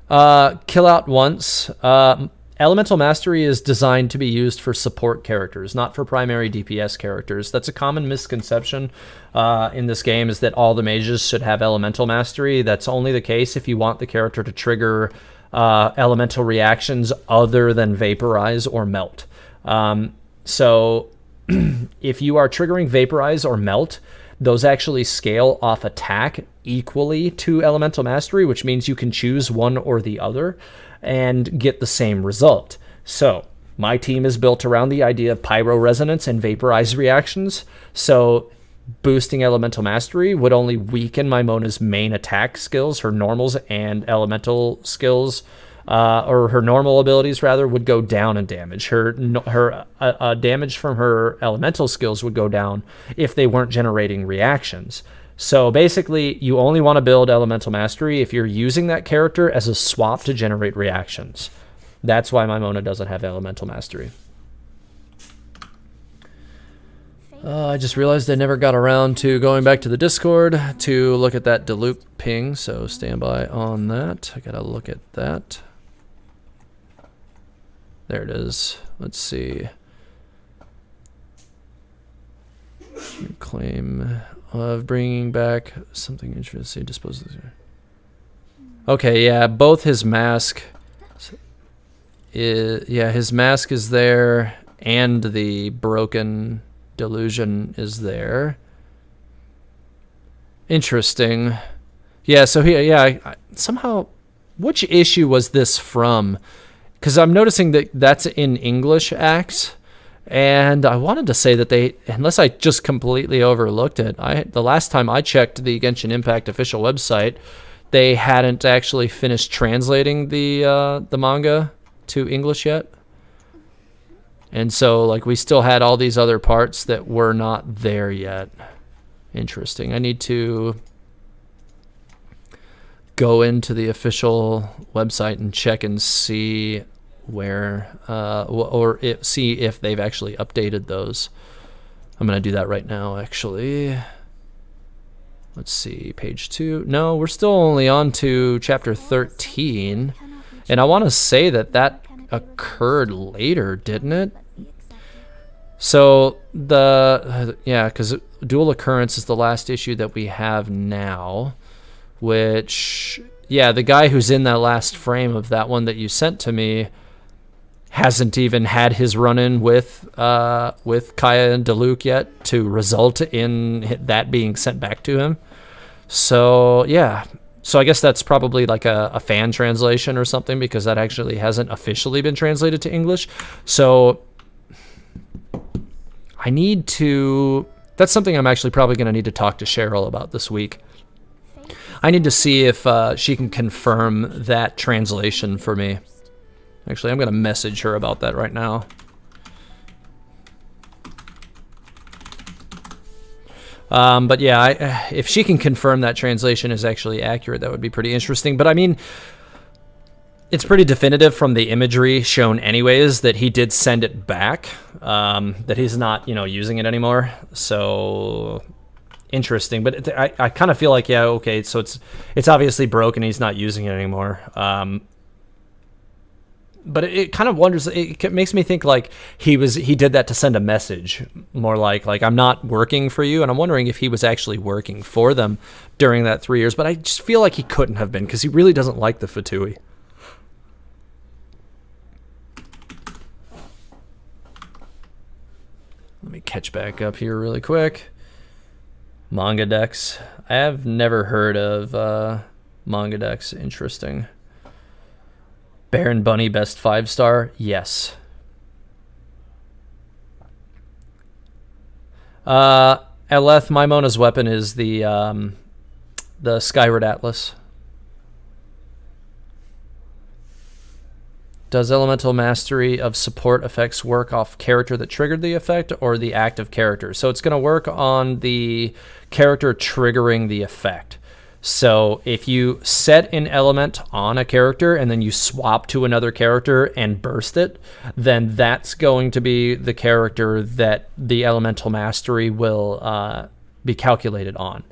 Kill out once. Elemental Mastery is designed to be used for support characters, not for primary DPS characters. That's a common misconception in this game, is that all the mages should have Elemental Mastery. That's only the case if you want the character to trigger elemental reactions other than Vaporize or Melt. So if you are triggering Vaporize or Melt, those actually scale off attack equally to Elemental Mastery, which means you can choose one or the other and get the same result. So my team is built around the idea of Pyro Resonance and Vaporize reactions. So boosting Elemental Mastery would only weaken my Mona's main attack skills, her normals and elemental skills, or her normal abilities rather, would go down in damage. Her damage from her elemental skills would go down if they weren't generating reactions. So basically, you only want to build Elemental Mastery if you're using that character as a swap to generate reactions. That's why my Mona doesn't have Elemental Mastery. I just realized I never got around to going back to the Discord to look at that Diluc ping, so stand by on that. I gotta look at that. There it is. Let's see. Claim of bringing back something interesting. Dispose of this. Okay, yeah, both his mask. His mask is there, and the broken delusion is there. Interesting. Yeah, so I somehow, which issue was this from? Because I'm noticing that that's in English acts, and I wanted to say that they, unless I just completely overlooked it, the last time I checked the Genshin Impact official website, they hadn't actually finished translating the manga to English yet. And so, like, we still had all these other parts that were not there yet. Interesting. I need to go into the official website and check and see where, see if they've actually updated those. I'm going to do that right now, actually. Let's see, page 2. No, we're still only on to chapter 13. And I want to say that occurred later, didn't it? So because Dual Occurrence is the last issue that we have now, which, the guy who's in that last frame of that one that you sent to me hasn't even had his run-in with Kaya and Diluc yet to result in that being sent back to him. So, So I guess that's probably like a fan translation or something, because that actually hasn't officially been translated to English. So I need to... That's something I'm actually probably going to need to talk to Cheryl about this week. I need to see if she can confirm that translation for me. Actually, I'm going to message her about that right now. But yeah, if she can confirm that translation is actually accurate, that would be pretty interesting. But I mean, it's pretty definitive from the imagery shown anyways that he did send it back, that he's not, using it anymore. So interesting. But I kind of feel like, okay, so it's obviously broken. He's not using it anymore. But it kind of wonders. It makes me think like he did that to send a message, more like I'm not working for you, and I'm wondering if he was actually working for them during that 3 years. But I just feel like he couldn't have been, because he really doesn't like the Fatui. Let me catch back up here really quick. Manga decks. I have never heard of manga decks. Interesting. Baron Bunny best 5-star? Yes. Eleth, Maimona's weapon is the Skyward Atlas. Does Elemental Mastery of support effects work off character that triggered the effect or the active character? So it's going to work on the character triggering the effect. So if you set an element on a character and then you swap to another character and burst it, then that's going to be the character that the Elemental Mastery will be calculated on.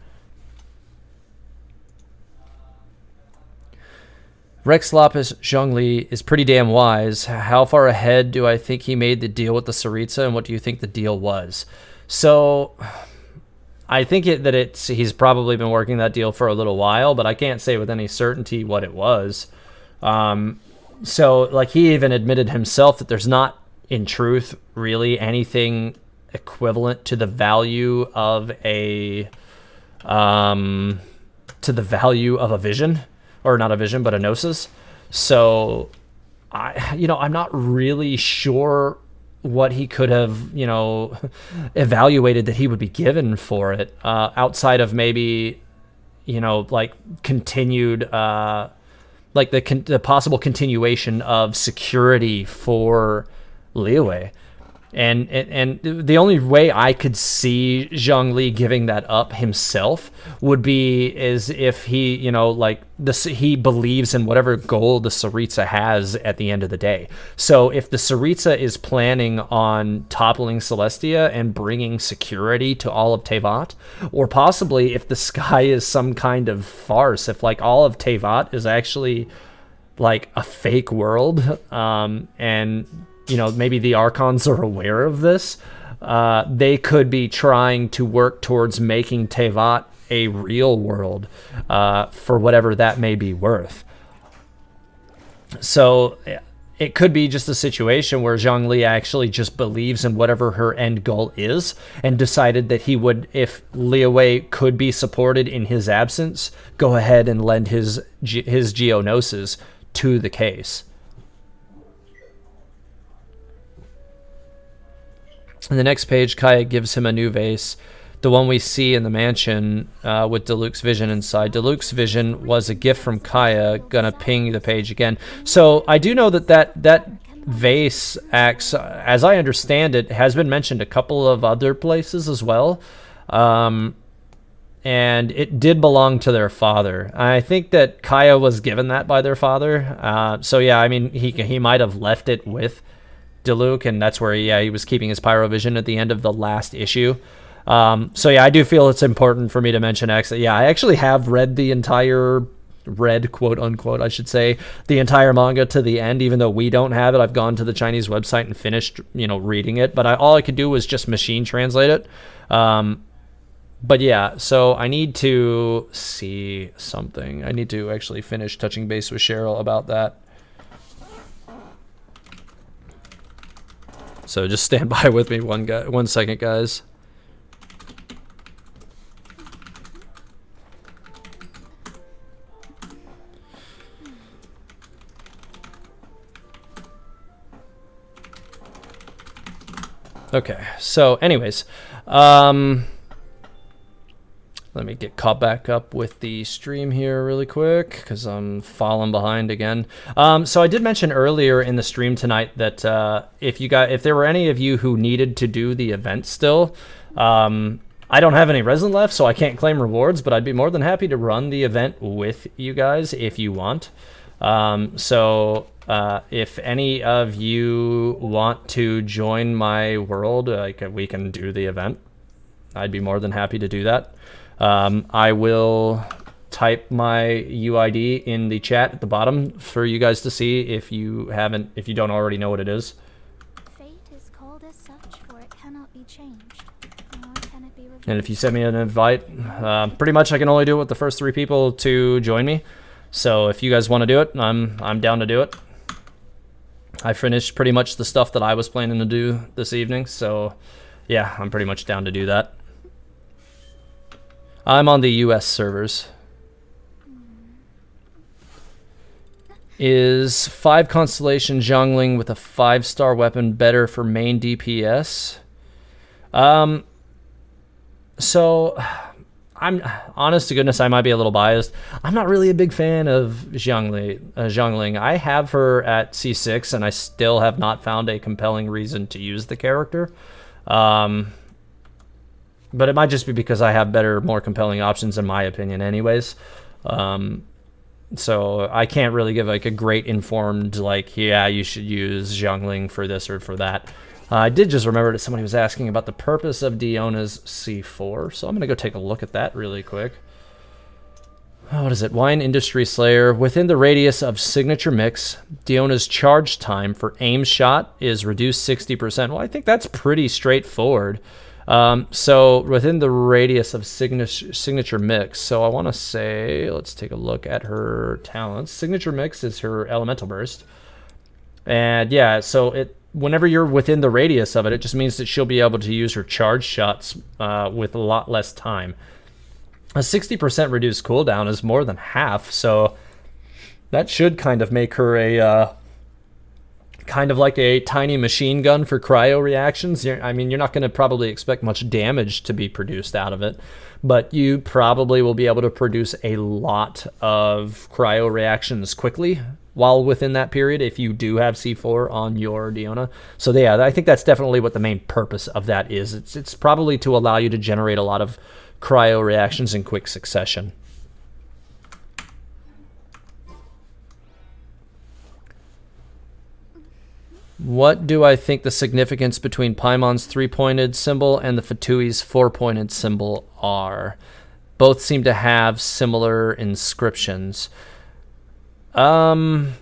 Rex Lapis Zhongli is pretty damn wise. How far ahead do I think he made the deal with the Saritsa, and what do you think the deal was? So I think he's probably been working that deal for a little while, but I can't say with any certainty what it was. So like he even admitted himself that there's not, in truth, really anything equivalent to the value of a vision. Or not a vision, but a gnosis. So, I'm not really sure what he could have, evaluated that he would be given for it, outside of maybe, like continued, like the possible continuation of security for Liyue. And the only way I could see Zhongli giving that up himself would be is if he, he believes in whatever goal the Saritsa has at the end of the day. So if the Saritsa is planning on toppling Celestia and bringing security to all of Teyvat, or possibly if the sky is some kind of farce, if like all of Teyvat is actually like a fake world, and maybe the Archons are aware of this. They could be trying to work towards making Teyvat a real world, for whatever that may be worth. So it could be just a situation where Zhongli actually just believes in whatever her end goal is and decided that he would, if Liyue could be supported in his absence, go ahead and lend his Geonosis to the case. In the next page, Kaya gives him a new vase, the one we see in the mansion with Diluc's vision inside. Diluc's vision was a gift from Kaya. Gonna ping the page again. So I do know that vase acts, as I understand it, has been mentioned a couple of other places as well. And it did belong to their father. I think that Kaya was given that by their father. So yeah, I mean, he might have left it with Diluc, and that's where he was keeping his pyrovision at the end of the last issue. So yeah, I do feel it's important for me to mention X. Yeah, I actually have read the entire, quote unquote, I should say, the entire manga to the end, even though we don't have it. I've gone to the Chinese website and finished, reading it, but all I could do was just machine translate it. But yeah, so I need to see something. I need to actually finish touching base with Cheryl about that. So just stand by with me 1 second, guys. Okay, so anyways, let me get caught back up with the stream here really quick because I'm falling behind again. So I did mention earlier in the stream tonight that if there were any of you who needed to do the event still, I don't have any resin left, so I can't claim rewards, but I'd be more than happy to run the event with you guys if you want. So if any of you want to join my world, we can do the event. I'd be more than happy to do that. I will type my UID in the chat at the bottom for you guys to see if you don't already know what it is. Fate is called as such, for it cannot be changed, nor can it be reversed. And if you send me an invite, pretty much I can only do it with the first 3 people to join me. So if you guys want to do it, I'm down to do it. I finished pretty much the stuff that I was planning to do this evening, so yeah, I'm pretty much down to do that. I'm on the US servers. Is 5 Constellation Zhongling with a 5-star weapon better for main DPS? So, I'm honest to goodness, I might be a little biased. I'm not really a big fan of Zhongling. I have her at C6, and I still have not found a compelling reason to use the character. But it might just be because I have better, more compelling options in my opinion anyways. So I can't really give like a great informed, like, yeah, you should use Zhongling for this or for that. I did just remember that somebody was asking about the purpose of Diona's C4, so I'm going to go take a look at that really quick. What is it? Wine Industry Slayer. Within the radius of signature mix, Diona's charge time for aim shot is reduced 60%. Well, I think that's pretty straightforward. So within the radius of signature mix, so I want to say, let's take a look at her talents. Signature mix is her elemental burst. And yeah, so whenever you're within the radius of it, it just means that she'll be able to use her charge shots with a lot less time. A 60% reduced cooldown is more than half, so that should kind of make her a kind of like a tiny machine gun for cryo reactions. I mean, you're not going to probably expect much damage to be produced out of it, but you probably will be able to produce a lot of cryo reactions quickly while within that period if you do have C4 on your Diona. So yeah, I think that's definitely what the main purpose of that is. It's probably to allow you to generate a lot of cryo reactions in quick succession. What do I think the significance between Paimon's 3-pointed symbol and the Fatui's 4-pointed symbol are? Both seem to have similar inscriptions. I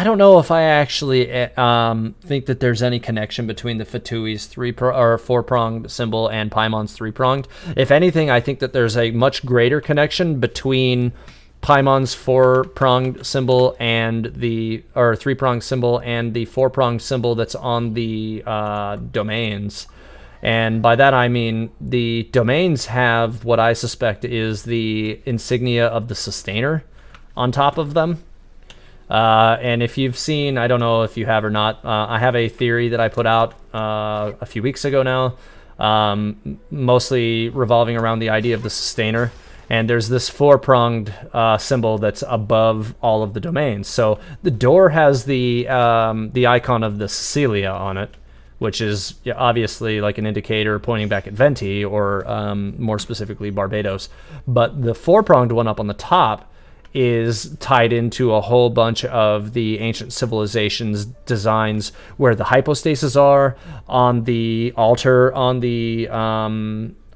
don't know if I actually think that there's any connection between the Fatui's 4-pronged symbol and Paimon's 3-pronged. If anything, I think that there's a much greater connection between Paimon's 4-pronged symbol and the 3-pronged symbol and the 4-pronged symbol that's on the domains. And by that I mean the domains have what I suspect is the insignia of the sustainer on top of them. And if you've seen, I don't know if you have or not, I have a theory that I put out a few weeks ago now, mostly revolving around the idea of the sustainer. And there's this 4-pronged symbol that's above all of the domains. So the door has the icon of the Cecilia on it, which is obviously like an indicator pointing back at Venti, or more specifically Barbados. But the 4-pronged one up on the top is tied into a whole bunch of the ancient civilizations designs where the hypostases are on the altar on the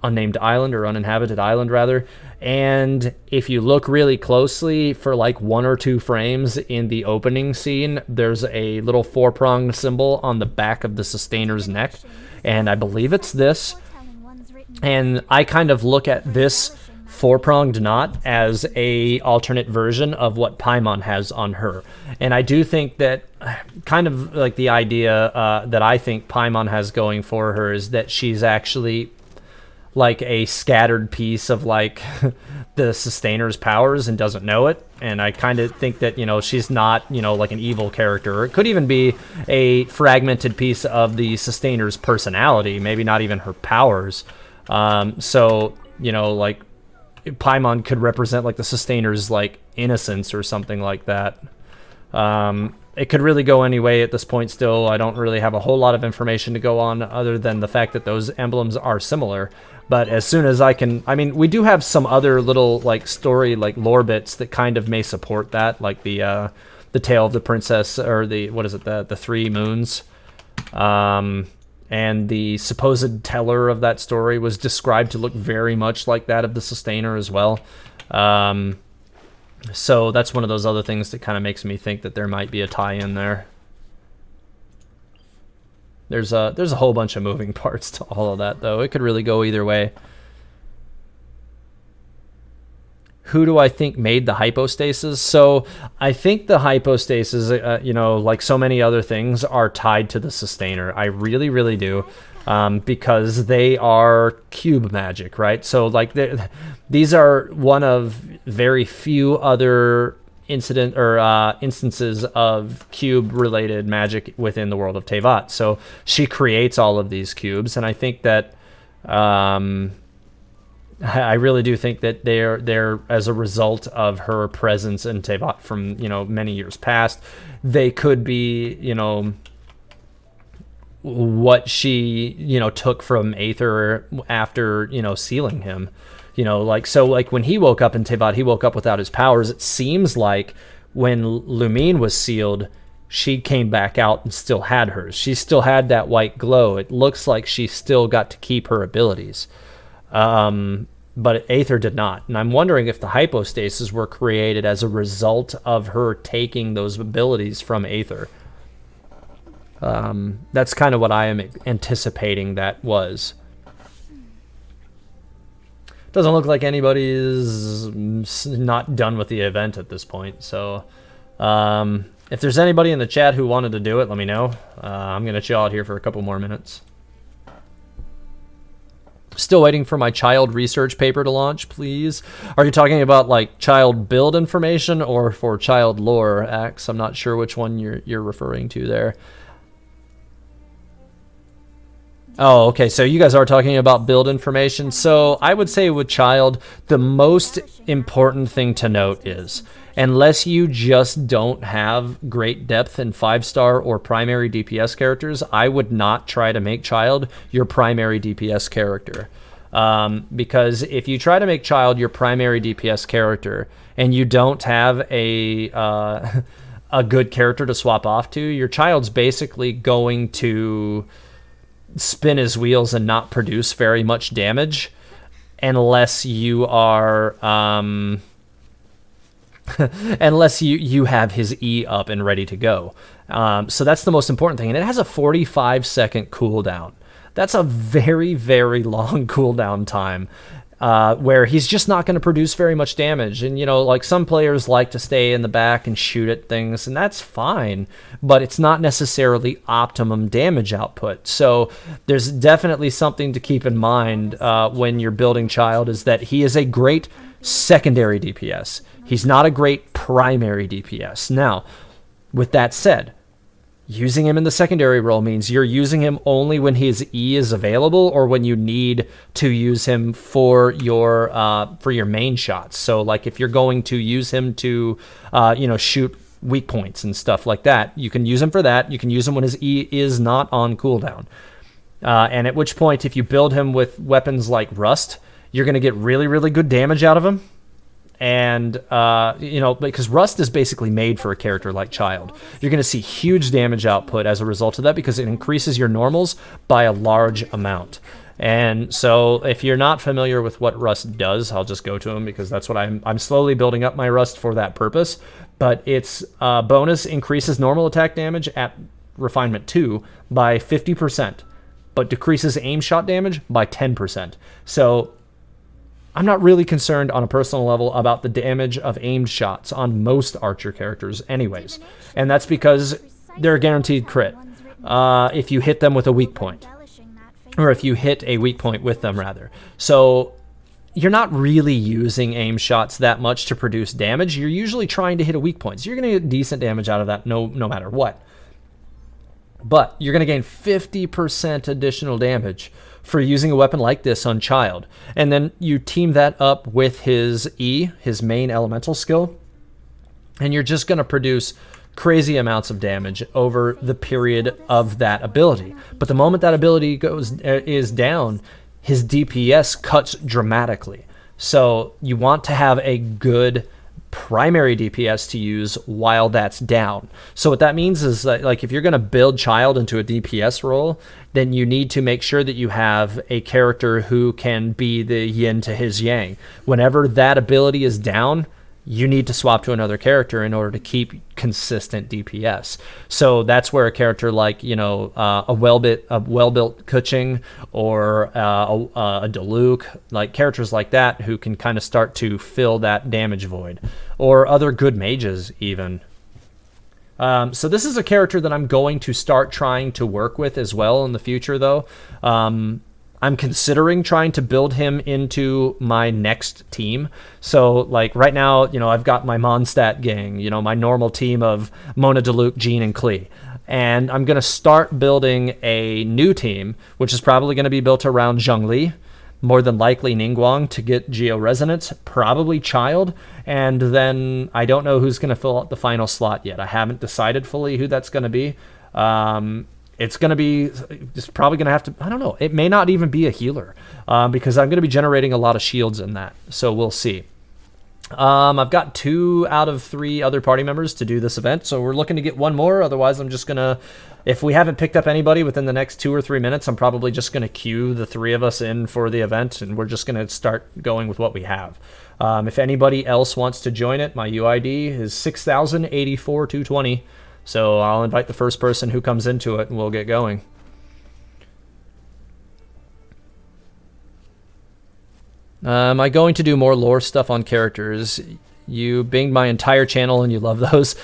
unnamed island, or uninhabited island rather. And if you look really closely for like 1 or 2 frames in the opening scene, there's a little 4-pronged symbol on the back of the sustainer's neck, and I believe it's this. And I kind of look at this 4-pronged knot as a alternate version of what Paimon has on her. And I do think that kind of like the idea that I think Paimon has going for her is that she's actually like a scattered piece of like the sustainer's powers and doesn't know it. And I kind of think that, you know, she's not, you know, like an evil character. It could even be a fragmented piece of the sustainer's personality, maybe not even her powers. So, you know, like Paimon could represent like the sustainer's like innocence or something like that. It could really go any way at this point still. I don't really have a whole lot of information to go on other than the fact that those emblems are similar. But as soon as I can, I mean, we do have some other little like story, like lore bits that kind of may support that, like the tale of the princess, or the, what is it, the 3 moons. And the supposed teller of that story was described to look very much like that of the sustainer as well. So that's one of those other things that kind of makes me think that there might be a tie-in there. There's a whole bunch of moving parts to all of that, though. It could really go either way. who do I think made the hypostasis? So I think the hypostasis, like so many other things, are tied to the sustainer. I really, really do, because they are cube magic, right? So like these are one of very few other instances of cube-related magic within the world of Teyvat. So she creates all of these cubes, and I think that. I really do think that they're as a result of her presence in Teyvat from many years past. They could be what she took from Aether after sealing him. Like when he woke up in Teyvat, he woke up without his powers. It seems like when Lumine was sealed, she came back out and still had hers. She still had that white glow. It looks like she still got to keep her abilities. But Aether did not. And I'm wondering if the hypostases were created as a result of her taking those abilities from Aether. That's kind of what I am anticipating that was. Doesn't look like anybody is not done with the event at this point. So if there's anybody in the chat who wanted to do it, let me know. I'm going to chill out here for a couple more minutes. Still waiting for my child research paper to launch, please. Are you talking about like child build information or for child lore, Axe? I'm not sure which one you're referring to there. Oh, okay, so you guys are talking about build information. So I would say with child, the most important thing to note is, unless you just don't have great depth in 5-star or primary DPS characters, I would not try to make child your primary DPS character. Because if you try to make child your primary DPS character and you don't have a good character to swap off to, your child's basically going to spin his wheels and not produce very much damage unless you are unless you have his E up and ready to go. So that's the most important thing, and it has a 45-second cooldown. That's a very, very long cooldown time, where he's just not going to produce very much damage. And like some players like to stay in the back and shoot at things, and that's fine, but it's not necessarily optimum damage output. So there's definitely something to keep in mind when you're building child, is that he is a great secondary DPS. He's not a great primary DPS. Now, with that said, using him in the secondary role means you're using him only when his E is available or when you need to use him for your main shots. So like if you're going to use him to shoot weak points and stuff like that, you can use him for that. You can use him when his E is not on cooldown. And at which point, if you build him with weapons like Rust, you're going to get really, really good damage out of him. And, because Rust is basically made for a character like Child. You're going to see huge damage output as a result of that because it increases your normals by a large amount. And so if you're not familiar with what Rust does, I'll just go to him because that's what I'm slowly building up my Rust for that purpose. But its bonus increases normal attack damage at Refinement 2 by 50%, but decreases aim shot damage by 10%. So I'm not really concerned on a personal level about the damage of aimed shots on most Archer characters anyways. And that's because they're a guaranteed crit if you hit them with a weak point. Or if you hit a weak point with them, rather. So you're not really using aim shots that much to produce damage. You're usually trying to hit a weak point. So you're going to get decent damage out of that no matter what. But you're going to gain 50% additional damage for using a weapon like this on Child. And then you team that up with his E, his main elemental skill, and you're just going to produce crazy amounts of damage over the period of that ability. But the moment that ability is down, his DPS cuts dramatically. So you want to have a good primary DPS to use while that's down. So what that means is that, like, if you're going to build Child into a DPS role, then you need to make sure that you have a character who can be the yin to his yang. Whenever that ability is down, you need to swap to another character in order to keep consistent DPS. So that's where a character like, you know, a well-built Kuching or a Diluc, like characters like that who can kind of start to fill that damage void, or other good mages even. So this is a character that I'm going to start trying to work with as well in the future, though. I'm considering trying to build him into my next team. So, like, right now, you know, I've got my Mondstadt gang, you know, my normal team of Mona, Diluc, Jean, and Klee. And I'm going to start building a new team, which is probably going to be built around Zhongli, more than likely Ningguang to get Geo Resonance, probably Child, and then I don't know who's going to fill out the final slot yet. I haven't decided fully who that's going to be. It's going to be, it's probably going to have to, I don't know, it may not even be a healer, because I'm going to be generating a lot of shields in that, so we'll see. I've got 2 out of 3 other party members to do this event, so we're looking to get 1 more, otherwise I'm just going to, if we haven't picked up anybody within the next 2 or 3 minutes, I'm probably just going to queue the 3 of us in for the event, and we're just going to start going with what we have. If anybody else wants to join it, my UID is 6084-220. So I'll invite the first person who comes into it, and we'll get going. Am I going to do more lore stuff on characters? You binged my entire channel and you love those.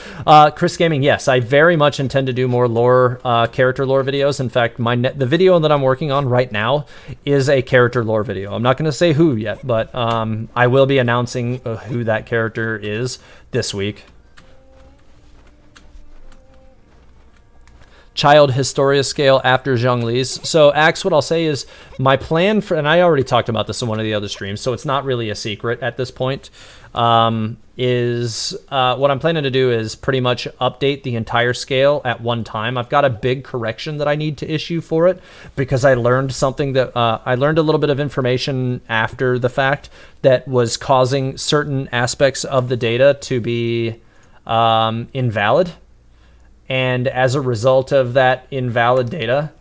Chris Gaming, yes, I very much intend to do more lore, character lore videos. In fact, the video that I'm working on right now is a character lore video. I'm not going to say who yet, but I will be announcing who that character is this week. Child Historia scale after Zhongli's. So Axe, what I'll say is my plan for, and I already talked about this in one of the other streams, so it's not really a secret at this point, is what I'm planning to do is pretty much update the entire scale at one time. I've got a big correction that I need to issue for it because I learned something that I learned a little bit of information after the fact that was causing certain aspects of the data to be invalid. And as a result of that invalid data,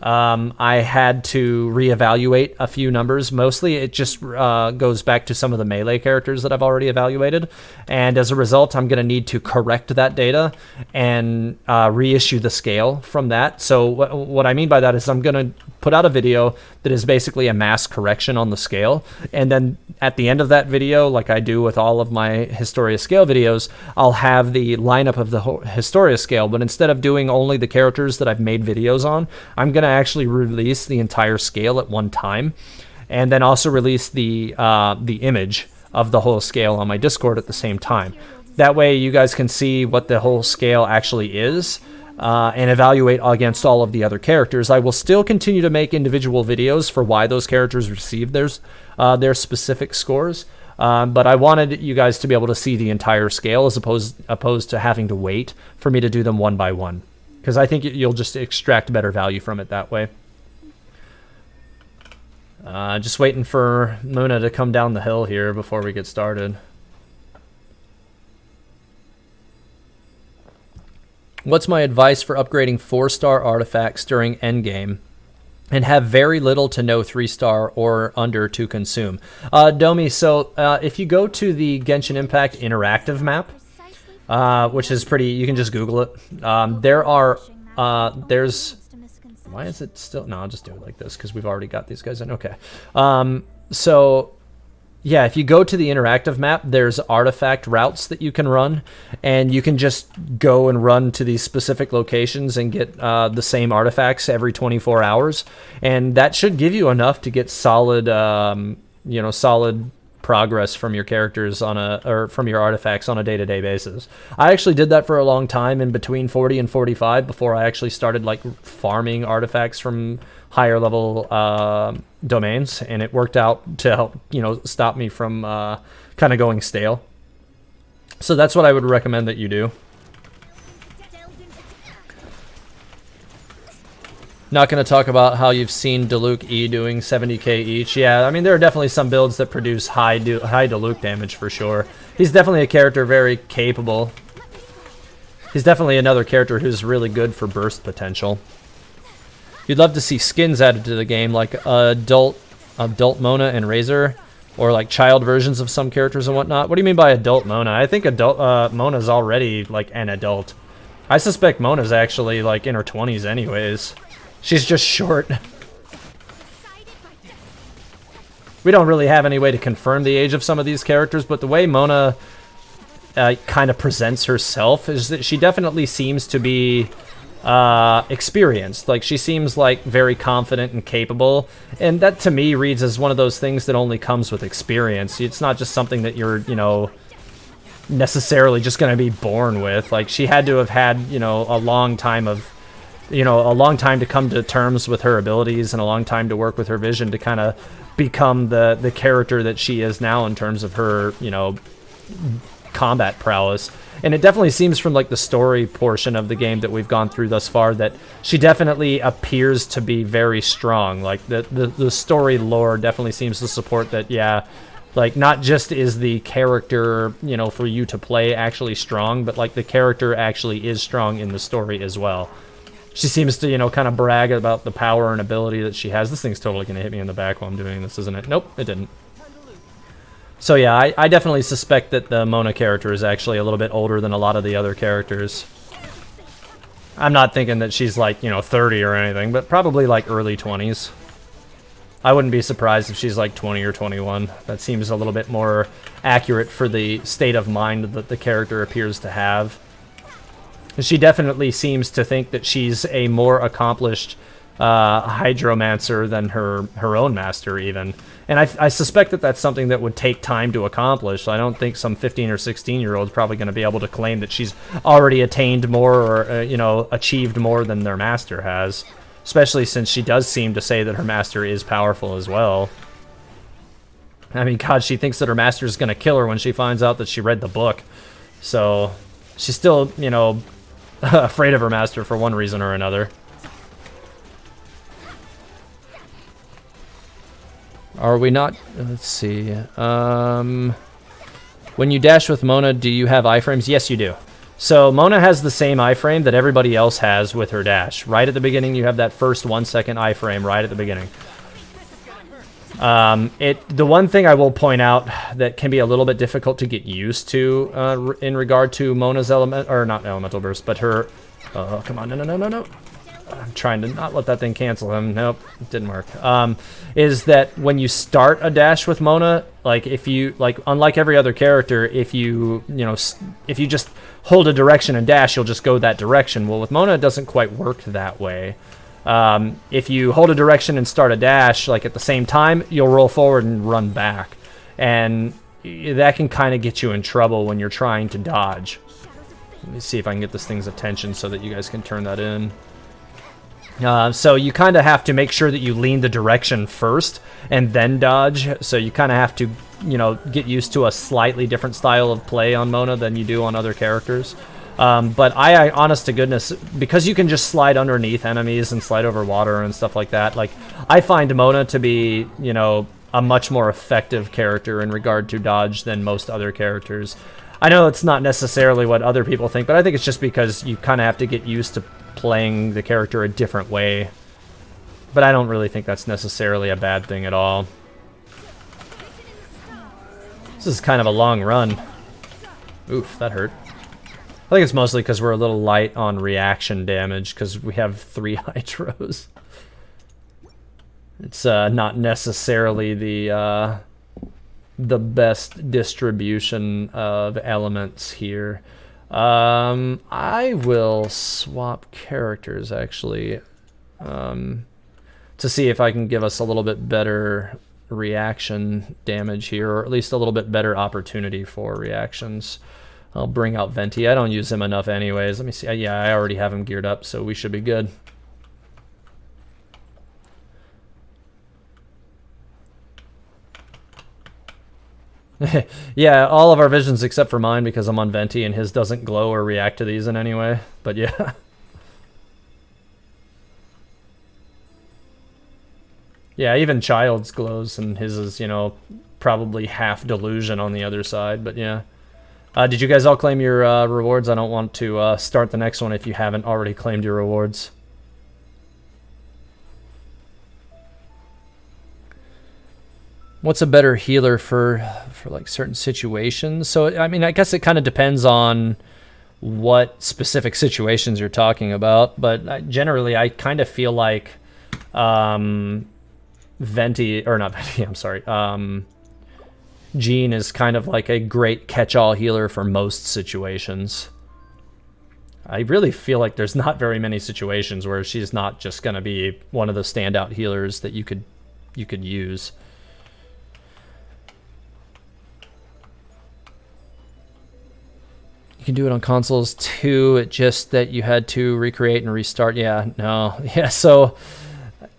I had to reevaluate a few numbers. Mostly it just goes back to some of the melee characters that I've already evaluated. And as a result, I'm going to need to correct that data and reissue the scale from that. So what I mean by that is I'm going to put out a video that is basically a mass correction on the scale. And then at the end of that video, like I do with all of my Historia scale videos, I'll have the lineup of the Historia scale. But instead of doing only the characters that I've made videos on, I'm going to actually release the entire scale at one time, and then also release the image of the whole scale on my Discord at the same time. That way you guys can see what the whole scale actually is, and evaluate against all of the other characters. I will still continue to make individual videos for why those characters received their specific scores, but I wanted you guys to be able to see the entire scale as opposed to having to wait for me to do them one by one, because I think you'll just extract better value from it that way. Just waiting for Muna to come down the hill here before we get started. What's my advice for upgrading 4-star artifacts during endgame and have very little to no 3-star or under to consume? Domi, so if you go to the Genshin Impact interactive map, which is pretty, you can just Google it. There's, why is it still, no, I'll just do it like this because we've already got these guys in. Okay. So yeah, if you go to the interactive map, there's artifact routes that you can run, and you can just go and run to these specific locations and get the same artifacts every 24 hours. And that should give you enough to get solid, solid progress from your characters or from your artifacts on a day-to-day basis. I actually did that for a long time in between 40 and 45 before I actually started like farming artifacts from higher level domains, and it worked out to help stop me from kind of going stale. So that's what I would recommend that you do. Not going to talk about how you've seen Diluc E doing 70k each. Yeah, I mean, there are definitely some builds that produce high Diluc damage for sure. He's definitely a character very capable. He's definitely another character who's really good for burst potential. You'd love to see skins added to the game like Adult Mona and Razor. or like child versions of some characters and whatnot. What do you mean by adult Mona? I think adult Mona's already like an adult. I suspect Mona's actually like in her 20s anyways. She's just short. We don't really have any way to confirm the age of some of these characters, but the way Mona kind of presents herself is that she definitely seems to be experienced. Like, she seems like very confident and capable, and that to me reads as one of those things that only comes with experience. It's not just something that you're, you know, necessarily just going to be born with. Like, she had to have had, you know, a long time to come to terms with her abilities and a long time to work with her vision to kind of become the character that she is now in terms of her, you know, combat prowess. And it definitely seems from like the story portion of the game that we've gone through thus far that she definitely appears to be very strong. Like the story lore definitely seems to support that. Yeah, like not just is the character, you know, for you to play actually strong, but like the character actually is strong in the story as well. She seems to, you know, kind of brag about the power and ability that she has. This thing's totally going to hit me in the back while I'm doing this, isn't it? Nope, it didn't. So yeah, I definitely suspect that the Mona character is actually a little bit older than a lot of the other characters. I'm not thinking that she's like, you know, 30 or anything, but probably like early 20s. I wouldn't be surprised if she's like 20 or 21. That seems a little bit more accurate for the state of mind that the character appears to have. She definitely seems to think that she's a more accomplished hydromancer than her own master even. And I suspect that that's something that would take time to accomplish. I don't think some 15 or 16-year-old is probably going to be able to claim that she's already attained more or, you know, achieved more than their master has. Especially since she does seem to say that her master is powerful as well. I mean, God, she thinks that her master is going to kill her when she finds out that she read the book. So she's still, you know, afraid of her master for one reason or another. Are we not? Let's see. When you dash with Mona, do you have iframes? Yes, you do. So Mona has the same iframe that everybody else has with her dash. Right at the beginning, you have that first 1 second iframe right at the beginning. The one thing I will point out that can be a little bit difficult to get used to in regard to Mona's element, or not elemental burst, but her. Oh, come on! No! I'm trying to not let that thing cancel him. Nope, it didn't work. Is that when you start a dash with Mona, like if you unlike every other character, if you just hold a direction and dash, you'll just go that direction. Well, with Mona, it doesn't quite work that way. If you hold a direction and start a dash, like at the same time, you'll roll forward and run back, and that can kind of get you in trouble when you're trying to dodge. Let me see if I can get this thing's attention so that you guys can turn that in. So you kind of have to make sure that you lean the direction first and then dodge. So you kind of have to, you know, get used to a slightly different style of play on Mona than you do on other characters. But I honest to goodness, because you can just slide underneath enemies and slide over water and stuff like that, like, I find Mona to be, you know, a much more effective character in regard to dodge than most other characters. I know it's not necessarily what other people think, but I think it's just because you kind of have to get used to playing the character a different way. But I don't really think that's necessarily a bad thing at all. This is kind of a long run. Oof, that hurt. I think it's mostly because we're a little light on reaction damage because we have 3 hydros. It's not necessarily the best distribution of elements here. I will swap characters actually to see if I can give us a little bit better reaction damage here, or at least a little bit better opportunity for reactions. I'll bring out Venti. I don't use him enough anyways. Let me see. Yeah, I already have him geared up, so we should be good. Yeah, all of our visions except for mine because I'm on Venti and his doesn't glow or react to these in any way. But yeah. Yeah, even Child's glows and his is, you know, probably half delusion on the other side. But yeah. Did you guys all claim your rewards? I don't want to start the next one if you haven't already claimed your rewards. What's a better healer for like certain situations? So I mean, I guess it kind of depends on what specific situations you're talking about, but generally I kind of feel like Venti, or not Venti, I'm sorry, Jean is kind of like a great catch-all healer for most situations. I really feel like there's not very many situations where she's not just going to be one of the standout healers that you could use. You can do it on consoles too, it just that you had to recreate and restart. Yeah, no. Yeah, so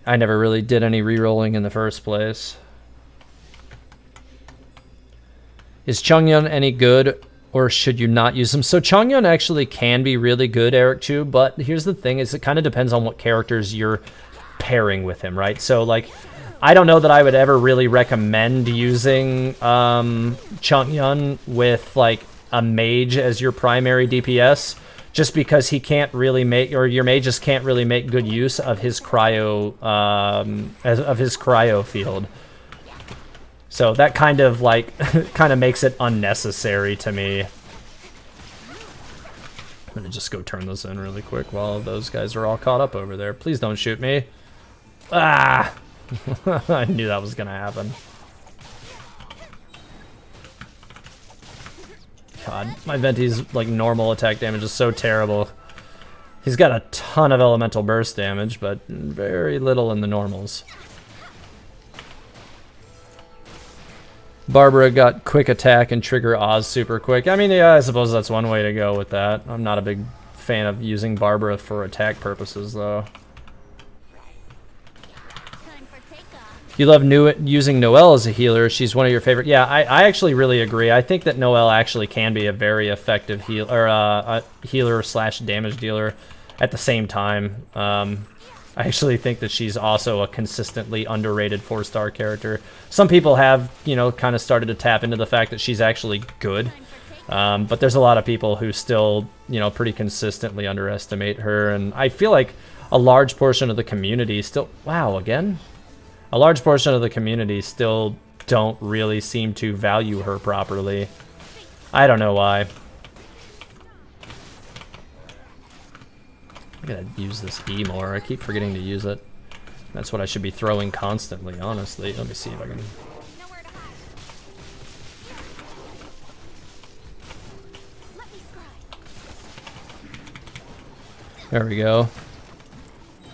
I never really did any re-rolling in the first place. Is Chongyun any good, or should you not use them? So Chongyun actually can be really good, Eric Chu, but here's the thing, is it kind of depends on what characters you're pairing with him, right? So, like, I don't know that I would ever really recommend using Chongyun with, like, a mage as your primary DPS, just because he can't really make, or your mage just can't really make good use of his cryo, of his cryo field. So that kind of like kind of makes it unnecessary to me. I'm gonna just go turn this in really quick while those guys are all caught up over there. Please don't shoot me. Ah! I knew that was gonna happen. God, my Venti's like normal attack damage is so terrible. He's got a ton of elemental burst damage, but very little in the normals. Barbara got quick attack and trigger Oz super quick. I mean, yeah, I suppose that's one way to go with that. I'm not a big fan of using Barbara for attack purposes, though. You love using Noelle as a healer. She's one of your favorite. Yeah, I actually really agree. I think that Noelle actually can be a very effective healer slash damage dealer at the same time. I actually think that she's also a consistently underrated 4-star character. Some people have, you know, kind of started to tap into the fact that she's actually good. But there's a lot of people who still, you know, pretty consistently underestimate her. And I feel like a large portion of the community still... Wow, again? A large portion of the community still don't really seem to value her properly. I don't know why. I gotta use this E more. I keep forgetting to use it. That's what I should be throwing constantly, honestly. Let me see if I can... There we go.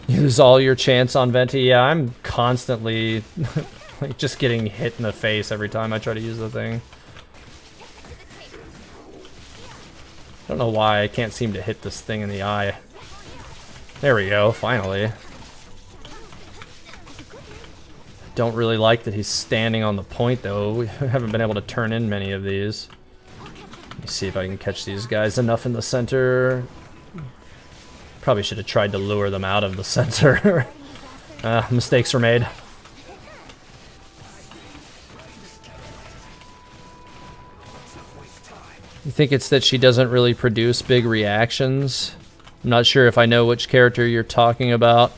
Use all your chance on Venti. Yeah, I'm constantly like just getting hit in the face every time I try to use the thing. I don't know why I can't seem to hit this thing in the eye. There we go, finally. Don't really like that he's standing on the point, though. We haven't been able to turn in many of these. Let me see if I can catch these guys enough in the center. Probably should have tried to lure them out of the center. Mistakes were made. You think it's that she doesn't really produce big reactions? I'm not sure if I know which character you're talking about.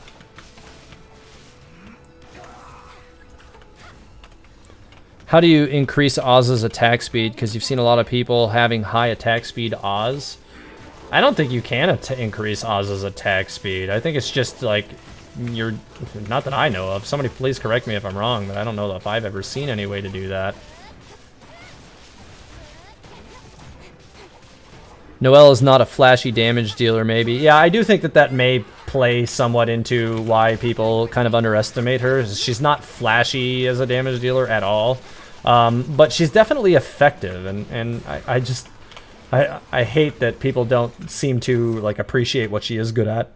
How do you increase Oz's attack speed? Because you've seen a lot of people having high attack speed Oz. I don't think you can increase Oz's attack speed. I think it's just like you're... Not that I know of. Somebody please correct me if I'm wrong, but I don't know if I've ever seen any way to do that. Noelle is not a flashy damage dealer, maybe. Yeah, I do think that that may play somewhat into why people kind of underestimate her. She's not flashy as a damage dealer at all, but she's definitely effective, and I just... I hate that people don't seem to like appreciate what she is good at.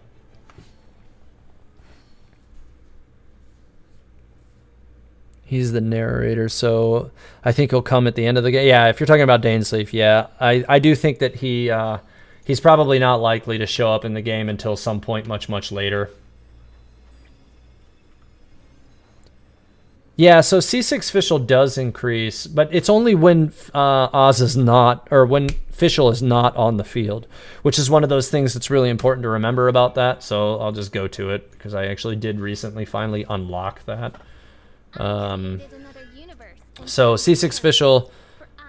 He's the narrator, so I think he'll come at the end of the game. Yeah, if you're talking about Dainsleif, yeah. I do think that he's probably not likely to show up in the game until some point much later. Yeah, so C6 Fischl does increase, but it's only when Oz is not, or when Fischl is not on the field, which is one of those things that's really important to remember about that, so I'll just go to it, because I actually did recently finally unlock that. So C6 official, For I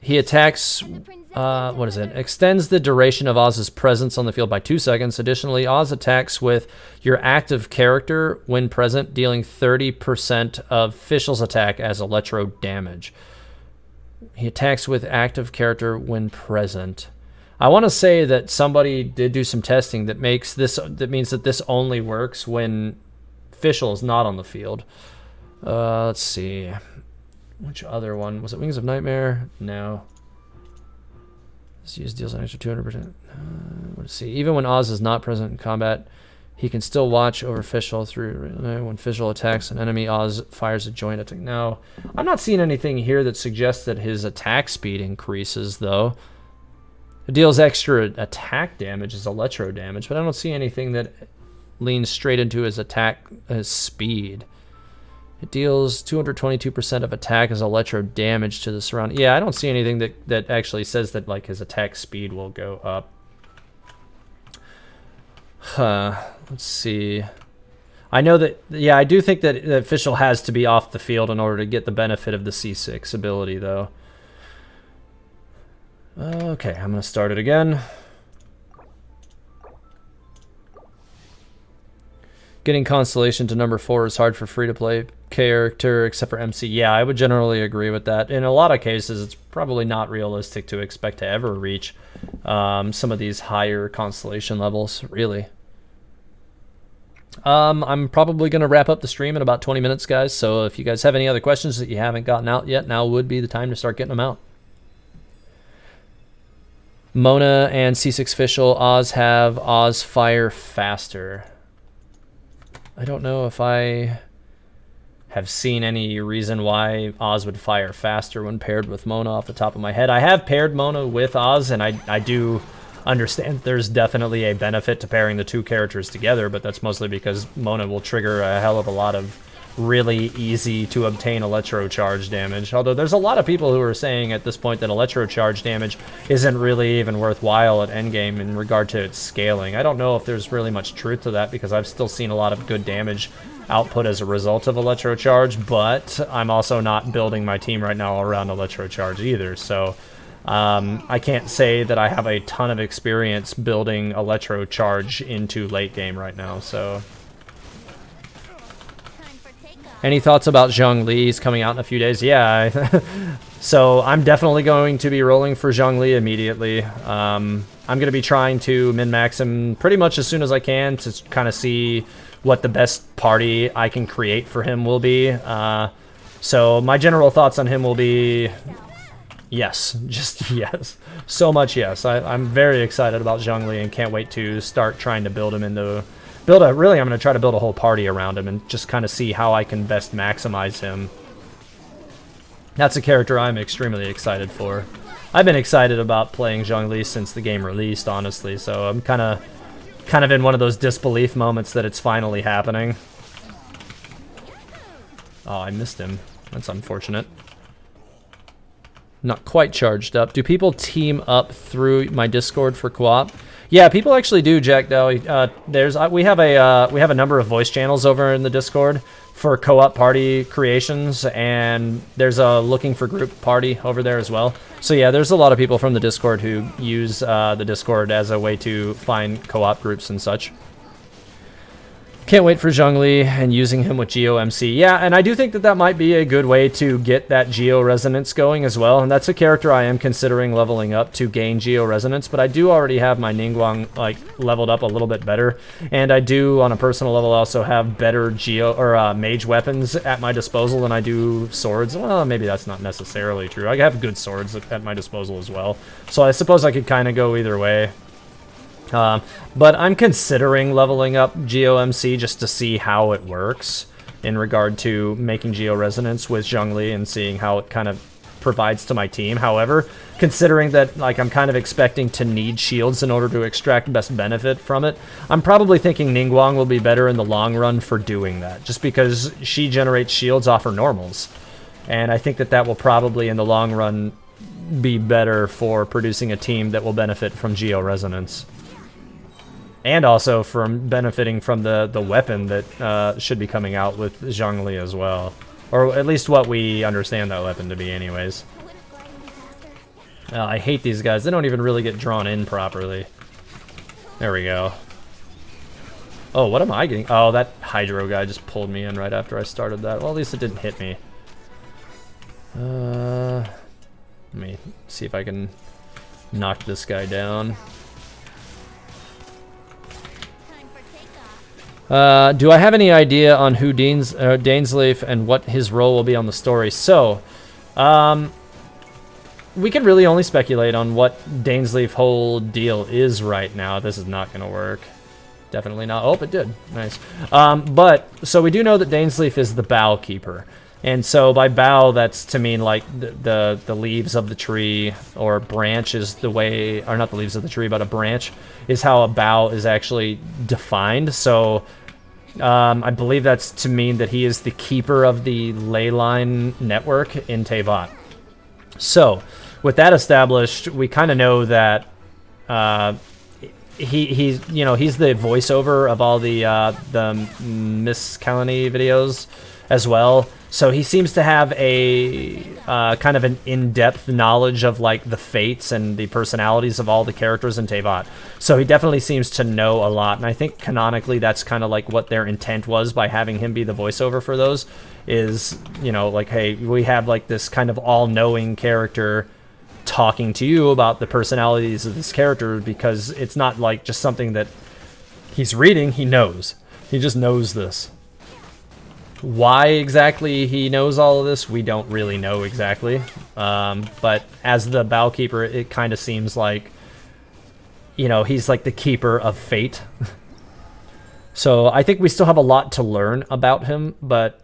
he attacks, and the princess what is it? Extends the duration of Oz's presence on the field by 2 seconds. Additionally, Oz attacks with your active character when present, dealing 30% of official's attack as electro damage. He attacks with active character when present. I want to say that somebody did do some testing that makes this, that means that this only works when official is not on the field. Let's see. Which other one? Was it Wings of Nightmare? No. This use deals an extra 200%. Let's see. Even when Oz is not present in combat, he can still watch over official through when official attacks an enemy. Oz fires a joint attack. No, I'm not seeing anything here that suggests that his attack speed increases, though. It deals extra attack damage as electro damage, but I don't see anything that leans straight into his attack speed. It deals 222% of attack as electro damage to the surrounding. Yeah, I don't see anything that actually says that like his attack speed will go up. Let's see. I know that, yeah, I do think that the official has to be off the field in order to get the benefit of the C6 ability, though. Okay, I'm going to start it again. Getting Constellation to number 4 is hard for free-to-play character, except for MC. Yeah, I would generally agree with that. In a lot of cases, it's probably not realistic to expect to ever reach some of these higher Constellation levels, really. I'm probably going to wrap up the stream in about 20 minutes, guys, so if you guys have any other questions that you haven't gotten out yet, now would be the time to start getting them out. Mona and C6 official Oz have Oz fire faster. I don't know if I have seen any reason why Oz would fire faster when paired with Mona off the top of my head. I have paired Mona with Oz, and I do understand there's definitely a benefit to pairing the two characters together, but that's mostly because Mona will trigger a hell of a lot of really easy to obtain electro charge damage. Although there's a lot of people who are saying at this point that electro charge damage isn't really even worthwhile at endgame in regard to its scaling. I don't know if there's really much truth to that, because I've still seen a lot of good damage output as a result of electro charge, but I'm also not building my team right now around electro charge either, so I can't say that I have a ton of experience building electro charge into late game right now. So any thoughts about Zhongli's coming out in a few days? Yeah, so I'm definitely going to be rolling for Zhongli immediately. I'm going to be trying to min-max him pretty much as soon as I can to kind of see what the best party I can create for him will be. So my general thoughts on him will be yes, just yes. So much yes. I'm very excited about Zhongli and can't wait to start trying to build him into... really, I'm going to try to build a whole party around him and just kind of see how I can best maximize him. That's a character I'm extremely excited for. I've been excited about playing Zhongli since the game released, honestly, so I'm kind of in one of those disbelief moments that it's finally happening. Oh, I missed him. That's unfortunate. Not quite charged up. Do people team up through my Discord for co-op? Yeah, people actually do, Jack Dowie. We have a number of voice channels over in the Discord for co-op party creations, and there's a looking for group party over there as well. So yeah, there's a lot of people from the Discord who use the Discord as a way to find co-op groups and such. Can't wait for Zhongli and using him with Geo MC. Yeah, and I do think that that might be a good way to get that Geo Resonance going as well. And that's a character I am considering leveling up to gain Geo Resonance. But I do already have my Ningguang like leveled up a little bit better. And I do, on a personal level, also have better Geo or mage weapons at my disposal than I do swords. Well, maybe that's not necessarily true. I have good swords at my disposal as well. So I suppose I could kind of go either way. But I'm considering leveling up GeoMC just to see how it works in regard to making Geo Resonance with Zhongli and seeing how it kind of provides to my team. However, considering that like I'm kind of expecting to need shields in order to extract best benefit from it, I'm probably thinking Ningguang will be better in the long run for doing that, just because she generates shields off her normals. And I think that that will probably in the long run be better for producing a team that will benefit from Geo Resonance. And also from benefiting from the weapon that should be coming out with Zhongli as well. Or at least what we understand that weapon to be anyways. Wouldn't gliding be faster? I hate these guys. They don't even really get drawn in properly. There we go. Oh, what am I getting? Oh, that Hydro guy just pulled me in right after I started that. Well, at least it didn't hit me. Let me see if I can knock this guy down. Time for takeoff. Do I have any idea on who Dainsleif and what his role will be on the story? So, we can really only speculate on what Dainsleif's whole deal is right now. This is not going to work. Definitely not. Oh, it did. Nice. But, so we do know that Dainsleif is the bough keeper. And so by bough, that's to mean like the leaves of the tree, or branch is the way, or not the leaves of the tree, but a branch is how a bough is actually defined. So I believe that's to mean that he is the keeper of the ley line network in Teyvat. So with that established, we kind of know that he's the voiceover of all the Miss Kalani videos as well. So he seems to have a kind of an in-depth knowledge of like the fates and the personalities of all the characters in Teyvat. So he definitely seems to know a lot, and I think canonically that's kind of like what their intent was by having him be the voiceover for those. Is, you know, like, hey, we have like this kind of all-knowing character talking to you about the personalities of this character, because it's not like just something that he's reading. He knows. He just knows this. Why exactly he knows all of this, we don't really know exactly. But as the bough keeper, it kind of seems like, you know, he's like the keeper of fate. So I think we still have a lot to learn about him, but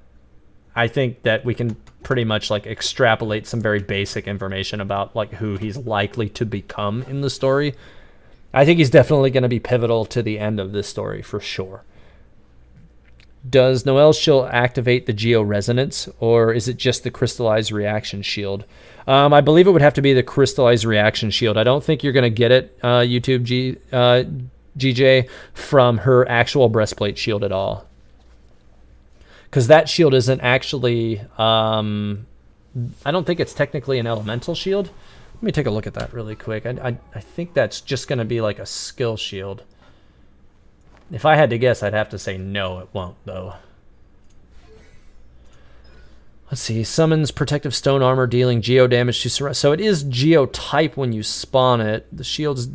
I think that we can pretty much like extrapolate some very basic information about like who he's likely to become in the story. I think he's definitely going to be pivotal to the end of this story for sure. Does Noel's shield activate the georesonance, or is it just the crystallized reaction shield? I believe it would have to be the crystallized reaction shield. I don't think you're going to get it, YouTube GJ, from her actual breastplate shield at all. Because that shield isn't actually... I don't think it's technically an elemental shield. Let me take a look at that really quick. I think that's just going to be like a skill shield. If I had to guess, I'd have to say no, it won't, though. Let's see. Summons protective stone armor, dealing geo damage to surround. So it is geo type when you spawn it. The shield's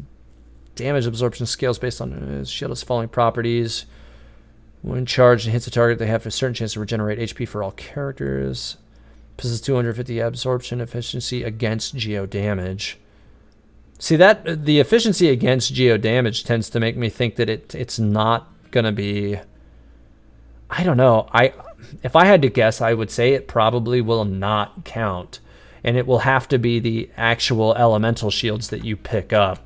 damage absorption scales based on its shield's falling properties. When charged and hits a target, they have a certain chance to regenerate HP for all characters. Possesses 250 absorption efficiency against geo damage. See, that the efficiency against geo damage tends to make me think that it's not gonna be. I don't know. If I had to guess, I would say it probably will not count, and it will have to be the actual elemental shields that you pick up.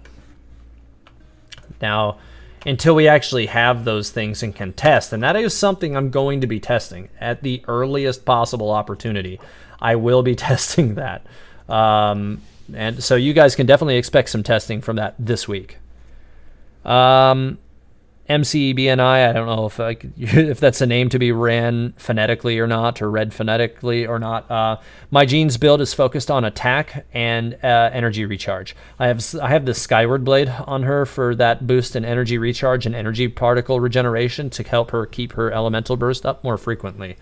Now, until we actually have those things and can test, and that is something I'm going to be testing at the earliest possible opportunity. I will be testing that. And so you guys can definitely expect some testing from that this week. MCBNI, I don't know if that's a name to be ran phonetically or not, or read phonetically or not. My Jeans build is focused on attack and energy recharge. I have the Skyward Blade on her for that boost in energy recharge and energy particle regeneration to help her keep her elemental burst up more frequently.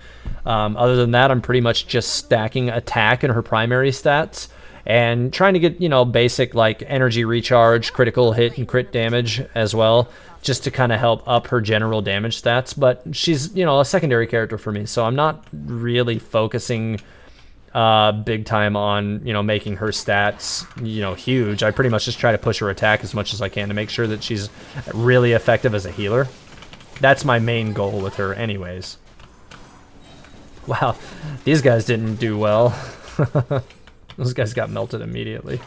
Other than that, I'm pretty much just stacking attack in her primary stats and trying to get, you know, basic like energy recharge, critical hit, and crit damage as well, just to kind of help up her general damage stats. But she's, you know, a secondary character for me, so I'm not really focusing big time on, you know, making her stats, you know, huge. I pretty much just try to push her attack as much as I can to make sure that she's really effective as a healer. That's my main goal with her anyways. Wow, these guys didn't do well. Those guys got melted immediately.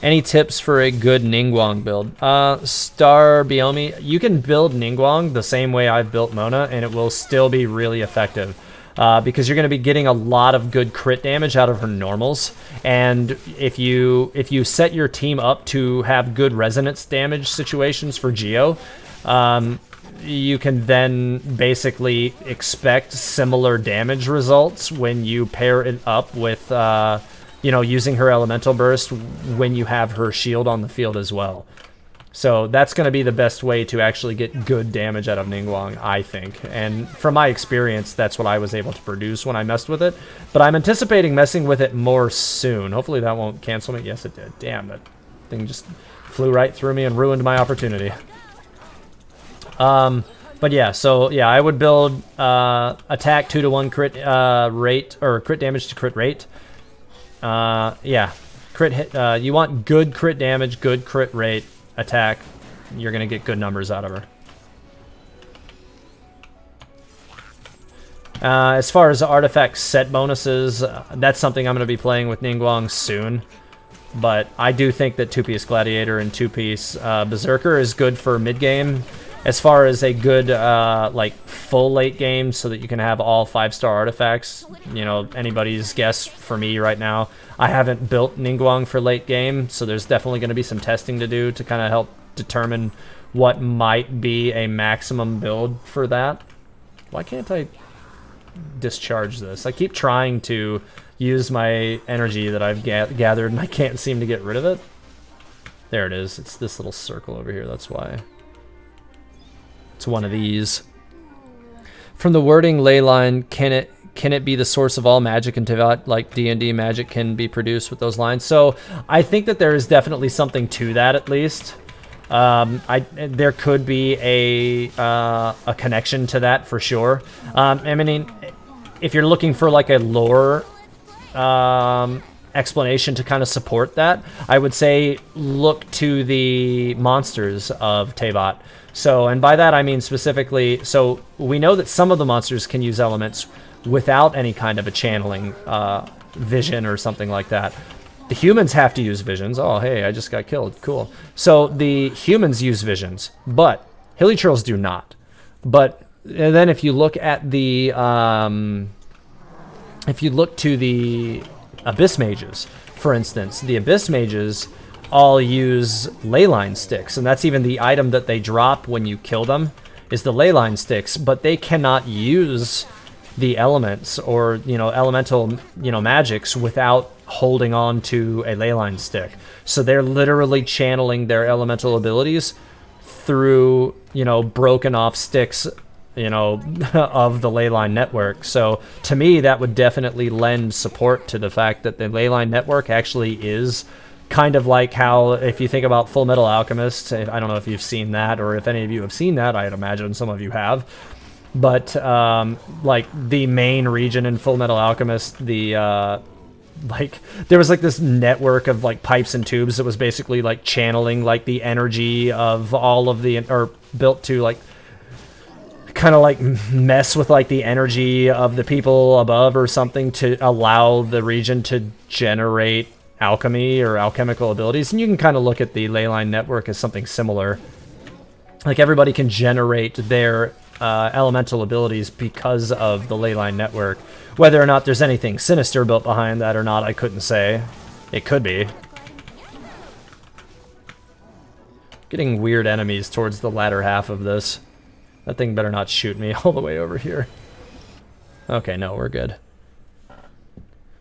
Any tips for a good Ningguang build? Star Biomi, you can build Ningguang the same way I've built Mona, and it will still be really effective. Because you're going to be getting a lot of good crit damage out of her normals, and if you set your team up to have good resonance damage situations for Geo, you can then basically expect similar damage results when you pair it up with, you know, using her elemental burst when you have her shield on the field as well. So that's going to be the best way to actually get good damage out of Ningguang, I think. And from my experience, that's what I was able to produce when I messed with it. But I'm anticipating messing with it more soon. Hopefully that won't cancel me. Yes, it did. Damn, that thing just flew right through me and ruined my opportunity. But yeah, so yeah, I would build attack 2-to-1 crit rate, or crit damage to crit rate. Yeah, crit hit. You want good crit damage, good crit rate, attack. You're gonna get good numbers out of her. As far as artifact set bonuses, that's something I'm gonna be playing with Ningguang soon. But I do think that 2-piece Gladiator and 2-piece Berserker is good for mid-game. As far as a good, like, full late game so that you can have all 5-star artifacts, you know, anybody's guess for me right now. I haven't built Ningguang for late game, so there's definitely going to be some testing to do to kind of help determine what might be a maximum build for that. Why can't I discharge this? I keep trying to use my energy that I've gathered, and I can't seem to get rid of it. There it is. It's this little circle over here, that's why. It's one of these. From the wording leyline, can it be the source of all magic in Teyvat, like D&D magic can be produced with those lines? So I think that there is definitely something to that, at least. There could be a connection to that for sure. I mean, if you're looking for like a lore explanation to kind of support that, I would say look to the monsters of Teyvat. So, and by that I mean specifically, so we know that some of the monsters can use elements without any kind of a channeling vision or something like that. The humans have to use visions. Oh, hey, I just got killed. Cool. So the humans use visions, but hilichurls do not. But and then if you look at the, if you look to the Abyss Mages, for instance, the Abyss Mages all use leyline sticks, and that's even the item that they drop when you kill them, is the leyline sticks, but they cannot use the elements or, you know, elemental, you know, magics without holding on to a leyline stick. So they're literally channeling their elemental abilities through, you know, broken off sticks, you know, of the leyline network. So to me, that would definitely lend support to the fact that the leyline network actually is kind of like how, if you think about Full Metal Alchemist, I don't know if you've seen that, or if any of you have seen that, I'd imagine some of you have, but like the main region in Full Metal Alchemist, the like there was like this network of like pipes and tubes that was basically like channeling like the energy of all of the, or built to like kind of like mess with like the energy of the people above or something to allow the region to generate alchemy or alchemical abilities. And you can kind of look at the leyline network as something similar. Like everybody can generate their elemental abilities because of the leyline network. Whether or not there's anything sinister built behind that or not, I couldn't say. It could be. Getting weird enemies towards the latter half of this. That thing better not shoot me all the way over here. Okay, no, we're good.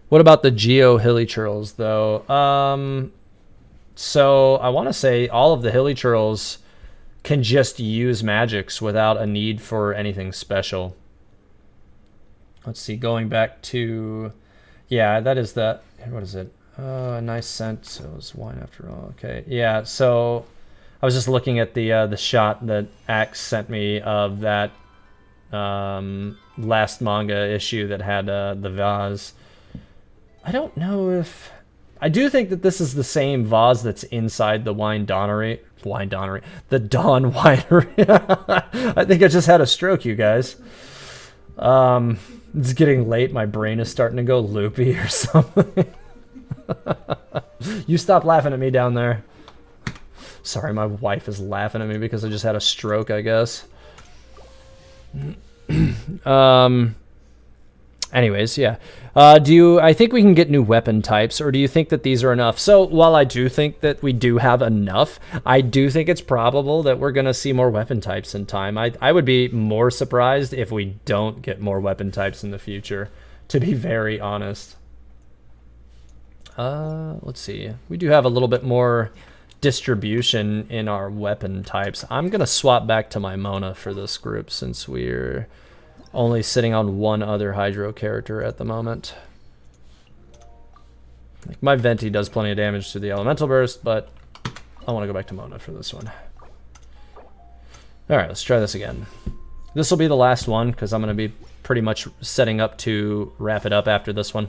What about the Geo Hilichurls, though? So I want to say all of the Hilichurls can just use magics without a need for anything special. Let's see, going back to... Yeah, that is that. What is it? A nice scent. So it was wine after all. Okay, yeah, so I was just looking at the shot that Axe sent me of that last manga issue that had the vase. I don't know if... I do think that this is the same vase that's inside the wine donnery. The Dawn Winery. I think I just had a stroke, you guys. It's getting late. My brain is starting to go loopy or something. You stop laughing at me down there. Sorry, my wife is laughing at me because I just had a stroke, I guess. Anyways, yeah. I think we can get new weapon types, or do you think that these are enough? So while I do think that we do have enough, I do think it's probable that we're going to see more weapon types in time. I would be more surprised if we don't get more weapon types in the future, to be very honest. Let's see. We do have a little bit more distribution in our weapon types. I'm going to swap back to my Mona for this group since we're only sitting on one other Hydro character at the moment. Like my Venti does plenty of damage to the Elemental Burst, but I want to go back to Mona for this one. Alright, let's try this again. This will be the last one, because I'm going to be pretty much setting up to wrap it up after this one.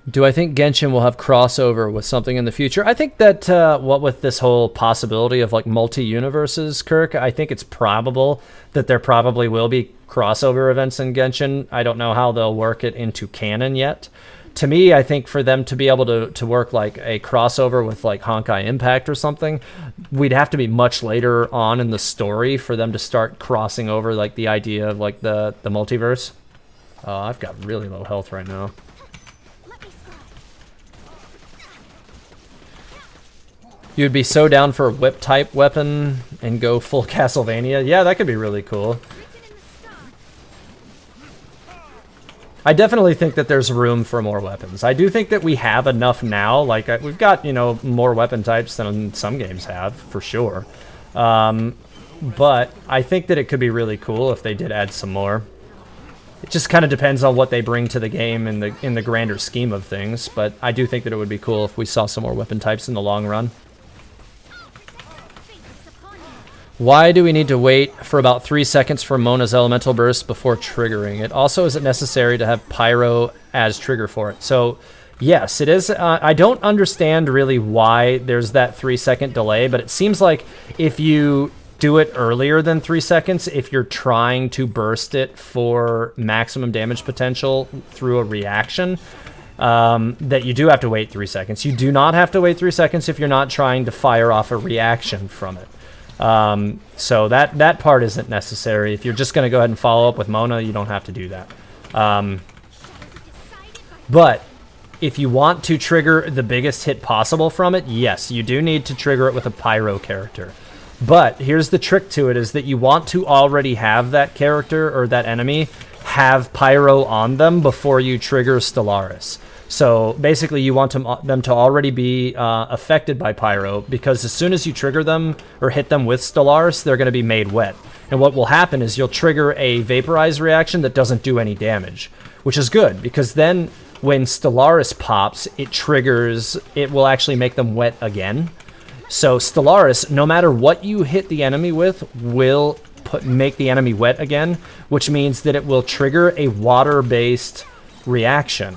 Do I think Genshin will have crossover with something in the future? I think that, what with this whole possibility of like multi-universes, Kirk, I think it's probable that there probably will be crossover events in Genshin. I don't know how they'll work it into canon yet. To me, I think for them to be able to work like a crossover with like Honkai Impact or something, we'd have to be much later on in the story for them to start crossing over like the idea of like the multiverse. I've got really low health right now. You'd be so down for a whip type weapon and go full Castlevania. Yeah, that could be really cool. I definitely think that there's room for more weapons. I do think that we have enough now. Like, we've got, you know, more weapon types than some games have, for sure. But I think that it could be really cool if they did add some more. It just kind of depends on what they bring to the game in the grander scheme of things. But I do think that it would be cool if we saw some more weapon types in the long run. Why do we need to wait for about 3 seconds for Mona's Elemental Burst before triggering it? Also, is it necessary to have Pyro as trigger for it? So, yes, it is. I don't understand really why there's that 3 second delay, but it seems like if you do it earlier than 3 seconds, if you're trying to burst it for maximum damage potential through a reaction, that you do have to wait 3 seconds. You do not have to wait 3 seconds if you're not trying to fire off a reaction from it. So that part isn't necessary. If you're just going to go ahead and follow up with Mona, you don't have to do that. But if you want to trigger the biggest hit possible from it, yes, you do need to trigger it with a Pyro character. But here's the trick to it, is that you want to already have that character or that enemy have Pyro on them before you trigger Stellaris. So basically you want them to already be affected by Pyro, because as soon as you trigger them or hit them with Stellaris, they're going to be made wet. And what will happen is you'll trigger a Vaporize reaction that doesn't do any damage, which is good, because then when Stellaris pops, it will actually make them wet again. So Stellaris, no matter what you hit the enemy with, will make the enemy wet again, which means that it will trigger a water-based reaction.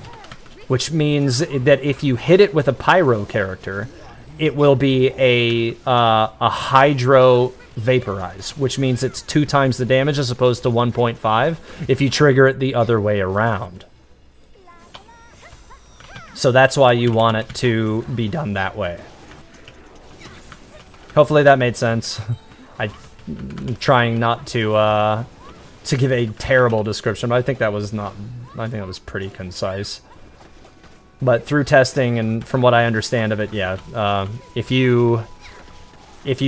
Which means that if you hit it with a Pyro character, it will be a Hydro Vaporize, which means it's 2 times the damage as opposed to 1.5 if you trigger it the other way around. So that's why you want it to be done that way. Hopefully that made sense. I'm trying not to give a terrible description, but I think that was pretty concise. But through testing and from what I understand of it, yeah, if you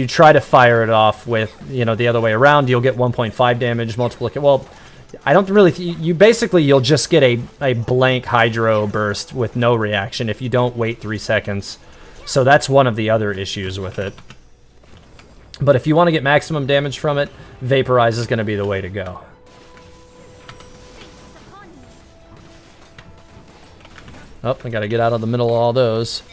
try to fire it off with, you know, the other way around, you'll get 1.5 damage multiplication. Well, I don't really. You'll just get a blank Hydro burst with no reaction if you don't wait 3 seconds. So that's one of the other issues with it. But if you want to get maximum damage from it, Vaporize is going to be the way to go. Oh, I gotta get out of the middle of all those.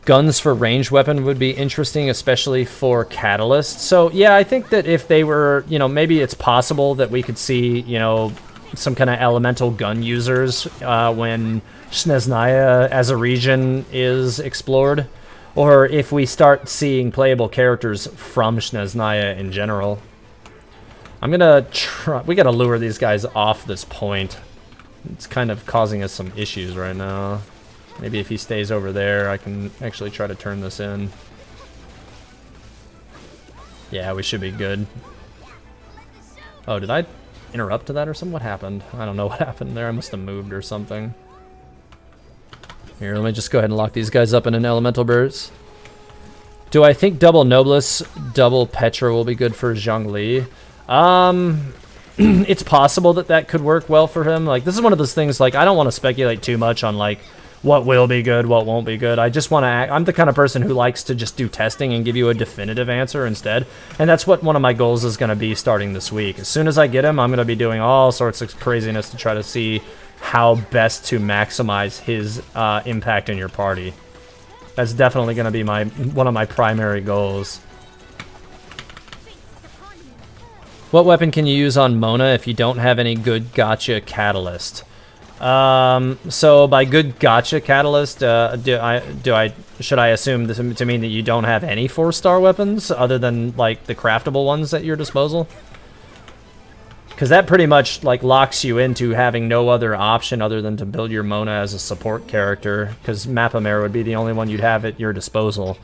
Guns for ranged weapon would be interesting, especially for Catalyst. So, yeah, I think that if they were, you know, maybe it's possible that we could see, you know, some kind of elemental gun users when Snezhnaya as a region is explored. Or if we start seeing playable characters from Snezhnaya in general. I'm gonna try. We gotta lure these guys off this point. It's kind of causing us some issues right now. Maybe if he stays over there, I can actually try to turn this in. Yeah, we should be good. Oh, did I interrupt to that or something? What happened? I don't know what happened there. I must have moved or something. Here, let me just go ahead and lock these guys up in an elemental burst. Do I think double Noblesse, double Petra will be good for Zhongli? It's possible that that could work well for him. Like, this is one of those things, like, I don't want to speculate too much on, like, what will be good, what won't be good. I just want to I'm the kind of person who likes to just do testing and give you a definitive answer instead. And that's what one of my goals is going to be starting this week. As soon as I get him, I'm going to be doing all sorts of craziness to try to see how best to maximize his impact in your party. That's definitely going to be one of my primary goals. What weapon can you use on Mona if you don't have any good gotcha catalyst? So by good gotcha catalyst, should I assume this to mean that you don't have any 4-star weapons other than like the craftable ones at your disposal? Because that pretty much like locks you into having no other option other than to build your Mona as a support character, because Mapamare would be the only one you'd have at your disposal.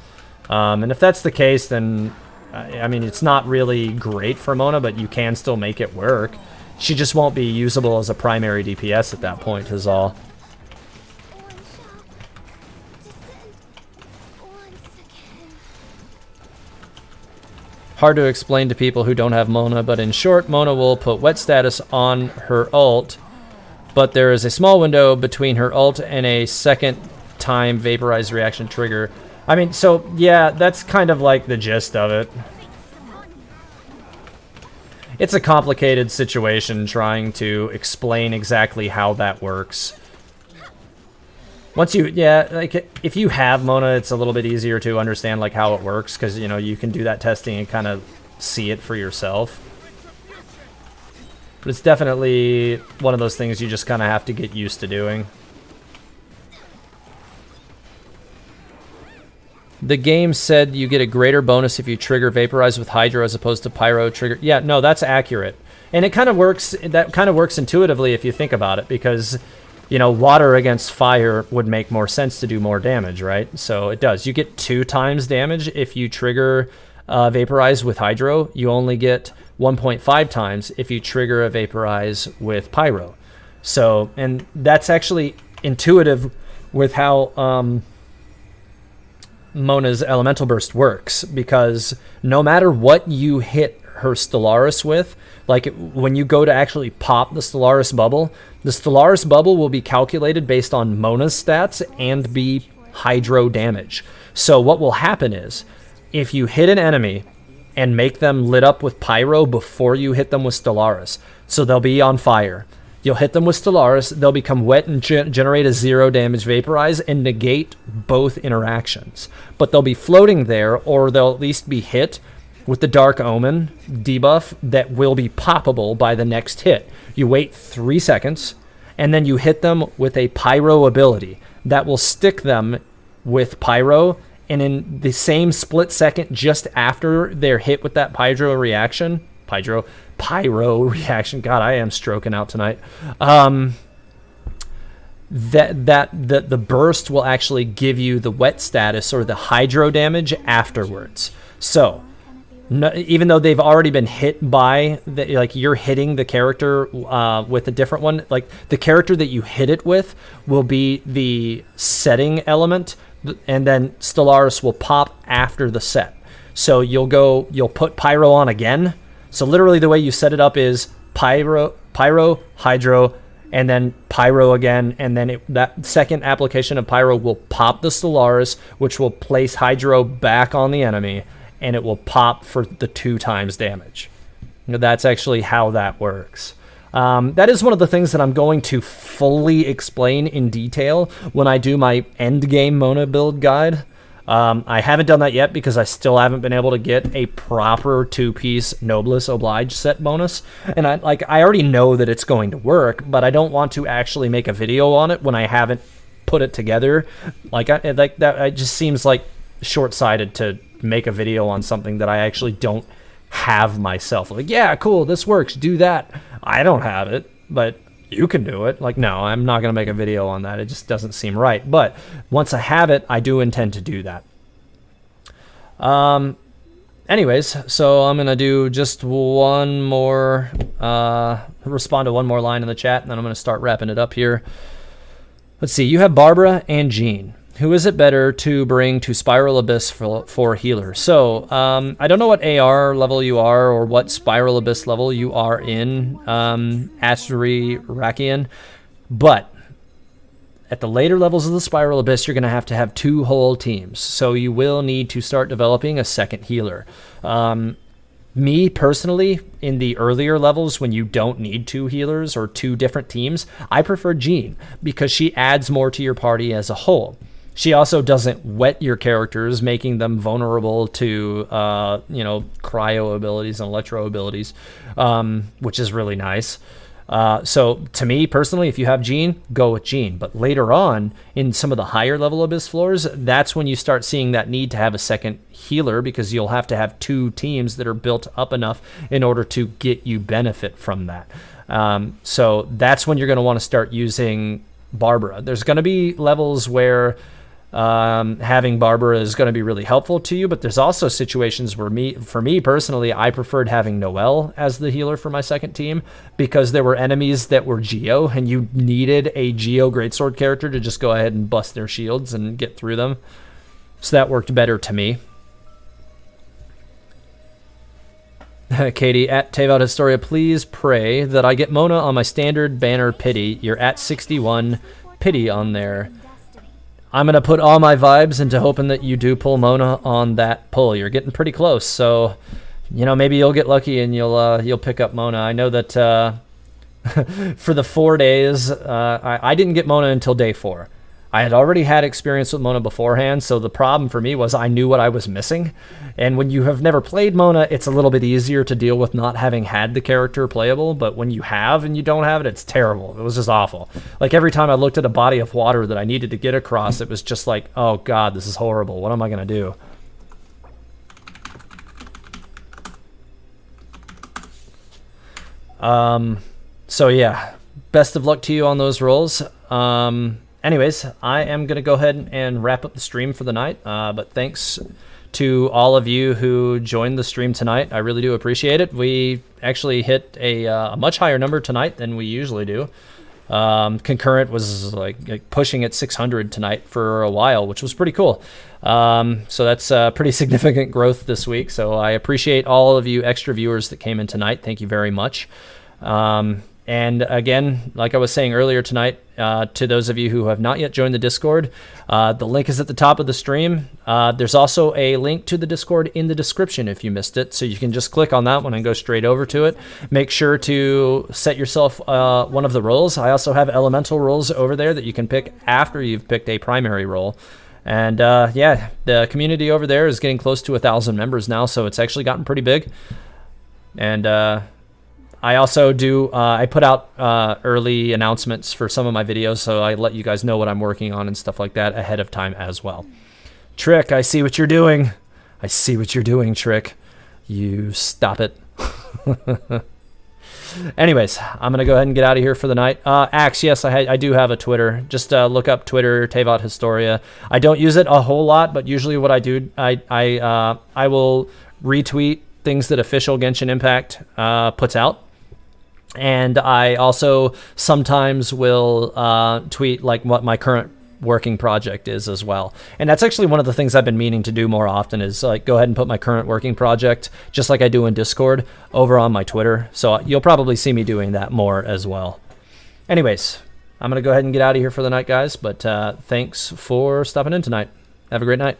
And if that's the case, then I mean, it's not really great for Mona, but you can still make it work. She just won't be usable as a primary DPS at that point, is all. Hard to explain to people who don't have Mona, but in short, Mona will put wet status on her ult, but there is a small window between her ult and a second time vaporized reaction trigger. I mean, so, yeah, that's kind of like the gist of it. It's a complicated situation trying to explain exactly how that works. Once you, yeah, like, if you have Mona, it's a little bit easier to understand, like, how it works, because, you know, you can do that testing and kind of see it for yourself. But it's definitely one of those things you just kind of have to get used to doing. The game said you get a greater bonus if you trigger Vaporize with Hydro as opposed to Pyro trigger. Yeah, no, that's accurate. And it kind of works, that kind of works intuitively if you think about it, because, you know, water against fire would make more sense to do more damage, right? So it does. You get 2 times damage if you trigger Vaporize with Hydro. You only get 1.5 times if you trigger a Vaporize with Pyro. So, and that's actually intuitive with how Mona's Elemental Burst works, because no matter what you hit her Stellaris with, like when you go to actually pop the Stellaris bubble will be calculated based on Mona's stats and be Hydro damage. So what will happen is, if you hit an enemy and make them lit up with Pyro before you hit them with Stellaris, so they'll be on fire, you'll hit them with Stellaris, they'll become wet and generate a 0 damage Vaporize and negate both interactions. But they'll be floating there, or they'll at least be hit with the Dark Omen debuff that will be poppable by the next hit. You wait 3 seconds, and then you hit them with a Pyro ability that will stick them with Pyro, and in the same split second just after they're hit with that Pyro reaction, God, I am stroking out tonight. The burst will actually give you the wet status or the Hydro damage afterwards. So, no, even though they've already been hit by, like you're hitting the character with a different one, like the character that you hit it with will be the setting element, and then Stellaris will pop after the set. So you'll put Pyro on again. So literally the way you set it up is Pyro, Hydro, and then Pyro again, and then that second application of Pyro will pop the Stellaris, which will place Hydro back on the enemy, and it will pop for the 2 times damage. That's actually how that works. That is one of the things that I'm going to fully explain in detail when I do my endgame Mona build guide. I haven't done that yet because I still haven't been able to get a proper 2-piece Noblesse Oblige set bonus. And I already know that it's going to work, but I don't want to actually make a video on it when I haven't put it together. It just seems like short-sighted to make a video on something that I actually don't have myself. Like, yeah, cool, this works, do that. I don't have it, but you can do it. Like, no, I'm not going to make a video on that. It just doesn't seem right. But once I have it, I do intend to do that. anyways, so I'm going to do just one more, respond to one more line in the chat, and then I'm going to start wrapping it up here. Let's see, you have Barbara and Jean. Who is it better to bring to Spiral Abyss for healer? So, I don't know what AR level you are or what Spiral Abyss level you are in, Astri Rakian, but at the later levels of the Spiral Abyss, you're going to have 2 whole teams. So you will need to start developing a second healer. Me, personally, in the earlier levels, when you don't need 2 healers or 2 different teams, I prefer Jean because she adds more to your party as a whole. She also doesn't wet your characters, making them vulnerable to, cryo abilities and electro abilities, which is really nice. So to me personally, if you have Jean, go with Jean. But later on, in some of the higher level Abyss floors, that's when you start seeing that need to have a second healer, because you'll have to have 2 teams that are built up enough in order to get you benefit from that. So that's when you're going to want to start using Barbara. There's going to be levels where having Barbara is going to be really helpful to you, but there's also situations where for me personally, I preferred having Noelle as the healer for my second team, because there were enemies that were Geo and you needed a Geo Greatsword character to just go ahead and bust their shields and get through them. So that worked better to me. Katie, at Teyvat Historia, please pray that I get Mona on my standard banner pity. You're at 61 pity on there. I'm going to put all my vibes into hoping that you do pull Mona on that pull. You're getting pretty close, so, maybe you'll get lucky and you'll pick up Mona. I know that for the 4 days, I didn't get Mona until day 4. I had already had experience with Mona beforehand, so the problem for me was I knew what I was missing. And when you have never played Mona, it's a little bit easier to deal with not having had the character playable, but when you have and you don't have it, it's terrible. It was just awful. Like, every time I looked at a body of water that I needed to get across, it was just like, oh god, this is horrible. What am I going to do? So yeah, best of luck to you on those rolls. Anyways, I am going to go ahead and wrap up the stream for the night, but thanks to all of you who joined the stream tonight. I really do appreciate it. We actually hit a much higher number tonight than we usually do. Concurrent was like pushing at 600 tonight for a while, which was pretty cool. So that's pretty significant growth this week, so I appreciate all of you extra viewers that came in tonight. Thank you very much. And again, like I was saying earlier tonight, to those of you who have not yet joined the Discord, the link is at the top of the stream. There's also a link to the Discord in the description if you missed it, so you can just click on that one and go straight over to it. Make sure to set yourself one of the roles. I also have elemental roles over there that you can pick after you've picked a primary role. And yeah, the community over there is getting close to 1,000 members now, so it's actually gotten pretty big. And I also do, I put out early announcements for some of my videos, so I let you guys know what I'm working on and stuff like that ahead of time as well. Trick, I see what you're doing. I see what you're doing, Trick. You stop it. Anyways, I'm going to go ahead and get out of here for the night. Axe, yes, I do have a Twitter. Just look up Twitter, Teyvat Historia. I don't use it a whole lot, but usually what I do, I will retweet things that Official Genshin Impact puts out. And I also sometimes will tweet like what my current working project is as well. And that's actually one of the things I've been meaning to do more often, is like go ahead and put my current working project, just like I do in Discord, over on my Twitter. So you'll probably see me doing that more as well. Anyways, I'm going to go ahead and get out of here for the night, guys. But thanks for stopping in tonight. Have a great night.